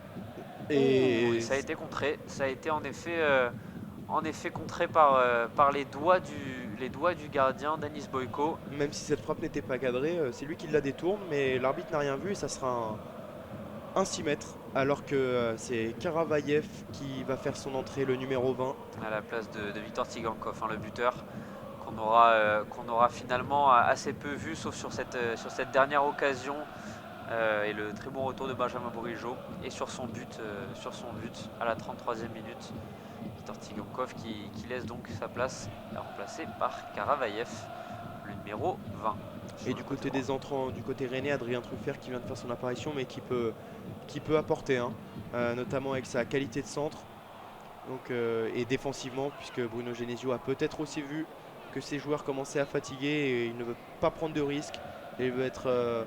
Et ça a été contré, ça a été en effet contré par les doigts du gardien Denis Boyko. Même si cette frappe n'était pas cadrée, c'est lui qui la détourne, mais l'arbitre n'a rien vu et ça sera un 6 mètres, alors que c'est Karavayev qui va faire son entrée, le numéro 20. À la place de Victor Tsigankov, hein, le buteur, qu'on aura finalement assez peu vu, sauf sur cette dernière occasion. Et le très bon retour de Benjamin Bourigeaud, et sur son but à la 33e minute. Victor Tsigankov qui laisse donc sa place, remplacé par Karavayev, le numéro 20. Et du côté des entrants, du côté rennais, Adrien Truffert qui vient de faire son apparition, mais qui peut apporter, hein, notamment avec sa qualité de centre, donc, et défensivement, puisque Bruno Genesio a peut-être aussi vu que ses joueurs commençaient à fatiguer et il ne veut pas prendre de risques. Et il veut être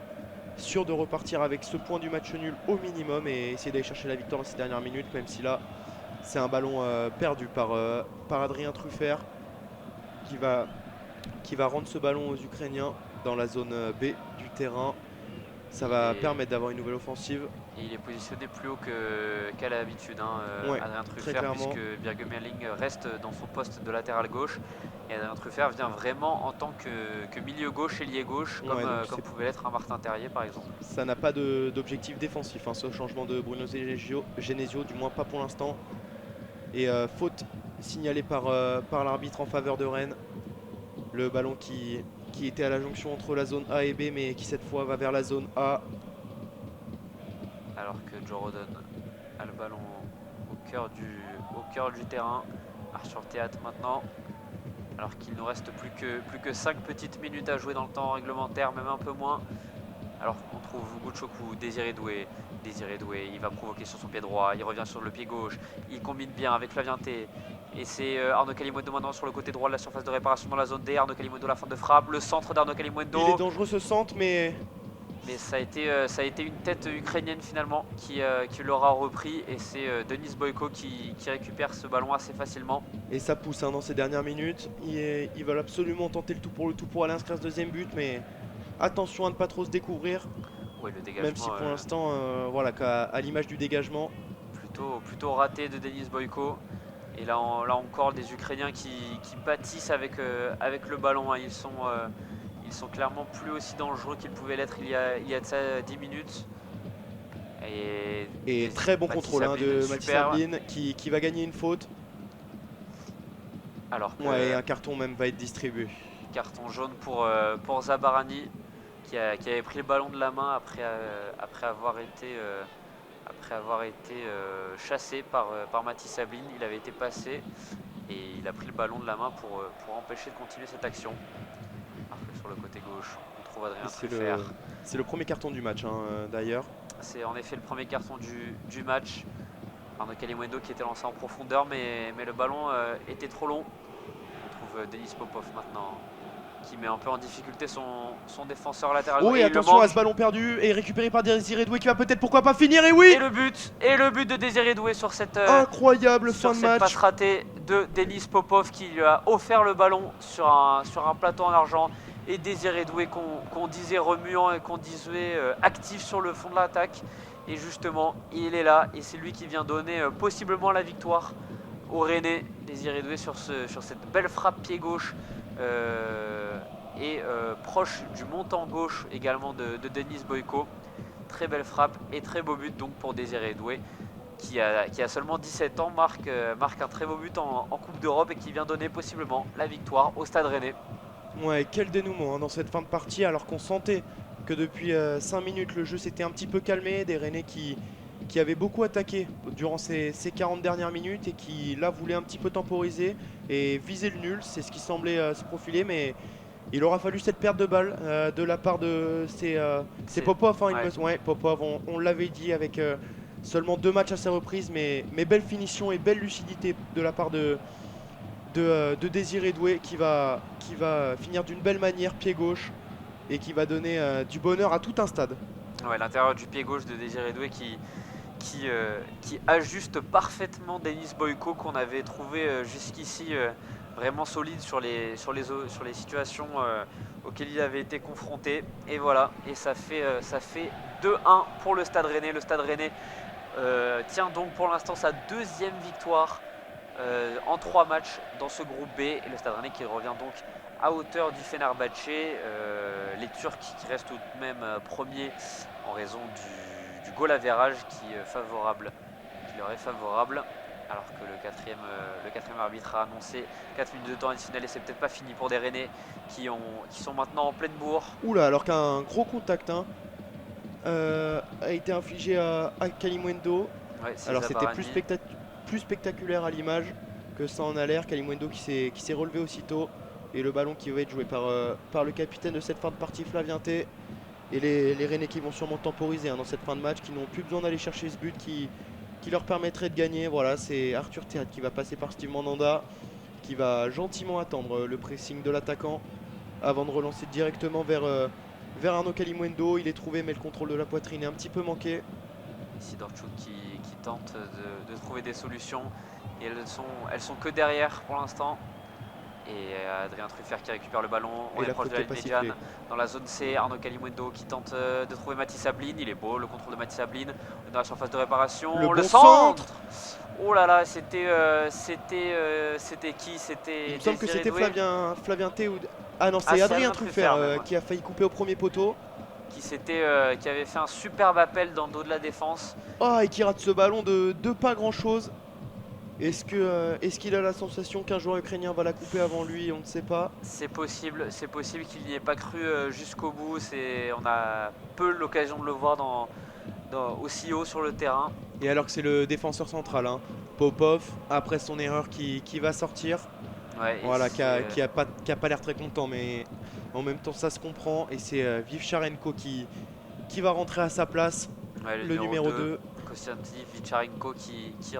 sûr de repartir avec ce point du match nul au minimum et essayer d'aller chercher la victoire dans ces dernières minutes, même si là c'est un ballon perdu par Adrien Truffert qui va rendre ce ballon aux Ukrainiens dans la zone B du terrain. Ça va permettre d'avoir une nouvelle offensive. Et il est positionné plus haut qu'à l'habitude, hein, ouais, Adrien Truffert, puisque Birgemeling reste dans son poste de latéral gauche. Et Adrien Truffert vient vraiment en tant que milieu gauche, ailier gauche, comme pouvait l'être un Martin Terrier par exemple. Ça n'a pas d'objectif défensif, hein, ce changement de Bruno Genesio, du moins pas pour l'instant. Et faute signalée par l'arbitre en faveur de Rennes. Le ballon qui était à la jonction entre la zone A et B, mais qui cette fois va vers la zone A. Alors que Joe Rodon a le ballon au cœur du terrain. Marche sur le théâtre maintenant. Alors qu'il nous reste plus que 5 petites minutes à jouer dans le temps réglementaire, même un peu moins. Alors qu'on trouve Gouchoku, Désiré Doué, il va provoquer sur son pied droit, il revient sur le pied gauche, il combine bien avec Flavien Thé. Et c'est Arnaud Kalimundo maintenant sur le côté droit de la surface de réparation dans la zone D. Arnaud Kalimundo, la fin de frappe, le centre d'Arnaud Kalimundo. Il est dangereux ce centre, mais Mais ça a été une tête ukrainienne finalement qui l'aura repris et c'est Denis Boyko qui récupère ce ballon assez facilement. Et ça pousse hein, dans ces dernières minutes. Ils veulent absolument tenter le tout pour aller inscrire ce deuxième but, mais attention à ne pas trop se découvrir. Ouais, le Même si dégagement pour l'instant, voilà, à l'image du dégagement. plutôt raté de Denis Boyko. Et là encore des Ukrainiens qui pâtissent avec le ballon. Hein. Ils sont clairement plus aussi dangereux qu'ils pouvaient l'être il y a de ça 10 minutes. Et très bon Mathis contrôle hein, Sablin, de Mathis super. Sablin qui va gagner une faute. Alors que Ouais, et un carton même va être distribué. carton jaune pour Zabarani qui avait pris le ballon de la main après avoir été chassé par Mathis Sablin. Il avait été passé et il a pris le ballon de la main pour empêcher de continuer cette action. Alors que sur le côté gauche, on trouve Adrien Truffert. C'est le premier carton du match hein, d'ailleurs. C'est en effet le premier carton du match. Arnaud Kalimuendo qui était lancé en profondeur, mais le ballon était trop long. On trouve Denis Popov maintenant qui met un peu en difficulté son défenseur latéral. Oh et attention à ce ballon perdu et récupéré par Désiré Doué qui va peut-être pourquoi pas finir et oui. Et le but de Désiré Doué sur cette incroyable fin de match. Passe ratée de Denis Popov qui lui a offert le ballon sur un plateau en argent. Et Désiré Doué qu'on disait remuant et qu'on disait actif sur le fond de l'attaque. Et justement, il est là et c'est lui qui vient donner possiblement la victoire au Rennais. Désiré Doué sur cette belle frappe pied gauche et proche du montant gauche également de Denis Boyko. Très belle frappe et très beau but donc pour Désiré Doué qui a seulement 17 ans, marque un très beau but en Coupe d'Europe et qui vient donner possiblement la victoire au Stade Rennais. Ouais, quel dénouement hein, dans cette fin de partie alors qu'on sentait que depuis 5 minutes le jeu s'était un petit peu calmé, des Rennais qui avaient beaucoup attaqué durant ces 40 dernières minutes et qui là voulaient un petit peu temporiser et viser le nul, c'est ce qui semblait se profiler mais il aura fallu cette perte de balle de la part de c'est Popov, hein, ouais, Popov, on l'avait dit avec seulement 2 matchs à sa reprise mais belle finition et belle lucidité de la part de Désiré Doué qui va finir d'une belle manière pied gauche et qui va donner du bonheur à tout un stade. Ouais, l'intérieur du pied gauche de Désiré Doué qui ajuste parfaitement Denis Boyko qu'on avait trouvé jusqu'ici vraiment solide sur les situations auxquelles il avait été confronté. Et voilà, et ça fait 2-1 pour le Stade Rennais. Le Stade Rennais tient donc pour l'instant sa deuxième victoire en 3 matchs dans ce groupe B. Et le Stade Rennais qui revient donc à hauteur du Fenerbahçe. Les Turcs qui restent tout de même premiers en raison du goal average qui leur est favorable. Alors que le quatrième arbitre a annoncé 4 minutes de temps additionnel et c'est peut-être pas fini pour des Rennais qui sont maintenant en pleine bourre. Oula, alors qu'un gros contact hein, a été infligé à Kalimuendo. Ouais, alors c'était plus spectaculaire à l'image que ça en a l'air. Kalimuendo qui s'est relevé aussitôt et le ballon qui va être joué par le capitaine de cette fin de partie, Flavien T. Et les Rennais qui vont sûrement temporiser hein, dans cette fin de match, qui n'ont plus besoin d'aller chercher ce but qui leur permettrait de gagner. Voilà, c'est Arthur Théâtre qui va passer par Steve Mandanda, qui va gentiment attendre le pressing de l'attaquant avant de relancer directement vers Arnaud Kalimuendo. Il est trouvé mais le contrôle de la poitrine est un petit peu manqué. Sidorchuk qui tente de trouver des solutions et elles sont que derrière pour l'instant. Et Adrien Truffert qui récupère le ballon, on est proche de la ligne médiane dans la zone C. Arnaud Kalimuendo qui tente de trouver Mathis Sablin, il est beau le contrôle de Mathis Sablin, on est dans la surface de réparation, le centre. Oh là là, c'était qui? C'était il me semble que c'était Flavien T ou... Ah non, c'est Adrien Truffert qui a failli couper au premier poteau. Qui avait fait un superbe appel dans le dos de la défense. Oh, et qui rate ce ballon de pas grand chose. Est-ce qu'il a la sensation qu'un joueur ukrainien va la couper avant lui? On ne sait pas. C'est possible qu'il n'y ait pas cru jusqu'au bout. On a peu l'occasion de le voir aussi haut sur le terrain. Et alors que c'est le défenseur central, hein, Popov, après son erreur qui va sortir. Ouais, voilà, qui a pas l'air très content, mais en même temps ça se comprend. Et c'est Vivcharenko qui va rentrer à sa place, ouais, le numéro 2. Konstantin Vivcharenko qui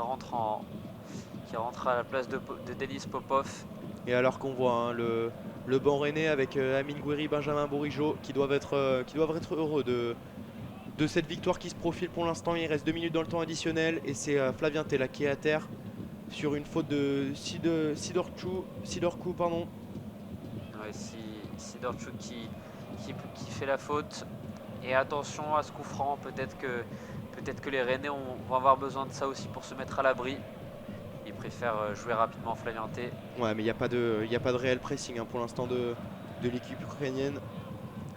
rentre à la place de Denis Popov. Et alors qu'on voit hein, le banc rennais avec Amine Gouiri, Benjamin Bourigeaud qui doivent être heureux de cette victoire qui se profile pour l'instant. Il reste 2 minutes dans le temps additionnel et c'est Flavien Tella qui est à terre sur une faute de Sidorkou, pardon. Ouais, Sidorchuk qui fait la faute. Et attention à ce coup franc, peut-être que les Rennais vont avoir besoin de ça aussi pour se mettre à l'abri. Ils préfèrent jouer rapidement Flavien T. Ouais, mais il n'y a pas de réel pressing hein, pour l'instant de l'équipe ukrainienne.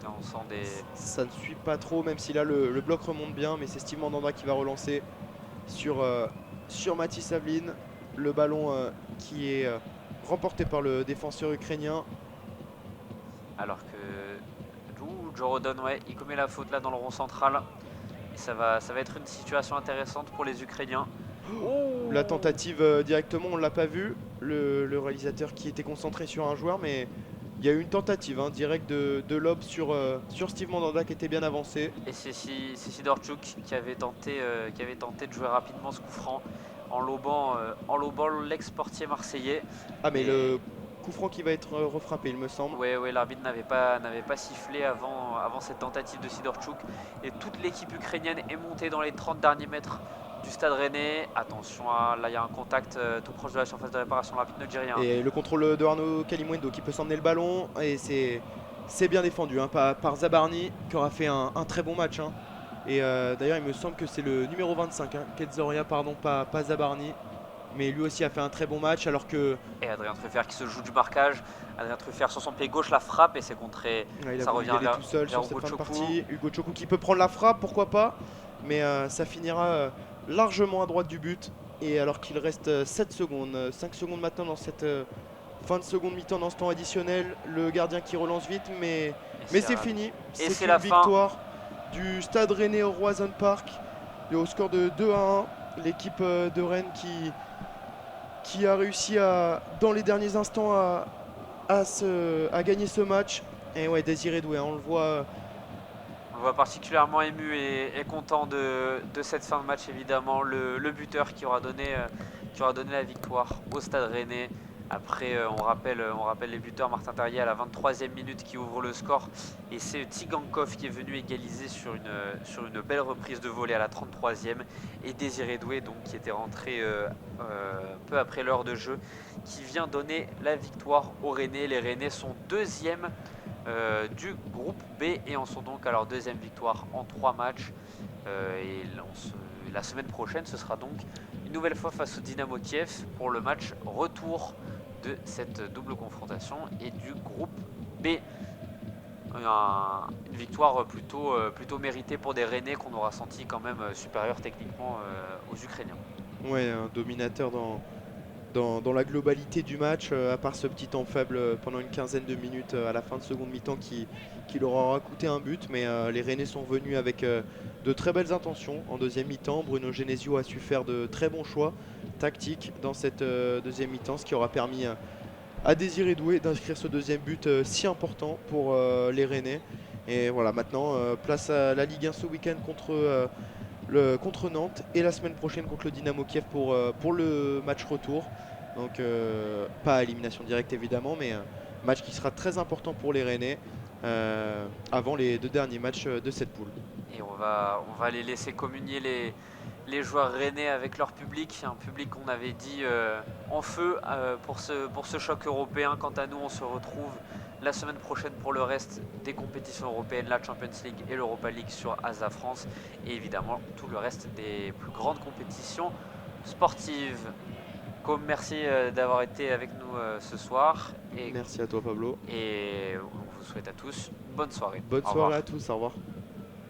Là, on sent des... Ça ne suit pas trop, même si là le bloc remonte bien, mais c'est Steve Mandanda qui va relancer sur Mathis Avlin. Le ballon qui est remporté par le défenseur ukrainien. Alors que Jorodon, ouais, il commet la faute là dans le rond central. Et ça va être une situation intéressante pour les Ukrainiens. Oh, la tentative directement, on ne l'a pas vu. Le réalisateur qui était concentré sur un joueur, mais il y a eu une tentative hein, directe de lob sur Steve Mandanda qui était bien avancé. Et c'est Sidorchuk qui avait tenté de jouer rapidement ce coup franc en lobant l'ex-portier marseillais. Ah mais le coup franc qui va être refrappé il me semble. Ouais, l'arbitre n'avait pas sifflé avant cette tentative de Sidorchuk. Et toute l'équipe ukrainienne est montée dans les 30 derniers mètres du stade rennais. Attention, là il y a un contact tout proche de la surface de réparation, l'arbitre ne dit rien. Et le contrôle de Arnaud Kalimwendo qui peut s'emmener le ballon. Et c'est bien défendu hein, par Zabarny qui aura fait un très bon match. Hein. Et d'ailleurs il me semble que c'est le numéro 25, hein, Ketzoria, pardon, pas Zabarny. Mais lui aussi a fait un très bon match alors que... Et Adrien Truffert qui se joue du marquage. Adrien Truffert sur son pied gauche la frappe et c'est contré. Ouais, ça revient tout seul vers sur cette Hugo fin de Choukou. partie. Hugo Choukou qui peut prendre la frappe, pourquoi pas. Mais ça finira largement à droite du but. Et alors qu'il reste 7 secondes, 5 secondes maintenant dans cette fin de seconde mi-temps dans ce temps additionnel. Le gardien qui relance vite, mais c'est fini. C'est une victoire du Stade Rennais au Roison Park. Et au score de 2-1. L'équipe de Rennes qui a réussi dans les derniers instants à gagner ce match. Et ouais, Désiré Doué, hein, on le voit. On voit particulièrement ému et content de cette fin de match, évidemment. Le buteur qui aura donné la victoire au Stade Rennais. Après, on rappelle les buteurs. Martin Terrier à la 23e minute qui ouvre le score. Et c'est Tsigankov qui est venu égaliser sur une belle reprise de volée à la 33e. Et Désiré Doué, donc, qui était rentré peu après l'heure de jeu, qui vient donner la victoire aux Rennais. Les Rennais sont deuxièmes du groupe B et en sont donc à leur deuxième victoire en 3 matchs. La semaine prochaine, ce sera donc une nouvelle fois face au Dynamo Kiev pour le match retour de cette double confrontation et du groupe B. Une victoire plutôt méritée pour des Rennais qu'on aura senti quand même supérieurs techniquement aux Ukrainiens. Ouais, un dominateur dans la globalité du match, à part ce petit temps faible pendant une quinzaine de minutes à la fin de seconde mi-temps qui leur aura coûté un but. Mais les Rennais sont venus avec de très belles intentions en deuxième mi-temps. Bruno Genesio a su faire de très bons choix tactiques dans cette deuxième mi-temps, ce qui aura permis à Désiré Doué d'inscrire ce deuxième but si important pour les Rennais. Et voilà, maintenant place à la Ligue 1 ce week-end contre Nantes et la semaine prochaine contre le Dynamo Kiev pour le match retour. Donc pas élimination directe évidemment, mais match qui sera très important pour les Rennais avant les 2 derniers matchs de cette poule. Et on va les laisser communier les joueurs rennais avec leur public, un public qu'on avait dit en feu pour ce choc européen. Quant à nous, on se retrouve la semaine prochaine pour le reste des compétitions européennes, la Champions League et l'Europa League sur Asa France et évidemment tout le reste des plus grandes compétitions sportives. Com, merci d'avoir été avec nous ce soir. Merci à toi Pablo. Et on vous souhaite à tous une bonne soirée. Bonne soirée à tous, au revoir.